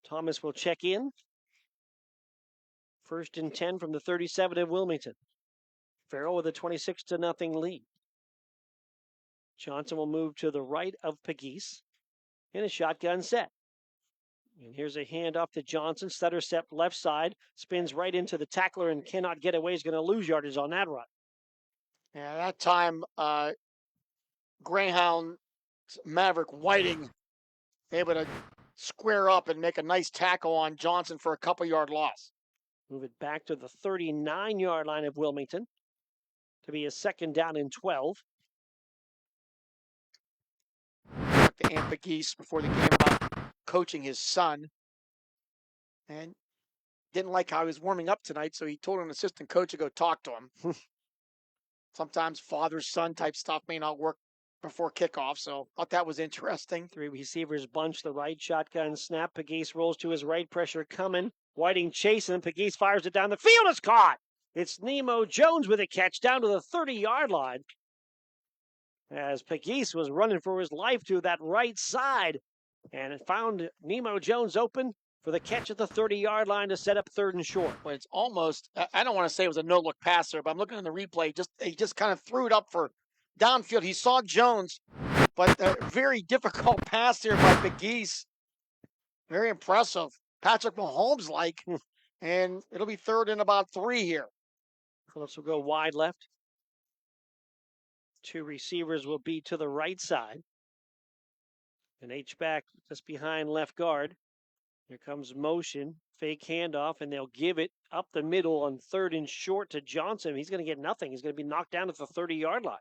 Thomas will check in. 1st and 10 from the 37 of Wilmington. Farrell with a 26-0 lead. Johnson will move to the right of Pegues in a shotgun set. And here's a handoff to Johnson. Stutter step left side, spins right into the tackler and cannot get away. He's going to lose yardage on that run. Yeah, that time, Greyhound Maverick Whiting able to square up and make a nice tackle on Johnson for a couple-yard loss. Move it back to the 39-yard line of Wilmington to be a 2nd down and 12. Talked to Aunt Pegues before the game about coaching his son, and didn't like how he was warming up tonight, so he told an assistant coach to go talk to him. Sometimes father-son type stuff may not work before kickoff, so thought that was interesting. 3 receivers bunch the right, shotgun snap. Pegues rolls to his right, pressure coming. Whiting chasing, Pegues fires it down the field. It's caught. It's Nemo Jones with a catch down to the 30-yard line. As Pegues was running for his life to that right side and it found Nemo Jones open for the catch at the 30-yard line to set up 3rd and short. But it's almost, I don't want to say it was a no-look pass there, but I'm looking at the replay. He just kind of threw it up for downfield. He saw Jones, but a very difficult pass there by Pegues. Very impressive. Patrick Mahomes-like. And it'll be 3rd and about 3 here. Phillips will go wide left. 2 receivers will be to the right side. An H-back just behind left guard. Here comes motion, fake handoff, and they'll give it up the middle on 3rd and short to Johnson. He's going to get nothing. He's going to be knocked down at the 30-yard line.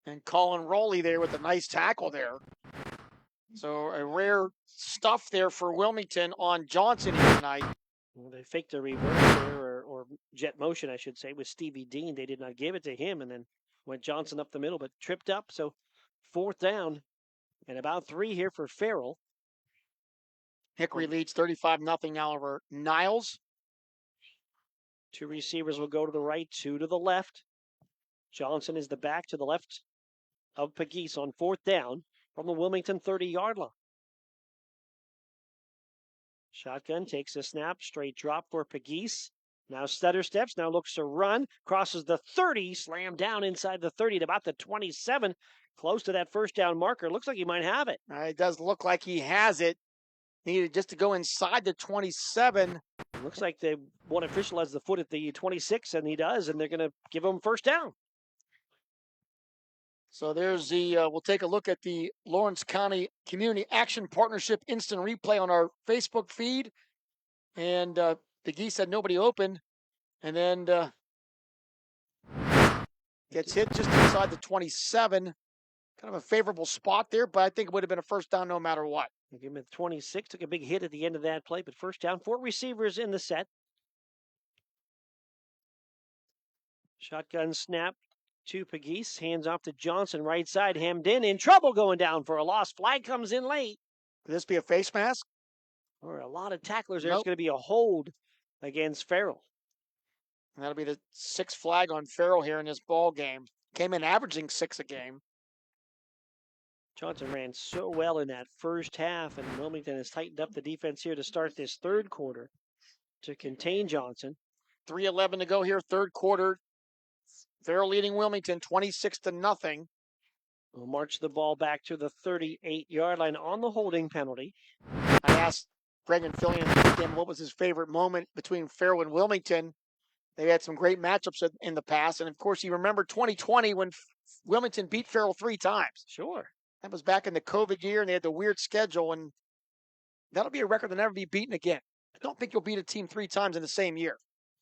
And Colin Rowley there with a nice tackle there. So a rare stuff there for Wilmington on Johnson here tonight. Well, they faked a reverse there, or jet motion, I should say, with Stevie Dean. They did not give it to him, and then went Johnson up the middle, but tripped up. So 4th down and about 3 here for Farrell. Hickory leads 35-0 over Niles. 2 receivers will go to the right, 2 to the left. Johnson is the back to the left of Pegues on 4th down from the Wilmington 30-yard line. Shotgun takes a snap, straight drop for Pegues. Now stutter steps, now looks to run, crosses the 30, slammed down inside the 30 at about the 27, close to that 1st down marker. Looks like he might have it. It does look like he has it. Needed just to go inside the 27. Looks like the one official has the foot at the 26, and he does, and they're going to give him 1st down. So there's the, we'll take a look at the Lawrence County Community Action Partnership instant replay on our Facebook feed. And Pegues had nobody open, and then gets hit just inside the 27. Kind of a favorable spot there, but I think it would have been a 1st down no matter what. Give him at 26, took a big hit at the end of that play, but 1st down, 4 receivers in the set. Shotgun snap to Pegues, hands off to Johnson, right side, hemmed in trouble going down for a loss. Flag comes in late. Could this be a face mask? Or a lot of tacklers. There's going to be a hold against Farrell. And that'll be the 6th flag on Farrell here in this ball game. Came in averaging 6 a game. Johnson ran so well in that first half, and Wilmington has tightened up the defense here to start this 3rd quarter to contain Johnson. 3:11 to go here, 3rd quarter. Farrell leading Wilmington 26-0. We'll march the ball back to the 38-yard line on the holding penalty. I asked Brendan Fillion in the weekend what was his favorite moment between Farrell and Wilmington. They had some great matchups in the past, and of course you remember 2020 when Wilmington beat Farrell 3 times. Sure. That was back in the COVID year, and they had the weird schedule, and that'll be a record that'll never be beaten again. I don't think you'll beat a team 3 times in the same year.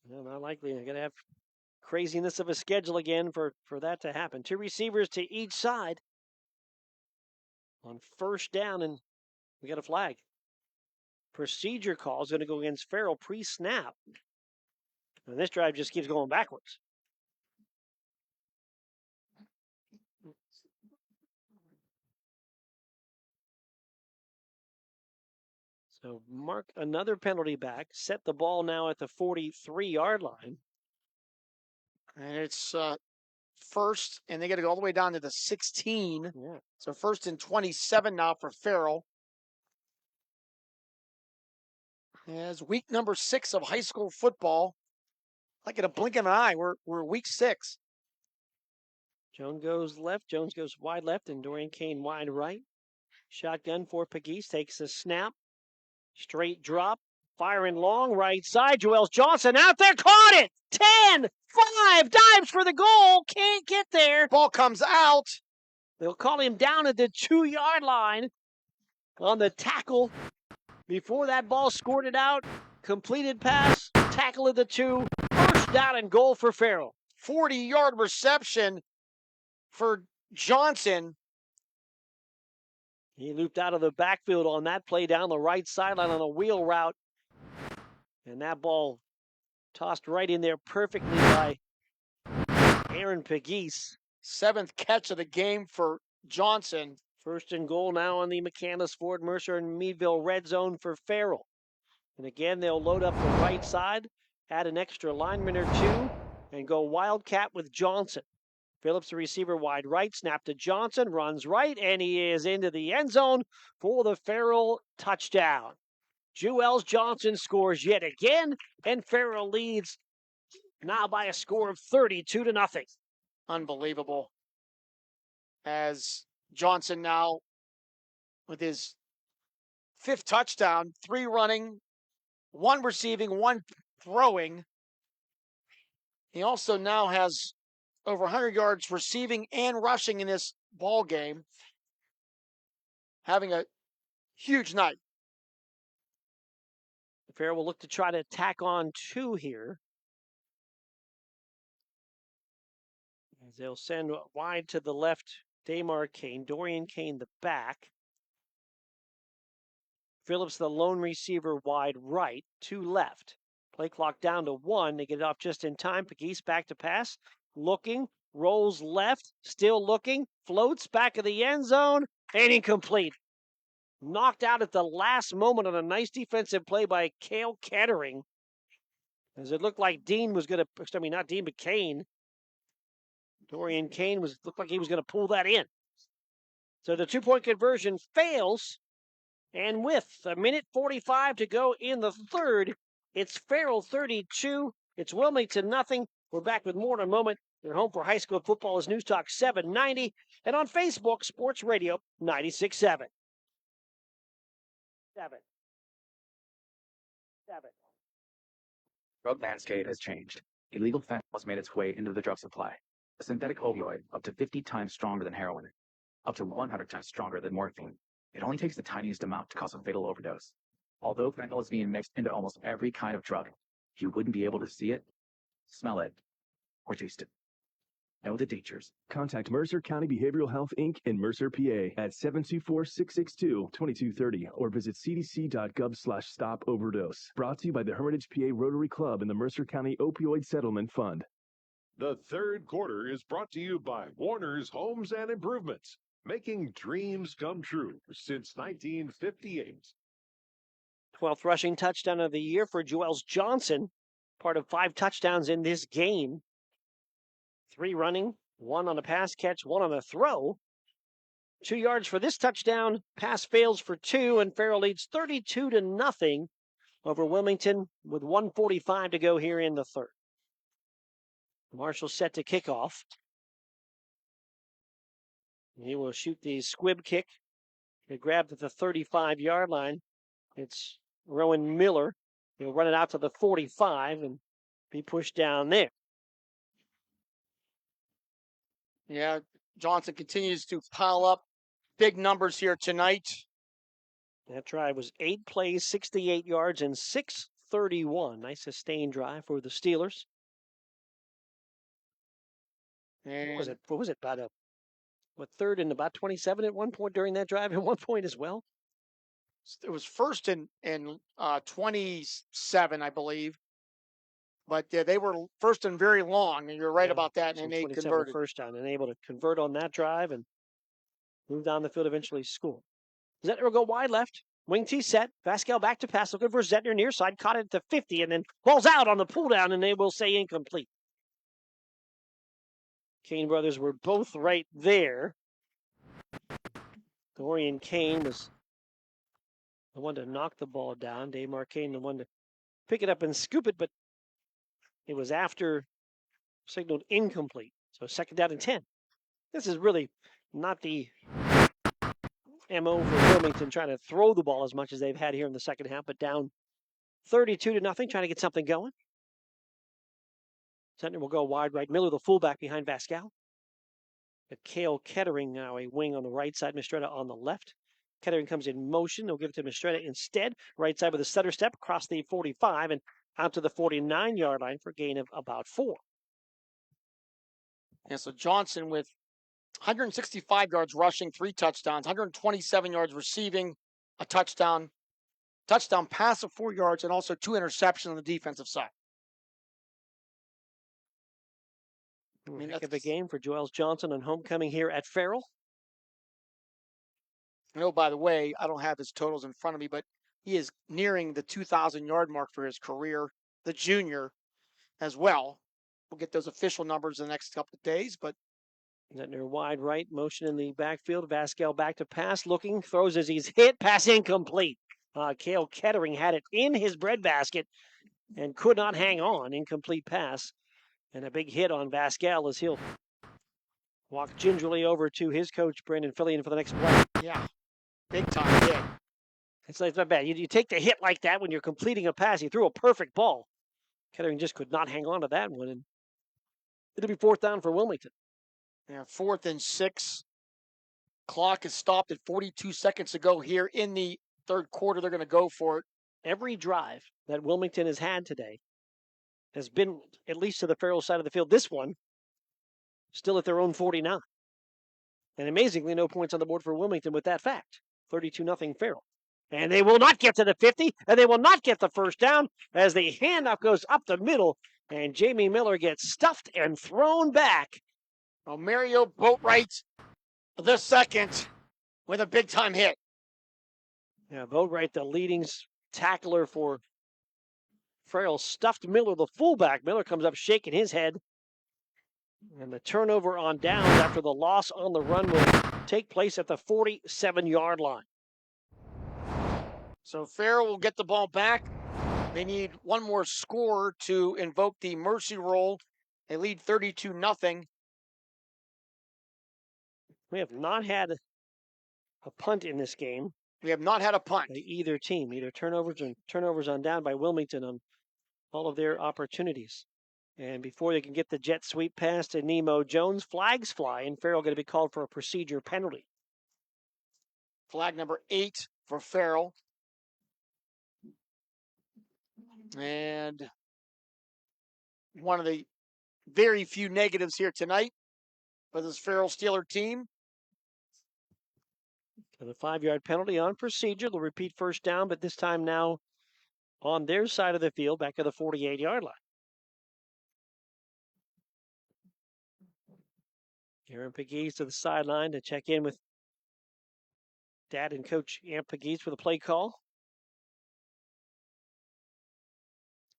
No, not likely. They're going to have craziness of a schedule again for that to happen. 2 receivers to each side on 1st down, and we got a flag. Procedure call is going to go against Farrell pre-snap. And this drive just keeps going backwards. So mark another penalty back, set the ball now at the 43-yard line. And it's first, and they got to go all the way down to the 16. Yeah. So first and 27 now for Farrell. As week number 6 of high school football, like in a blink of an eye, we're week 6. Jones goes left. Jones goes wide left, and Dorian Kane wide right. Shotgun for Pegues. Takes the snap. Straight drop. Firing long right side. Joel Johnson out there. Caught it. 10, 5. Dives for the goal. Can't get there. Ball comes out. They'll call him down at the 2-yard line on the tackle. Before that ball squirted out. Completed pass. Tackle at the 2. First down and goal for Farrell. 40-yard reception for Johnson. He looped out of the backfield on that play down the right sideline on a wheel route. And that ball tossed right in there perfectly by Aaron Pegues. 7th catch of the game for Johnson. First and goal now on the McCandless, Ford, Mercer, and Meadville red zone for Farrell. And again, they'll load up the right side, add an extra lineman or 2, and go Wildcat with Johnson. Phillips, the receiver, wide right, snap to Johnson, runs right, and he is into the end zone for the Farrell touchdown. Jewels Johnson scores yet again, and Farrell leads now by a score of 32-0. Unbelievable. As Johnson now with his 5th touchdown, 3 running, 1 receiving, 1 throwing. He also now has over 100 yards receiving and rushing in this ball game. Having a huge night. Farrell will look to try to tack on 2 here. As they'll send wide to the left, Damar Kane, Dorian Kane the back. Phillips the lone receiver wide right, 2 left. Play clock down to 1. They get it off just in time. Pegues back to pass. Looking, rolls left, still looking, floats back of the end zone, and incomplete. Knocked out at the last moment on a nice defensive play by Cale Kettering. As it looked like Dean was going to, not Dean, but Kane. Dorian Kane looked like he was going to pull that in. So the 2-point conversion fails. And with 1:45 to go in the 3rd, it's Farrell 32. It's Wilmington 0. We're back with more in a moment. Your home for high school football is News Talk 790. And on Facebook, Sports Radio 96.7. 7. Drug landscape has changed. Illegal fentanyl has made its way into the drug supply. A synthetic opioid up to 50 times stronger than heroin, up to 100 times stronger than morphine. It only takes the tiniest amount to cause a fatal overdose. Although fentanyl is being mixed into almost every kind of drug, you wouldn't be able to see it, smell it, or taste it. Know the dangers. Contact Mercer County Behavioral Health, Inc. in Mercer, PA at 724-662-2230 or visit cdc.gov/stop overdose. Brought to you by the Hermitage PA Rotary Club and the Mercer County Opioid Settlement Fund. The 3rd quarter is brought to you by Warner's Homes and Improvements, making dreams come true since 1958. 12th rushing touchdown of the year for Joels Johnson, part of 5 touchdowns in this game. 3 running, 1 on a pass catch, 1 on a throw. 2 yards for this touchdown. Pass fails for 2, and Farrell leads 32-0 over Wilmington with 1:45 to go here in the 3rd. Marshall set to kickoff. He will shoot the squib kick. It grabbed at the 35-yard line. It's Rowan Miller. He'll run it out to the 45 and be pushed down there. Yeah, Johnson continues to pile up big numbers here tonight. That drive was 8 plays, 68 yards, and 6:31. Nice sustained drive for the Steelers. And What was it? About a 3rd and about 27 at one point during that drive at one point as well? it was first and 27, I believe. But they were first and very long, and you're right about that, and they converted. First down and able to convert on that drive and move down the field, eventually score. Zettner will go wide left. Wing T set. Vasquez back to pass. Looking for Zettner near side. Caught it at the 50 and then balls out on the pull down, and they will say incomplete. Kane brothers were both right there. Dorian Kane was the one to knock the ball down. Dave Markane, the one to pick it up and scoop it, but it was after signaled incomplete. So 2nd down and 10. This is really not the MO for Wilmington, trying to throw the ball as much as they've had here in the second half, but down 32-0, trying to get something going. Sentner will go wide right. Miller, the fullback, behind Vascal. Cale Kettering now a wing on the right side. Mistretta on the left. Kettering comes in motion. They'll give it to Mistretta instead. Right side with a stutter step across the 45 and out to the 49-yard line for a gain of about 4. Yeah, so Johnson with 165 yards rushing, 3 touchdowns, 127 yards receiving, a touchdown pass of 4 yards, and also 2 interceptions on the defensive side. I mean, heck of a game for Joels Johnson on homecoming here at Farrell. By the way, I don't have his totals in front of me, but he is nearing the 2,000-yard mark for his career, the junior, as well. We'll get those official numbers in the next couple of days, but Sentner wide right, motion in the backfield. Vascal back to pass, looking, throws as he's hit, pass incomplete. Cale Kettering had it in his breadbasket and could not hang on. Incomplete pass. And a big hit on Vascal as he'll walk gingerly over to his coach, Brandon Fillion, for the next play. Yeah, big time hit. It's not bad. You take the hit like that when you're completing a pass. He threw a perfect ball. Kettering just could not hang on to that one. And it'll be 4th down for Wilmington. Yeah, 4th and 6. Clock is stopped at 42 seconds to go here in the third quarter. They're going to go for it. Every drive that Wilmington has had today has been at least to the Farrell side of the field. This one, still at their own 49. And amazingly, no points on the board for Wilmington with that fact. 32-0 Farrell. And they will not get to the 50, and they will not get the first down as the handoff goes up the middle, and Jamie Miller gets stuffed and thrown back. Well, Mario Boatwright, the second, with a big-time hit. Yeah, Boatwright, the leading tackler for Farrell, stuffed Miller, the fullback. Miller comes up shaking his head. And the turnover on downs after the loss on the run will take place at the 47-yard line. So Farrell will get the ball back. They need one more score to invoke the mercy roll. They lead 32-0. We have not had a punt in this game. We have not had a punt. By either team, either turnovers on down by Wilmington on all of their opportunities. And before they can get the jet sweep pass to Nemo Jones, flags fly, and Farrell going to be called for a procedure penalty. Flag number 8 for Farrell. And one of the very few negatives here tonight for this Farrell Steeler team. So the 5-yard penalty on procedure. They'll repeat first down, but this time now on their side of the field, back to the 48-yard line. Aaron Pegues to the sideline to check in with Dad and Coach Amp Pegues for the play call.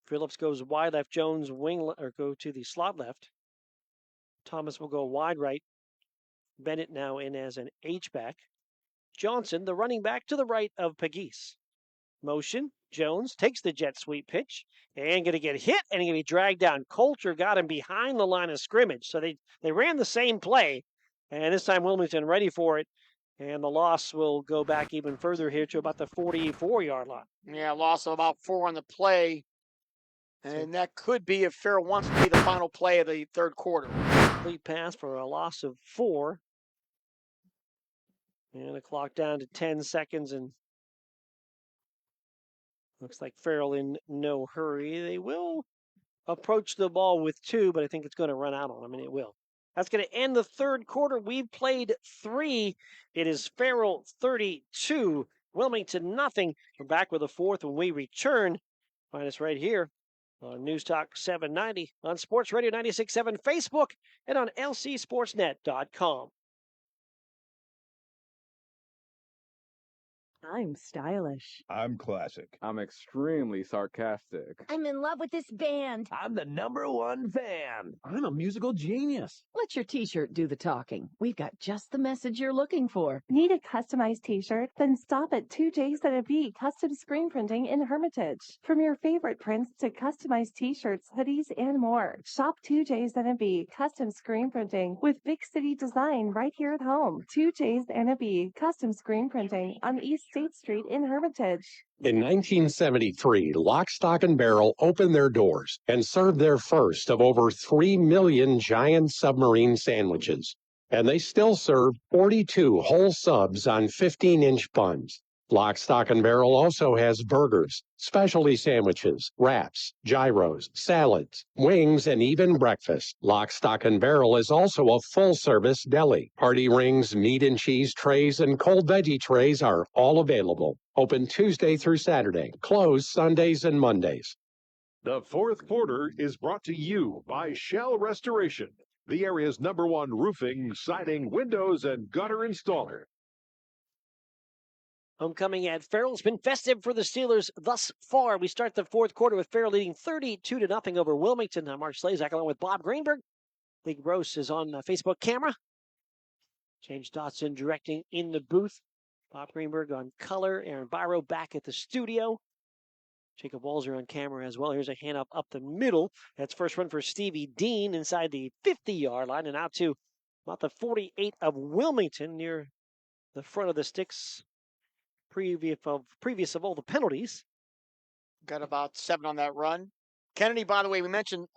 Phillips goes wide left, Jones go to the slot left. Thomas will go wide right. Bennett now in as an H-back. Johnson, the running back, to the right of Pegues. Motion, Jones takes the jet sweep pitch and going to get hit and going to be dragged down. Coulter got him behind the line of scrimmage. So they ran the same play, and this time Wilmington ready for it. And the loss will go back even further here to about the 44-yard line. Yeah, loss of about 4 on the play. And that could be, if Farrell wants to be, the final play of the third quarter. Complete pass for a loss of 4. And the clock down to 10 seconds, and looks like Farrell in no hurry. They will approach the ball with 2, but I think it's going to run out on them, and it will. That's going to end the third quarter. We've played 3. It is Farrell 32, Wilmington nothing. We're back with the fourth when we return. Find us right here on News Talk 790, on Sports Radio 96.7 Facebook, and on lcsportsnet.com. I'm stylish. I'm classic. I'm extremely sarcastic. I'm in love with this band. I'm the #1 fan. I'm a musical genius. Let your t-shirt do the talking. We've got just the message you're looking for. Need a customized t-shirt? Then stop at 2J's and a B Custom Screen Printing in Hermitage. From your favorite prints to customized t-shirts, hoodies, and more. Shop 2J's and a B Custom Screen Printing with big city design right here at home. 2J's and a B Custom Screen Printing on East State Street in Hermitage. In 1973, Lock, Stock, and Barrel opened their doors and served their first of over 3 million giant submarine sandwiches. And they still serve 42 whole subs on 15-inch buns. Lock, Stock, and Barrel also has burgers, specialty sandwiches, wraps, gyros, salads, wings, and even breakfast. Lock, Stock, and Barrel is also a full-service deli. Party rings, meat and cheese trays, and cold veggie trays are all available. Open Tuesday through Saturday, closed Sundays and Mondays. The fourth quarter is brought to you by Shell Restoration, the area's #1 roofing, siding, windows, and gutter installer. Homecoming at Farrell has been festive for the Steelers thus far. We start the fourth quarter with Farrell leading 32-0 over Wilmington. I'm Mark Slazak along with Bob Greenberg. Lee Gross is on Facebook camera. James Dotson directing in the booth. Bob Greenberg on color. Aaron Byro back at the studio. Jacob Walzer on camera as well. Here's a hand up the middle. That's first run for Stevie Dean inside the 50-yard line and out to about the 48 of Wilmington near the front of the sticks. Previous of all the penalties. Got about 7 on that run. Kennedy, by the way, we mentioned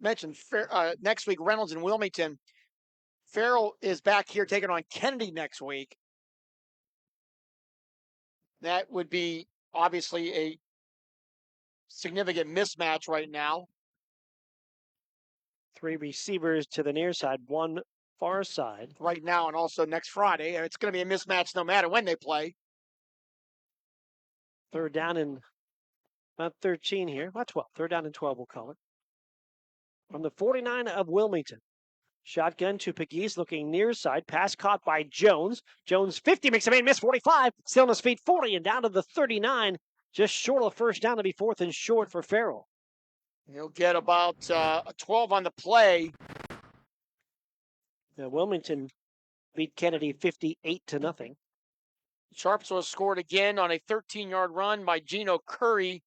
next week Reynolds and Wilmington. Farrell is back here taking on Kennedy next week. That would be obviously a significant mismatch right now. 3 receivers to the near side, 1 far side. Right now and also next Friday. It's going to be a mismatch no matter when they play. Third down and about 13 here. About 12. Third down and 12, we'll call it. From the 49 of Wilmington. Shotgun to Pegues looking near side. Pass caught by Jones. Jones 50 makes a man miss 45. Still on his feet 40 and down to the 39. Just short of first down to be 4th and short for Farrell. He'll get about 12 on the play. Wilmington beat Kennedy 58-0. Sharpsville scored again on a 13-yard run by Gino Curry.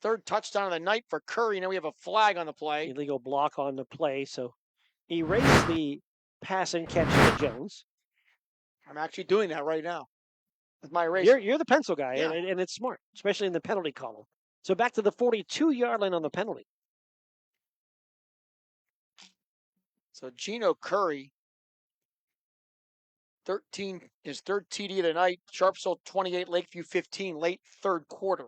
3rd touchdown of the night for Curry. Now we have a flag on the play. Illegal block on the play, so erase the pass and catch to Jones. I'm actually doing that right now with my eraser. You're the pencil guy, Yeah. and it's smart, especially in the penalty column. So back to the 42-yard line on the penalty. So Gino Curry, his 3rd TD of the night. Sharpsville 28, Lakeview 15, late 3rd quarter.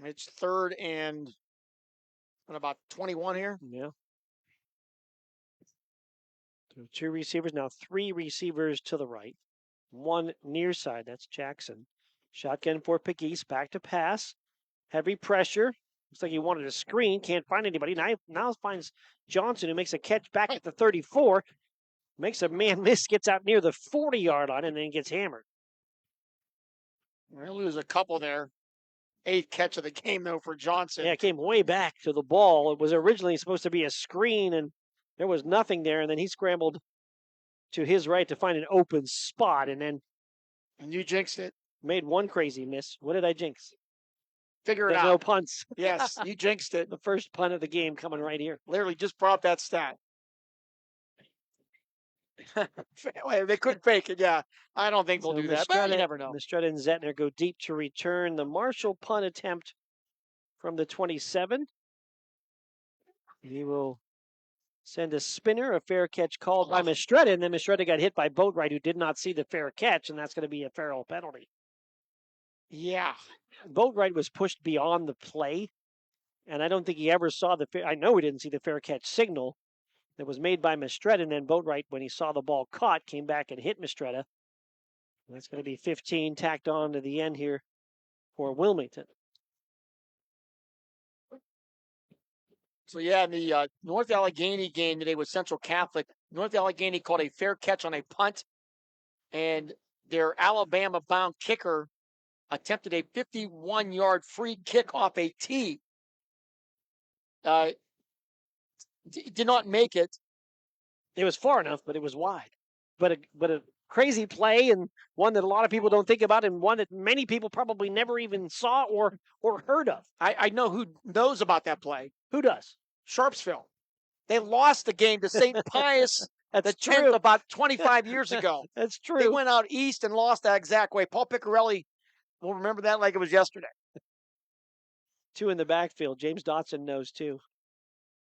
It's 3rd and about 21 here. Yeah. So 2 receivers, now 3 receivers to the right. 1 near side, that's Jackson. Shotgun for Pegues, back to pass. Heavy pressure. Looks like he wanted a screen, can't find anybody. Now finds Johnson, who makes a catch back at the 34. Makes a man miss, gets out near the 40-yard line, and then gets hammered. We're going to lose a couple there. 8th catch of the game, though, for Johnson. Yeah, it came way back to the ball. It was originally supposed to be a screen, and there was nothing there. And then he scrambled to his right to find an open spot, and then... And you jinxed it. Made 1 crazy miss. What did I jinx? Figure it out. No punts. Yes, you jinxed it. The first punt of the game coming right here. Literally just brought up that stat. They could fake it, yeah. I don't think they'll do that, but you never know. Mistretta and Zettner go deep to return the Marshall punt attempt from the 27. He will send a spinner, a fair catch called by Mistretta, and then Mistretta got hit by Boatwright, who did not see the fair catch, and that's going to be a Farrell penalty. Yeah. Boatwright was pushed beyond the play, and I don't think he ever saw I know he didn't see the fair catch signal that was made by Mistretta, and then Boatwright, when he saw the ball caught, came back and hit Mistretta. That's going to be 15 tacked on to the end here for Wilmington. So, yeah, in the North Allegheny game today with Central Catholic, North Allegheny called a fair catch on a punt, and their Alabama-bound kicker attempted a 51-yard free kick off a tee. Did not make it. It was far enough, but it was wide. But a crazy play, and one that a lot of people don't think about, and one that many people probably never even saw or heard of. I know who knows about that play. Who does? Sharpsville. They lost the game to St. Pius the 10th about 25 years ago. That's true. They went out east and lost that exact way. Paul Piccarelli will remember that like it was yesterday. 2 in the backfield. James Dotson knows too.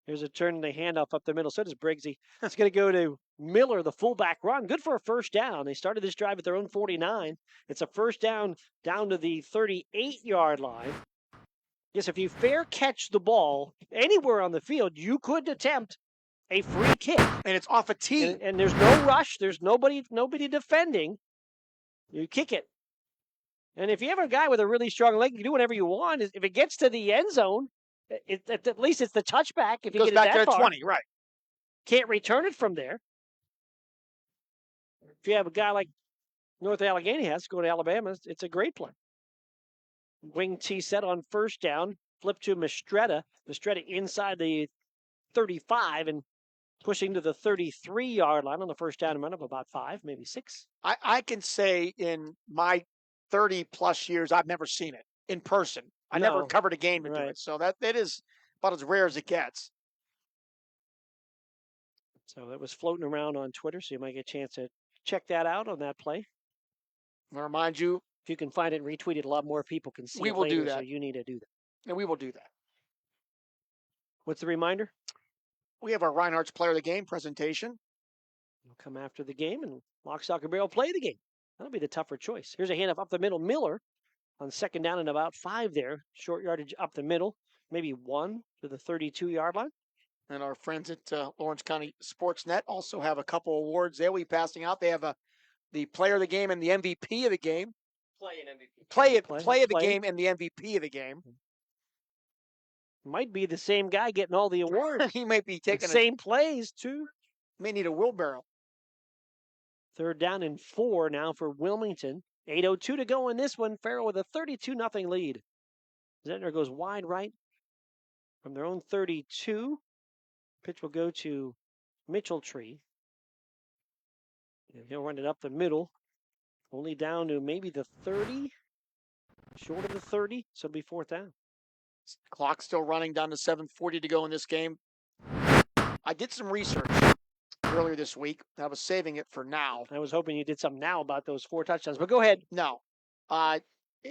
Here's a turn and a handoff up the middle. So does Briggsy. It's going to go to Miller, the fullback run. Good for a first down. They started this drive at their own 49. It's a first down to the 38-yard line. Yes, if you fair catch the ball anywhere on the field, you could attempt a free kick. And it's off a tee. And there's no rush. There's nobody defending. You kick it. And if you have a guy with a really strong leg, you can do whatever you want. If it gets to the end zone, at least it's the touchback. If you goes get back it that to the far, 20, right. Can't return it from there. If you have a guy like North Allegheny has, go to Alabama, it's a great play. Wing T set on first down, flip to Mistretta. Mistretta inside the 35 and pushing to the 33-yard line on the first down and run of about 5, maybe 6. I can say in my 30-plus years, I've never seen it in person. I never covered a game to do it. So that is about as rare as it gets. So that was floating around on Twitter, so you might get a chance to check that out on that play. I remind you, if you can find it and retweet it, a lot more people can see we it will later, do that. So you need to do that. And we will do that. What's the reminder? We have our Reinhardt's Player of the Game presentation. We'll come after the game, and Lock, Stock, and Barrel play the game. That'll be the tougher choice. Here's a handoff up the middle. Miller on second down and about 5 there. Short yardage up the middle. Maybe 1 to the 32-yard line. And our friends at Lawrence County Sportsnet also have a couple awards they'll be passing out. They have the Player of the Game and the MVP of the game. Play an MVP. Play of the game and the MVP of the game. Might be the same guy getting all the awards. He might be taking the same plays, too. May need a wheelbarrow. Third down and 4 now for Wilmington. 8:02 to go in this one. Farrell with a 32-0 lead. Zentner goes wide right from their own 32. Pitch will go to Mitchell-Tree. And he'll run it up the middle. Only down to maybe the 30. Short of the 30, so it'll be 4th down. Clock still running down to 7:40 to go in this game. I did some research earlier this week. I was saving it for now. I was hoping you did something now about those 4 touchdowns, but go ahead. No.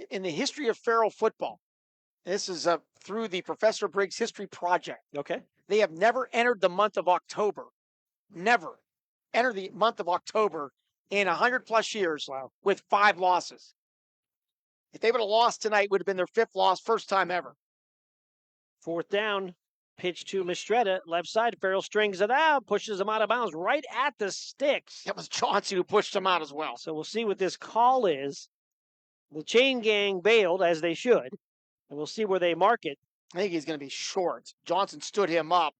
In the history of Farrell football, this is through the Professor Briggs History Project. Okay. They have never entered the month of October. Never entered the month of October in 100-plus years with 5 losses. If they would have lost tonight, it would have been their 5th loss, first time ever. 4th down, pitch to Mistretta, left side. Farrell strings it out, pushes him out of bounds right at the sticks. That was Chauncey who pushed him out as well. So we'll see what this call is. The chain gang bailed, as they should, and we'll see where they mark it. I think he's going to be short. Johnson stood him up.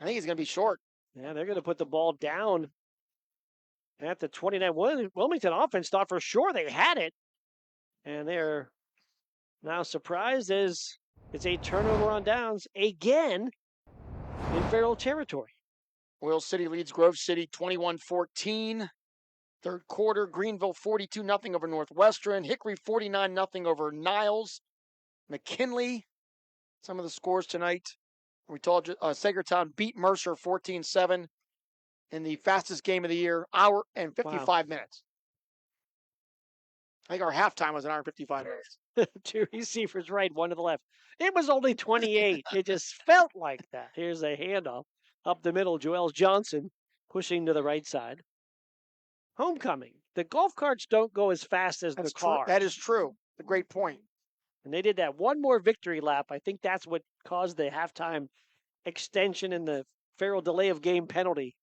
I think he's going to be short. Yeah, they're going to put the ball down at the 29. Wilmington offense thought for sure they had it, and they're now surprised as it's a turnover on downs again in Farrell territory. Oil City leads Grove City 21-14. Third quarter, Greenville 42-0 over Northwestern. Hickory 49-0 over Niles. McKinley, some of the scores tonight. We told you Sagertown beat Mercer 14-7 in the fastest game of the year, hour and 55 minutes. I think our halftime was an hour and 55 minutes. 2 receivers right, 1 to the left. It was only 28. It just felt like that. Here's a handoff up the middle. Joel Johnson pushing to the right side. Homecoming. The golf carts don't go as fast as the cars. That is true. A great point. And they did that one more victory lap. I think that's what caused the halftime extension and the Farrell delay of game penalty.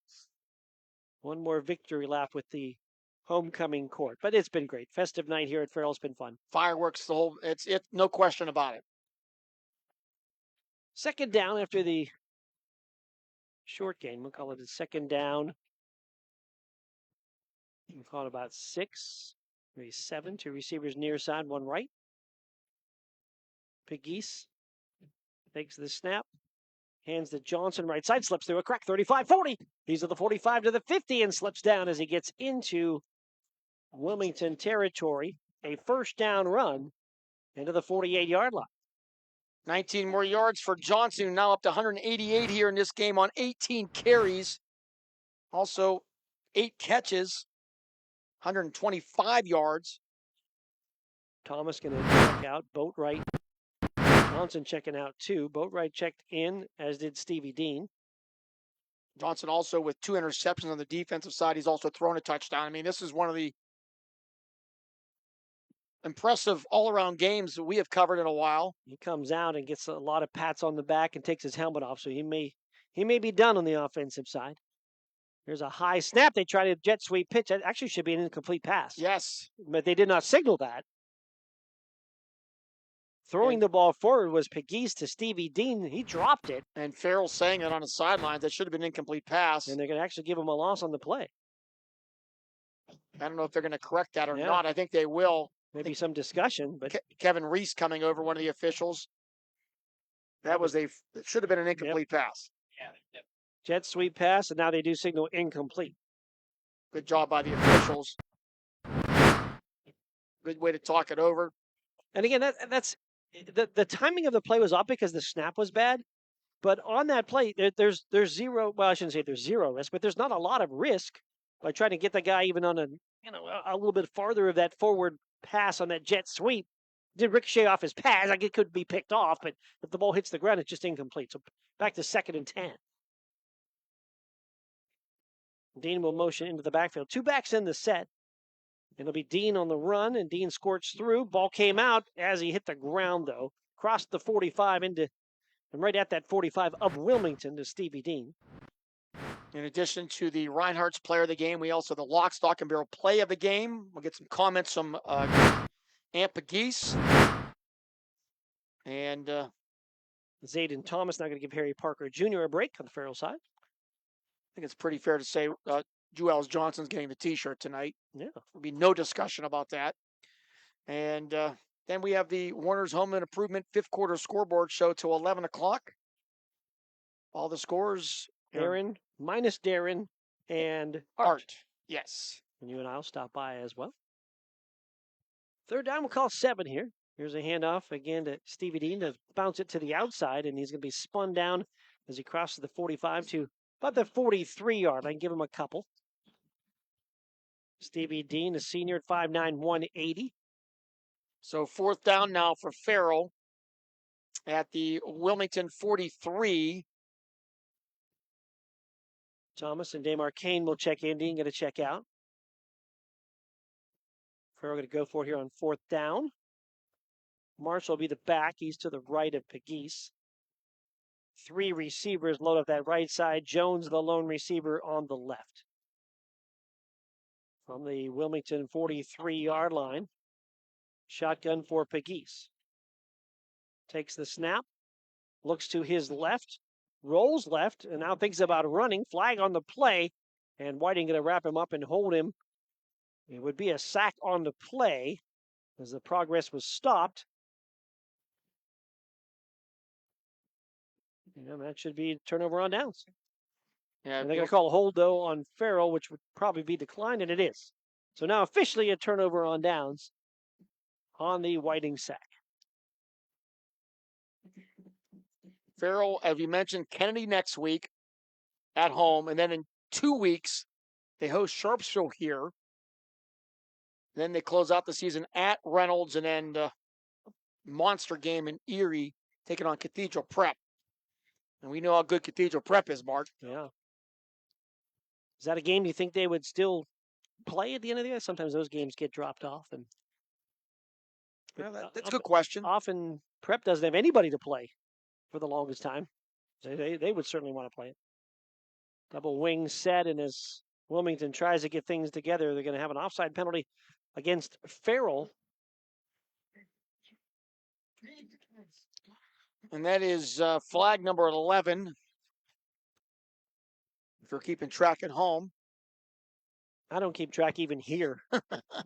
One more victory lap with the homecoming court. But it's been great. Festive night here at Farrell's been fun. Fireworks, the whole, it's no question about it. Second down after the short gain. We'll call it a second down. We'll call it about 6, maybe 7. 2 receivers near side, 1 right. Pegues takes the snap. Hands to Johnson, right side, slips through a crack, 35-40. He's at the 45 to the 50 and slips down as he gets into Wilmington territory. A first down run into the 48-yard line. 19 more yards for Johnson, now up to 188 here in this game on 18 carries. Also, 8 catches, 125 yards. Thomas going to check out. Boatwright. Johnson checking out too. Boatwright checked in, as did Stevie Dean. Johnson also with 2 interceptions on the defensive side. He's also thrown a touchdown. I mean, this is one of the impressive all-around games that we have covered in a while. He comes out and gets a lot of pats on the back and takes his helmet off, so he may be done on the offensive side. There's a high snap. They try to jet sweep pitch. That actually should be an incomplete pass. Yes. But they did not signal that. Throwing the ball forward was Pegues to Stevie Dean. He dropped it. And Farrell saying it on the sidelines. That should have been an incomplete pass. And they're going to actually give him a loss on the play. I don't know if they're going to correct that or not. I think they will. Maybe some discussion, but Kevin Reese coming over, one of the officials. That was it should have been an incomplete pass. Jet sweep pass, and now they do signal incomplete. Good job by the officials. Good way to talk it over. And again, that's the timing of the play was off because the snap was bad. But on that play, there's zero. Well, I shouldn't say there's zero risk, but there's not a lot of risk by trying to get the guy even on a little bit farther of that forward pass on that jet sweep. Did ricochet off his pads. Like it could be picked off, but if the ball hits the ground, it's just incomplete. So back to 2nd and 10. Dean will motion into the backfield. 2 backs in the set. It'll be Dean on the run, and Dean scorched through. Ball came out as he hit the ground, though. Crossed the 45 and right at that 45 of Wilmington to Stevie Dean. In addition to the Reinhardt's player of the game, we also have the Lock, Stock, and Barrel play of the game. We'll get some comments from Aunt Pegues. And Zayden Thomas not going to give Harry Parker Jr. a break on the Farrell side. I think it's pretty fair to say Juelz Johnson's getting the T-shirt tonight. Yeah. There'll be no discussion about that. And then we have the Warner's Home Improvement 5th quarter scoreboard show till 11 o'clock. All the scores. Aaron, minus Darren, and Art. Yes. And you and I will stop by as well. 3rd down, we'll call 7 here. Here's a handoff again to Stevie Dean to bounce it to the outside, and he's going to be spun down as he crosses the 45 to about the 43-yard line. Give him a couple. Stevie Dean, a senior at 5'9", 180. So 4th down now for Farrell at the Wilmington 43. Thomas and Damar Kane will check in. Dean going to check out. Farrell going to go for it here on 4th down. Marshall will be the back. He's to the right of Pegues. 3 receivers load up that right side. Jones, the lone receiver, on the left. From the Wilmington 43-yard line. Shotgun for Pegues. Takes the snap. Looks to his left. Rolls left, and now thinks about running. Flag on the play, and Whiting going to wrap him up and hold him. It would be a sack on the play as the progress was stopped. And that should be turnover on downs. Yeah, and they're going to call a hold, though, on Farrell, which would probably be declined, and it is. So now officially a turnover on downs on the Whiting sack. Farrell, as we mentioned, Kennedy next week at home, and then in 2 weeks, they host Sharpsville here. Then they close out the season at Reynolds, and then monster game in Erie, taking on Cathedral Prep. And we know how good Cathedral Prep is, Mark. Yeah. Is that a game you think they would still play at the end of the year? Sometimes those games get dropped off. And that's a good question. Often Prep doesn't have anybody to play for the longest time. They would certainly want to play it. Double wing set, and as Wilmington tries to get things together, they're going to have an offside penalty against Farrell. And that is flag number 11. If you're keeping track at home. I don't keep track even here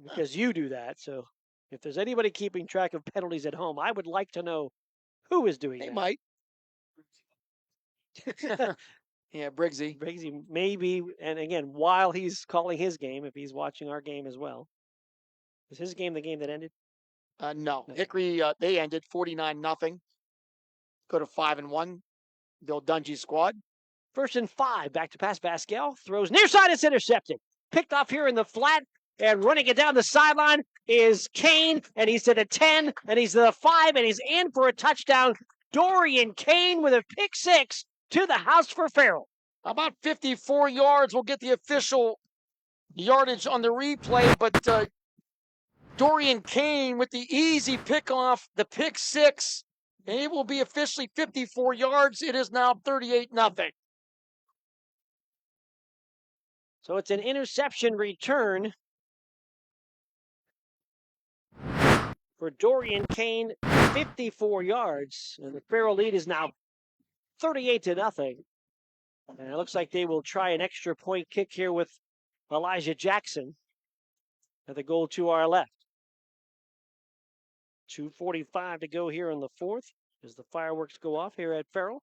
because you do that. So if there's anybody keeping track of penalties at home, I would like to know who is doing They that. might. Yeah, Briggsy. Briggsy, maybe. And again, while he's calling his game, if he's watching our game as well. Is his game the game that ended? No. Hickory, they ended 49-0. Go to 5-1. Bill Dungy's squad. 1st and 5. Back to pass. Pascal throws near side. It's intercepted. Picked off here in the flat. And running it down the sideline is Kane. And he's to the 10. And he's to the 5. And he's in for a touchdown. Dorian Kane with a pick 6 to the house for Farrell. About 54 yards. We'll get the official yardage on the replay. But Dorian Kane with the easy pickoff, the pick 6. And it will be officially 54 yards. It is now 38-0. So it's an interception return for Dorian Kane, 54 yards. And the Farrell lead is now 38-0. And it looks like they will try an extra point kick here with Elijah Jackson at the goal to our left. 2:45 to go here in the 4th as the fireworks go off here at Farrell.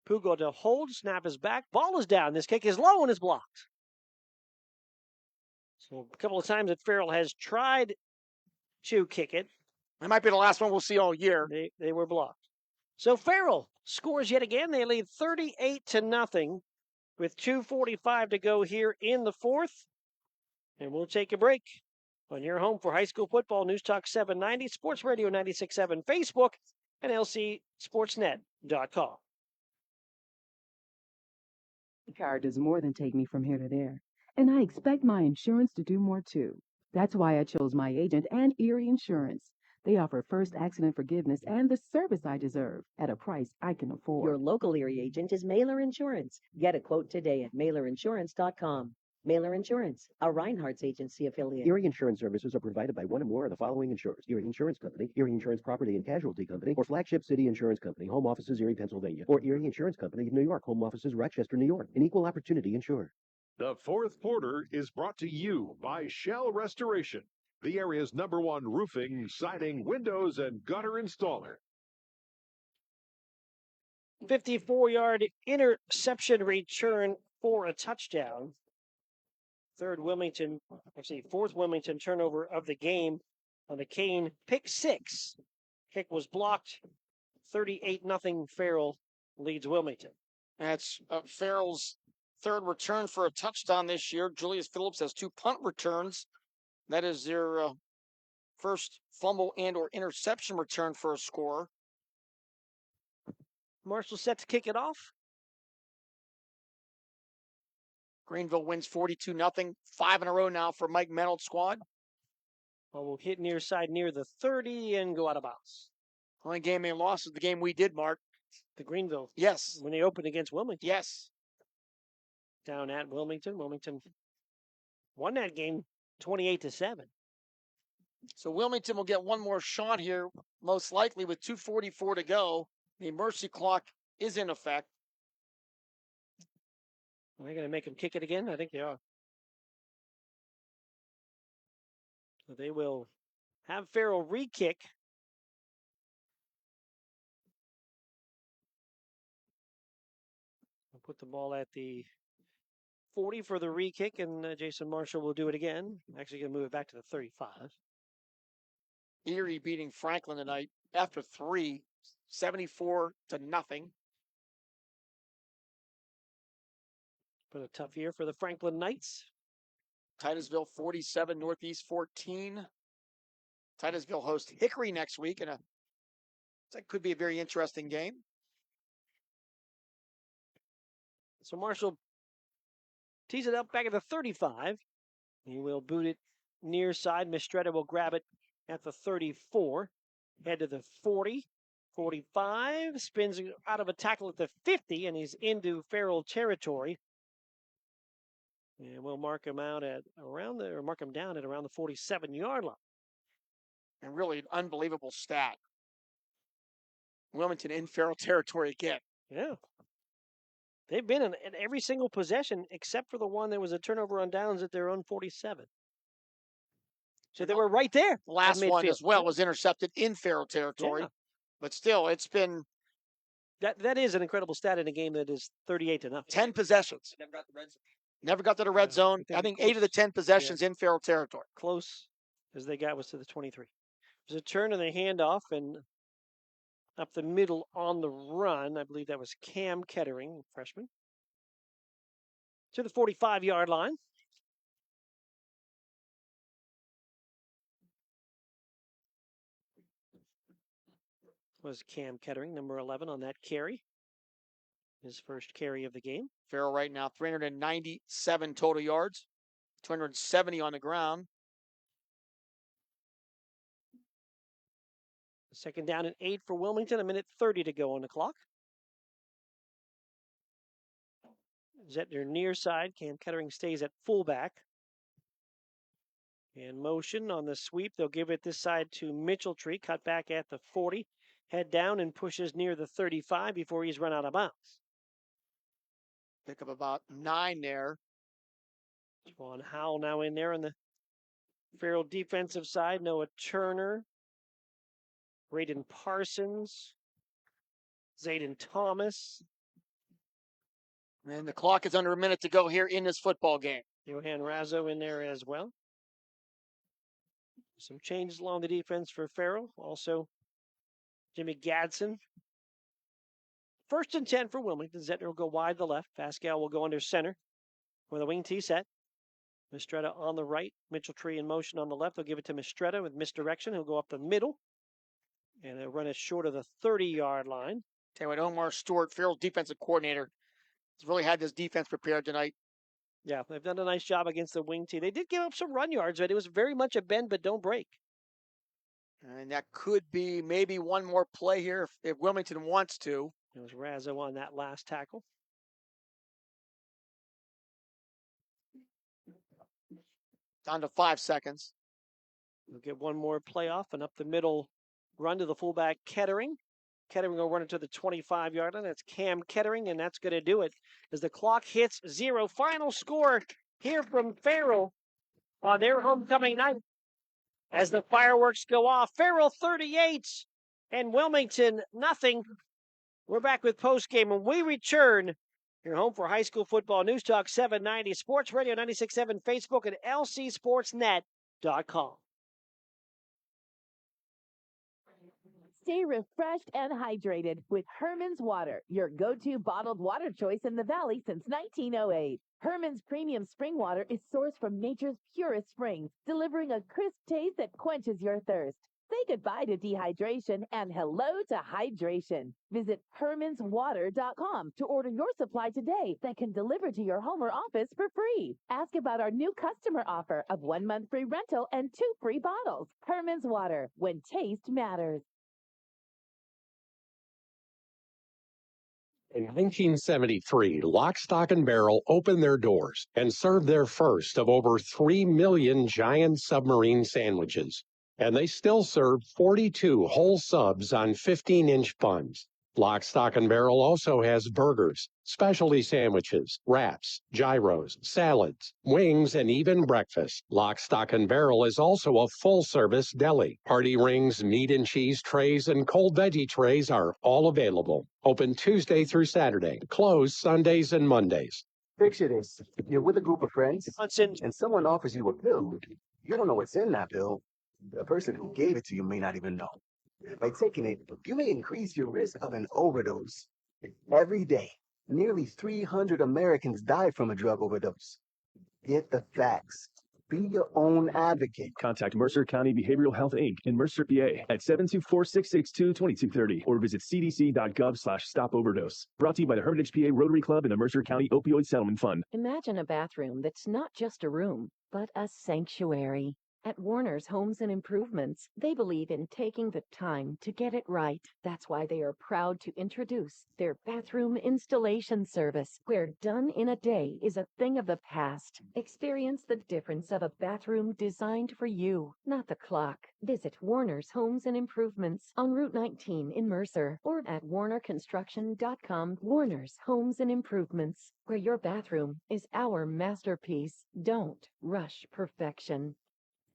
Pugo to hold, snap is back, ball is down. This kick is low and is blocked. So a couple of times that Farrell has tried to kick it. It might be the last one we'll see all year. They were blocked. So Farrell scores yet again. They lead 38-0 with 2:45 to go here in the 4th. And we'll take a break on your home for high school football. News Talk 790, Sports Radio 96.7, Facebook, and lcsportsnet.com. The car does more than take me from here to there. And I expect my insurance to do more too. That's why I chose my agent and Erie Insurance. They offer first accident forgiveness and the service I deserve at a price I can afford. Your local Erie agent is Mailer Insurance. Get a quote today at mailerinsurance.com. Mailer Insurance, a Reinhardt's agency affiliate. Erie Insurance services are provided by one or more of the following insurers: Erie Insurance Company, Erie Insurance Property and Casualty Company, or Flagship City Insurance Company, home offices Erie, Pennsylvania, or Erie Insurance Company of New York, home offices Rochester, New York. An equal opportunity insurer. The 4th quarter is brought to you by Shell Restoration, the area's #1 roofing, siding, windows, and gutter installer. 54-yard interception return for a touchdown. 4th Wilmington turnover of the game on the Kane pick 6. Kick was blocked. 38-0 Farrell leads Wilmington. That's Farrell's 3rd return for a touchdown this year. Julius Phillips has 2 punt returns. That is their first fumble and or interception return for a score. Marshall set to kick it off. Greenville wins 42-0. 5 in a row now for Mike Menold's squad. Well, we'll hit near side near the 30 and go out of bounds. Only game they lost is the game we did, Mark. The Greenville. Yes. When they opened against Wilmington. Yes. Down at Wilmington. Wilmington won that game 28-7. So Wilmington will get one more shot here, most likely with 2:44 to go. The mercy clock is in effect. Are they going to make him kick it again? I think they are. So they will have Farrell re-kick. I'll put the ball at the 40 for the re-kick, and Jason Marshall will do it again. Actually going to move it back to the 35. Erie beating Franklin tonight after 3, 74-0. Been a tough year for the Franklin Knights. Titusville 47, Northeast 14. Titusville hosts Hickory next week, and that could be a very interesting game. So Marshall tees it up back at the 35. He will boot it near side. Mistretta will grab it at the 34. Head to the 40. 45. Spins out of a tackle at the 50, and he's into Farrell territory. And we'll mark him out at mark him down at around the 47-yard line. And really an unbelievable stat. Wilmington in Farrell territory again. Yeah. They've been in every single possession except for the one that was a turnover on downs at their own 47. So they were right there. The last one as well was intercepted in Farrell territory. Yeah. But still, it's been that is an incredible stat in a game that is 38-0. 10 possessions. Never got to the red zone. I think 8 of the 10 possessions in Farrell territory. Close as they got was to the 23. It was a turn and a handoff and up the middle on the run. I believe that was Cam Kettering, freshman, to the 45-yard line. Was Cam Kettering, number 11, on that carry. His first carry of the game. Farrell right now, 397 total yards, 270 on the ground. Second down and 8 for Wilmington, 1:30 to go on the clock. Zettner near side. Cam Kettering stays at fullback. And motion on the sweep. They'll give it this side to Mitchell-Tree. Cut back at the 40. Head down and pushes near the 35 before he's run out of bounds. Pick up about 9 there. Juwan Howell now in there on the Farrell defensive side. Noah Turner. Braden Parsons. Zayden Thomas. And the clock is under a minute to go here in this football game. Johan Razzo in there as well. Some changes along the defense for Farrell. Also, Jimmy Gadsden. 1st and 10 for Wilmington. Zettner will go wide to the left. Pascal will go under center with a wing tee set. Mistretta on the right. Mitchell-Tree in motion on the left. They'll give it to Mistretta with misdirection. He'll go up the middle. And they'll run it short of the 30-yard line. Tell you what, Omar Stewart, Farrell's defensive coordinator, has really had this defense prepared tonight. Yeah, they've done a nice job against the wing tee. They did give up some run yards, but it was very much a bend but don't break. And that could be maybe one more play here if Wilmington wants to. It was Razzo on that last tackle. Down to 5 seconds. We'll get one more playoff and up the middle run to the fullback Kettering. Kettering will run it to the 25-yard line. That's Cam Kettering, and that's going to do it as the clock hits 0. Final score here from Farrell on their homecoming night as the fireworks go off. Farrell 38 and Wilmington nothing. We're back with postgame when we return. You're home for high school football. News Talk 790, Sports Radio 96.7, Facebook, and lcsportsnet.com. Stay refreshed and hydrated with Herman's Water, your go-to bottled water choice in the Valley since 1908. Herman's premium spring water is sourced from nature's purest springs, delivering a crisp taste that quenches your thirst. Say goodbye to dehydration and hello to hydration. Visit hermanswater.com to order your supply today that can deliver to your home or office for free. Ask about our new customer offer of 1 month free rental and 2 free bottles. Herman's Water, when taste matters. In 1973, Lock, Stock, and Barrel opened their doors and served their first of over 3 million giant submarine sandwiches. And they still serve 42 whole subs on 15-inch buns. Lock, Stock, and Barrel also has burgers, specialty sandwiches, wraps, gyros, salads, wings, and even breakfast. Lock, Stock, and Barrel is also a full-service deli. Party rings, meat and cheese trays, and cold veggie trays are all available. Open Tuesday through Saturday, closed Sundays and Mondays. Picture this. You're with a group of friends, and someone offers you a pill. You don't know what's in that pill. The person who gave it to you may not even know. By taking it, you may increase your risk of an overdose. Every day, nearly 300 Americans die from a drug overdose. Get the facts. Be your own advocate. Contact Mercer County Behavioral Health Inc. in Mercer, PA at 724-662-2230 or visit cdc.gov/stop-overdose. Brought to you by the Hermitage PA Rotary Club and the Mercer County Opioid Settlement Fund. Imagine a bathroom that's not just a room, but a sanctuary. At Warner's Homes and Improvements, they believe in taking the time to get it right. That's why they are proud to introduce their bathroom installation service, where done in a day is a thing of the past. Experience the difference of a bathroom designed for you, not the clock. Visit Warner's Homes and Improvements on Route 19 in Mercer or at warnerconstruction.com. Warner's Homes and Improvements, where your bathroom is our masterpiece. Don't rush perfection.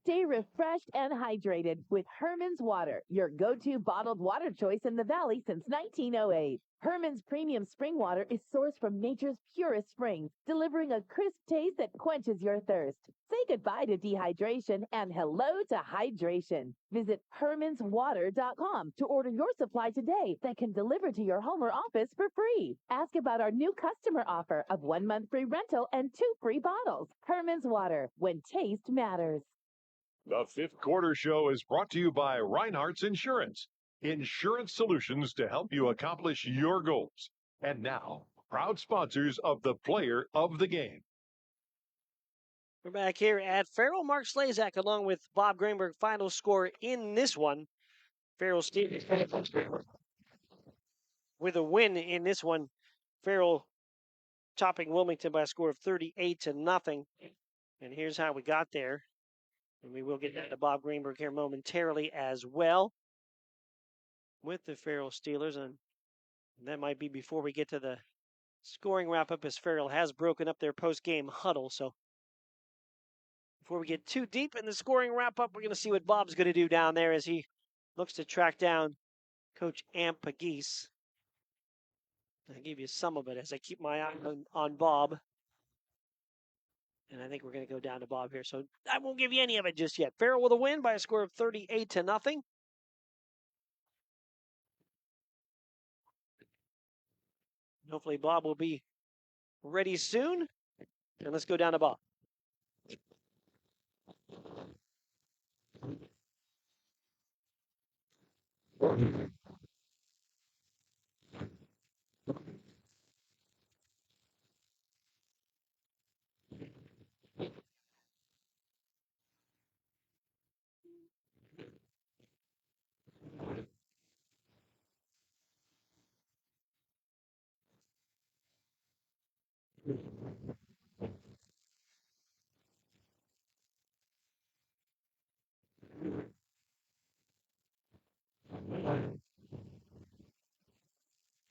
Stay refreshed and hydrated with Herman's Water, your go-to bottled water choice in the Valley since 1908. Herman's premium spring water is sourced from nature's purest springs, delivering a crisp taste that quenches your thirst. Say goodbye to dehydration and hello to hydration. Visit hermanswater.com to order your supply today that can deliver to your home or office for free. Ask about our new customer offer of 1 month free rental and 2 free bottles. Herman's Water, when taste matters. The fifth quarter show is brought to you by Reinhardt's Insurance. Insurance solutions to help you accomplish your goals. And now, proud sponsors of the Player of the Game. We're back here at Farrell. Mark Slazak along with Bob Greenberg. Final score in this one. Farrell Stevens with a win in this one. Farrell topping Wilmington by a score of 38-0. And here's how we got there. And we will get that to Bob Greenberg here momentarily as well with the Farrell Steelers. And that might be before we get to the scoring wrap-up, as Farrell has broken up their post-game huddle. So before we get too deep in the scoring wrap-up, we're going to see what Bob's going to do down there as he looks to track down Coach Amp Pagese. I'll give you some of it as I keep my eye on Bob. And I think we're going to go down to Bob here. So I won't give you any of it just yet. Farrell with a win by a score of 38-0. Hopefully Bob will be ready soon. And let's go down to Bob.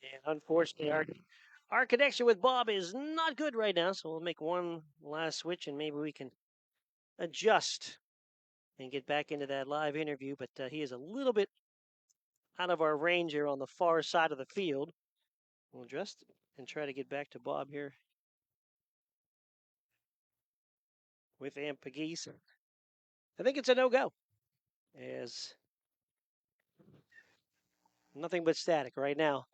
And unfortunately, our connection with Bob is not good right now, so we'll make one last switch and maybe we can adjust and get back into that live interview. But he is a little bit out of our range here on the far side of the field. We'll adjust and try to get back to Bob here with Amp Pagese. I think it's a no-go, as nothing but static right now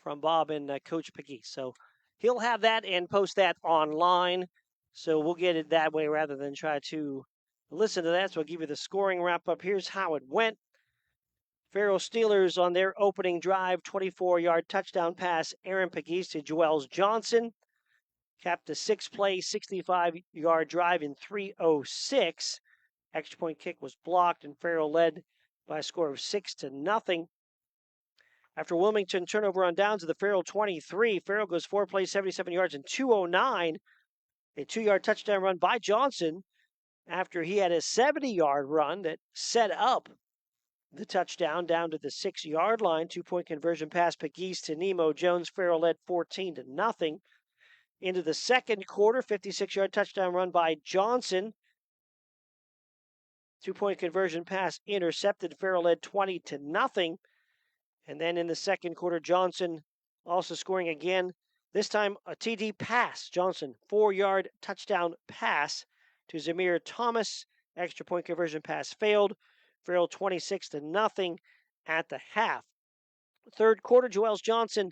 from Bob and Coach Pagese. So he'll have that and post that online. So we'll get it that way rather than try to listen to that. So I'll give you the scoring wrap-up. Here's how it went. Farrell Steelers on their opening drive, 24-yard touchdown pass, Aaron Pagese to Joels Johnson. Capped a 6-play, 65-yard drive in 3:06. Extra point kick was blocked, and Farrell led by a score of 6-0. After Wilmington turnover on downs to the Farrell 23, Farrell goes 4 plays, 77 yards, and 2:09. A 2-yard touchdown run by Johnson after he had a 70-yard run that set up the touchdown down to the 6-yard line. 2-point conversion pass Pagese to Nemo Jones. Farrell led 14-0. Into the second quarter, 56-yard touchdown run by Johnson. 2-point conversion pass intercepted. Farrell led 20-0. And then in the second quarter, Johnson also scoring again. This time a TD pass. Johnson, 4-yard touchdown pass to Zamir Thomas. Extra point conversion pass failed. Farrell 26-0 at the half. Third quarter, Joels Johnson,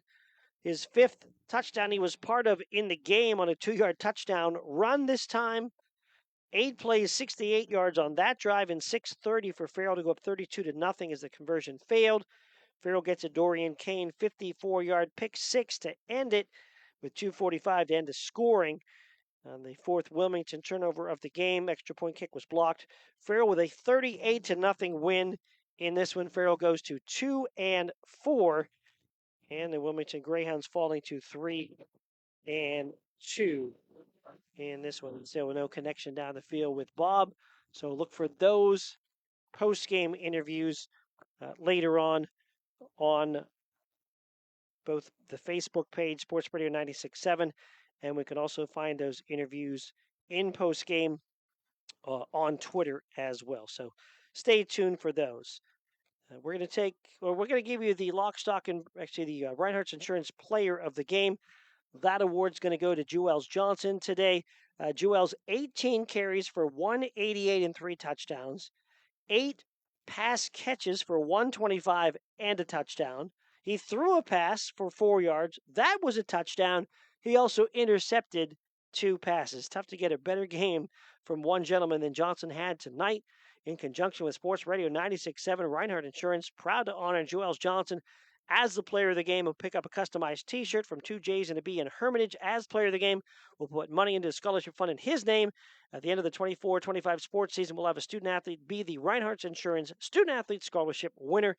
his 5th touchdown he was part of in the game on a 2-yard touchdown run this time. 8 plays, 68 yards on that drive, and 6:30 for Farrell to go up 32-0 as the conversion failed. Farrell gets a Dorian Kane 54-yard pick 6 to end it with 2:45 to end the scoring. The fourth Wilmington turnover of the game. Extra point kick was blocked. Farrell with a 38-0 win. In this one, Farrell goes to 2-4. And the Wilmington Greyhounds falling to 3-2 in this one. So no connection down the field with Bob. So look for those post-game interviews later on both the Facebook page, Sports Radio 96.7, and we can also find those interviews in post-game on Twitter as well. So stay tuned for those. We're going to give you the the Reinhardt's Insurance Player of the Game. That award's going to go to Jewels Johnson today. Jewels 18 carries for 188 and 3 touchdowns, 8 pass catches for 125 and a touchdown. He threw a pass for 4 yards. That was a touchdown. He also intercepted 2 passes. Tough to get a better game from one gentleman than Johnson had tonight. In conjunction with Sports Radio 96.7, Reinhardt Insurance, proud to honor Jewels Johnson as the player of the game. Will pick up a customized T-shirt from 2 J's and a B in Hermitage as player of the game. We'll put money into a scholarship fund in his name. At the end of the 24-25 sports season, we'll have a student athlete be the Reinhardt's Insurance Student Athlete Scholarship winner.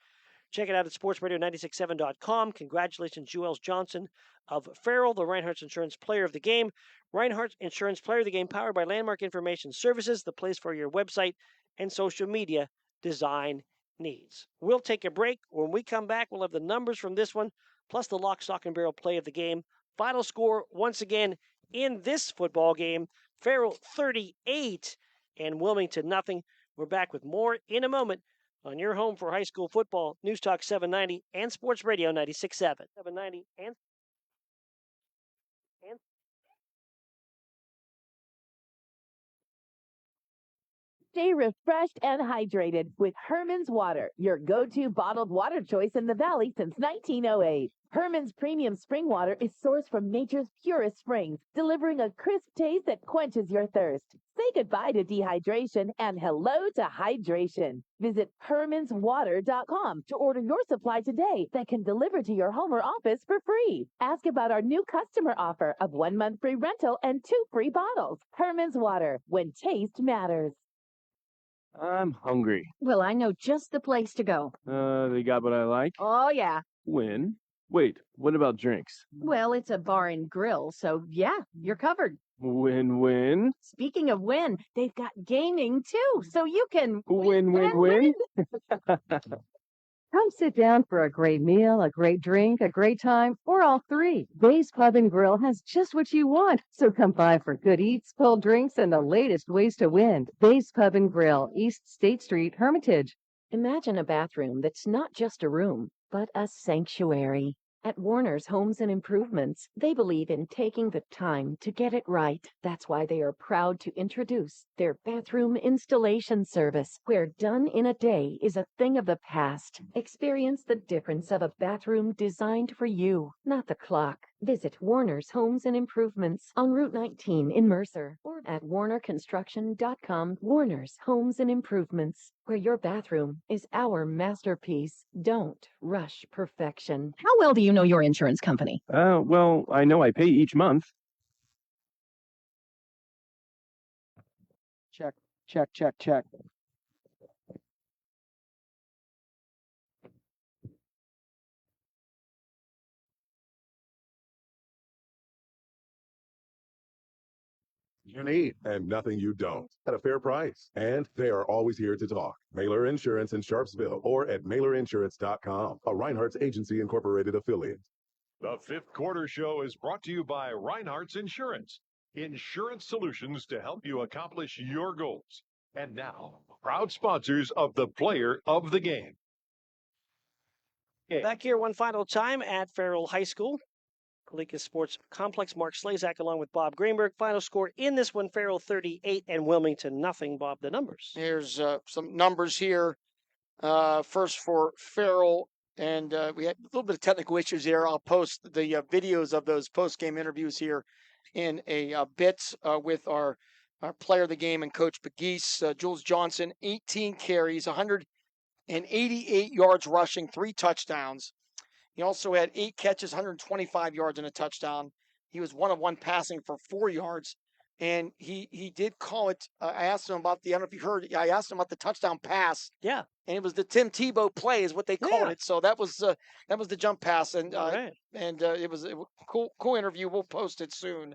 Check it out at sportsradio967.com. Congratulations, Jewels Johnson of Farrell, the Reinhardt's Insurance Player of the Game. Reinhardt's Insurance Player of the Game, powered by Landmark Information Services, the place for your website and social media design needs. We'll take a break. When we come back, we'll have the numbers from this one, plus the lock, stock, and barrel play of the game. Final score, once again, in this football game, Farrell 38 and Wilmington nothing. We're back with more in a moment on your home for high school football, News Talk 790 and Sports Radio 96.7. 790 and Stay refreshed and hydrated with Herman's Water, your go-to bottled water choice in the Valley since 1908. Herman's premium spring water is sourced from nature's purest springs, delivering a crisp taste that quenches your thirst. Say goodbye to dehydration and hello to hydration. Visit hermanswater.com to order your supply today that can deliver to your home or office for free. Ask about our new customer offer of 1 month free rental and 2 free bottles. Herman's Water, when taste matters. I'm hungry. Well, I know just the place to go. They got what I like? Oh, yeah. When? Wait, what about drinks? Well, it's a bar and grill, so yeah, you're covered. Win-win? Speaking of win, they've got gaming too, so you can win. Come sit down for a great meal, a great drink, a great time, or all three. Bay's Pub and Grill has just what you want. So come by for good eats, cold drinks, and the latest ways to win. Bay's Pub and Grill, East State Street, Hermitage. Imagine a bathroom that's not just a room, but a sanctuary. At Warner's Homes and Improvements, they believe in taking the time to get it right. That's why they are proud to introduce their bathroom installation service, where done in a day is a thing of the past. Experience the difference of a bathroom designed for you, not the clock. Visit Warner's Homes and Improvements on Route 19 in Mercer or at warnerconstruction.com. Warner's Homes and Improvements, where your bathroom is our masterpiece. Don't rush perfection. How well do you know your insurance company? Well, I know I pay each month. Check. You need and nothing you don't at a fair price. And they are always here to talk. Mailer Insurance in Sharpsville or at mailerinsurance.com, a Reinhardt's Agency Incorporated affiliate. The fifth quarter show is brought to you by Reinhardt's Insurance. Insurance solutions to help you accomplish your goals. And now, proud sponsors of the Player of the Game. Back here one final time at Farrell High School. Coleca Sports Complex. Mark Slazak along with Bob Greenberg. Final score in this one, Farrell 38 and Wilmington nothing. Bob, the numbers. Here's some numbers here. First for Farrell, and we had a little bit of technical issues here. I'll post the videos of those post-game interviews here in a bit with our player of the game and Coach Pegues. Jules Johnson, 18 carries, 188 yards rushing, 3 touchdowns. He also had 8 catches, 125 yards and a touchdown. He was 1 of 1 passing for 4 yards. and he did call it. I asked him about I don't know if you heard. I asked him about the touchdown pass. Yeah, and it was the Tim Tebow play is what they called it. So that was the jump pass, and it was a cool interview. We'll post it soon.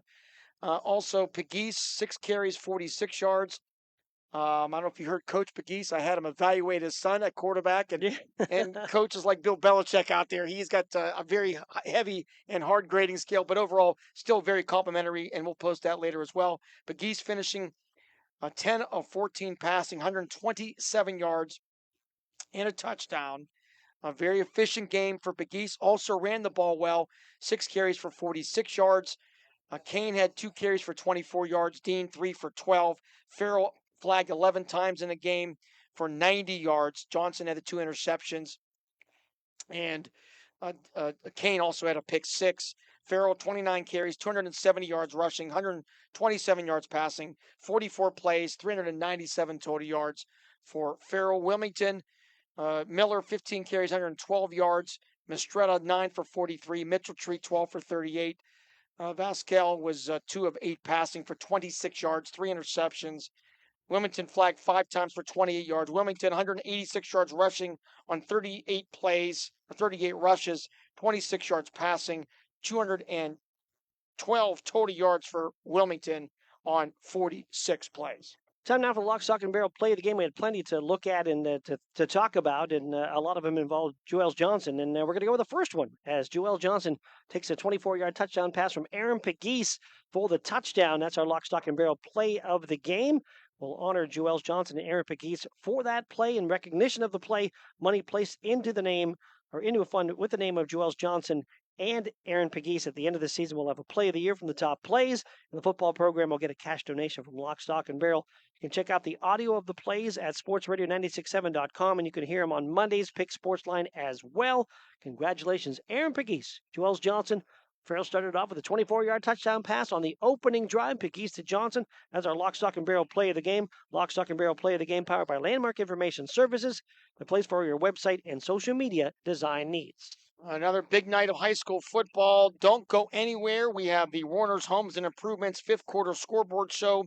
Also, Pegues, 6 carries, 46 yards. I don't know if you heard Coach Pegues. I had him evaluate his son at quarterback, and Coach is like Bill Belichick out there. He's got a very heavy and hard grading scale, but overall still very complimentary, and we'll post that later as well. Pegues finishing 10 of 14 passing, 127 yards and a touchdown. A very efficient game for Pegues. Also ran the ball well, 6 carries for 46 yards. Kane had 2 carries for 24 yards. Dean 3 for 12. Farrell flagged 11 times in the game for 90 yards. Johnson had the 2 interceptions. And Kane also had a pick 6. Farrell, 29 carries, 270 yards rushing, 127 yards passing, 44 plays, 397 total yards for Farrell. Wilmington, Miller, 15 carries, 112 yards. Mistretta, 9 for 43. Mitchell Tree, 12 for 38. Vasquez was 2 of 8 passing for 26 yards, 3 interceptions. Wilmington flagged 5 times for 28 yards. Wilmington, 186 yards rushing on 38 plays, or 38 rushes, 26 yards passing, 212 total yards for Wilmington on 46 plays. Time now for the Lock, Stock, and Barrel play of the game. We had plenty to look at and to talk about, and a lot of them involved Joel Johnson. And we're going to go with the first one, as Joel Johnson takes a 24-yard touchdown pass from Aaron Pegues for the touchdown. That's our Lock, Stock, and Barrel play of the game. We'll honor Joel Johnson and Aaron Pegues for that play. In recognition of the play, money placed into a fund with the name of Joel Johnson and Aaron Pegues. At the end of the season, we'll have a play of the year from the top plays. And the football program will get a cash donation from Lock, Stock, and Barrel. You can check out the audio of the plays at sportsradio967.com, and you can hear them on Monday's Pick Sports Line as well. Congratulations, Aaron Pegues, Joel Johnson. Farrell started off with a 24-yard touchdown pass on the opening drive. Pegues to Johnson as our Lock, Stock, and Barrel play of the game. Lock, Stock, and Barrel play of the game powered by Landmark Information Services, the place for your website and social media design needs. Another big night of high school football. Don't go anywhere. We have the Warner's Homes and Improvements 5th quarter scoreboard show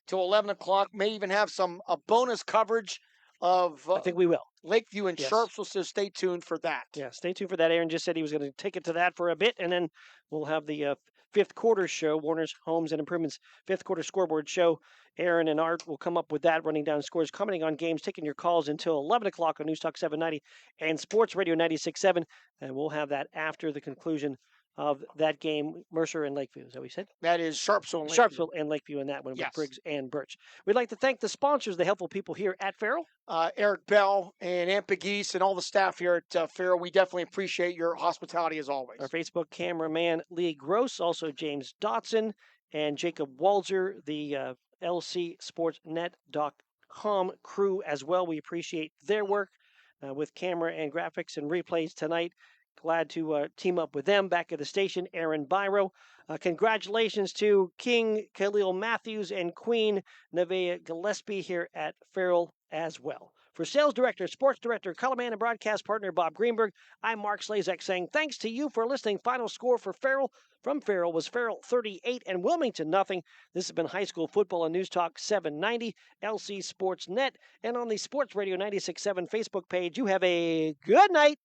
till 11 o'clock. May even have some bonus coverage of I think we will. Lakeview and Yes. Sharpsville, so stay tuned for that. Yeah, stay tuned for that. Aaron just said he was going to take it to that for a bit, and then we'll have the 5th quarter show, Warner's Homes and Improvements 5th quarter scoreboard show. Aaron and Art will come up with that, running down scores, commenting on games, taking your calls until 11 o'clock on News Talk 790 and Sports Radio 96.7, and we'll have that after the conclusion of that game, Mercer and Lakeview. Is that what you said? That is Sharpsville and Lakeview. Sharpsville and Lakeview in that one Yes. with Briggs and Birch. We'd like to thank the sponsors, the helpful people here at Farrell. Eric Bell and Aunt Pegues and all the staff here at Farrell. We definitely appreciate your hospitality as always. Our Facebook cameraman, Lee Gross, also James Dotson, and Jacob Walzer, the lcsportsnet.com crew as well. We appreciate their work with camera and graphics and replays tonight. Glad to team up with them. Back at the station, Aaron Byro. Congratulations to King Khalil Matthews and Queen Nevaeh Gillespie here at Farrell as well. For Sales Director, Sports Director, Colorman, and Broadcast Partner Bob Greenberg, I'm Mark Slazak saying thanks to you for listening. Final score for Farrell from Farrell was Farrell 38 and Wilmington nothing. This has been High School Football on News Talk 790, LC Sports Net, and on the Sports Radio 96.7 Facebook page. You have a good night.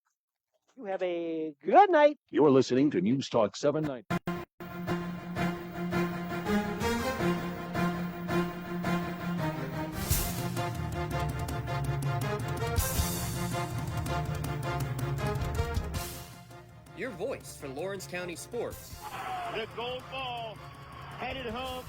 You have a good night. You're listening to News Talk 790. Your voice for Lawrence County sports. The gold ball headed home.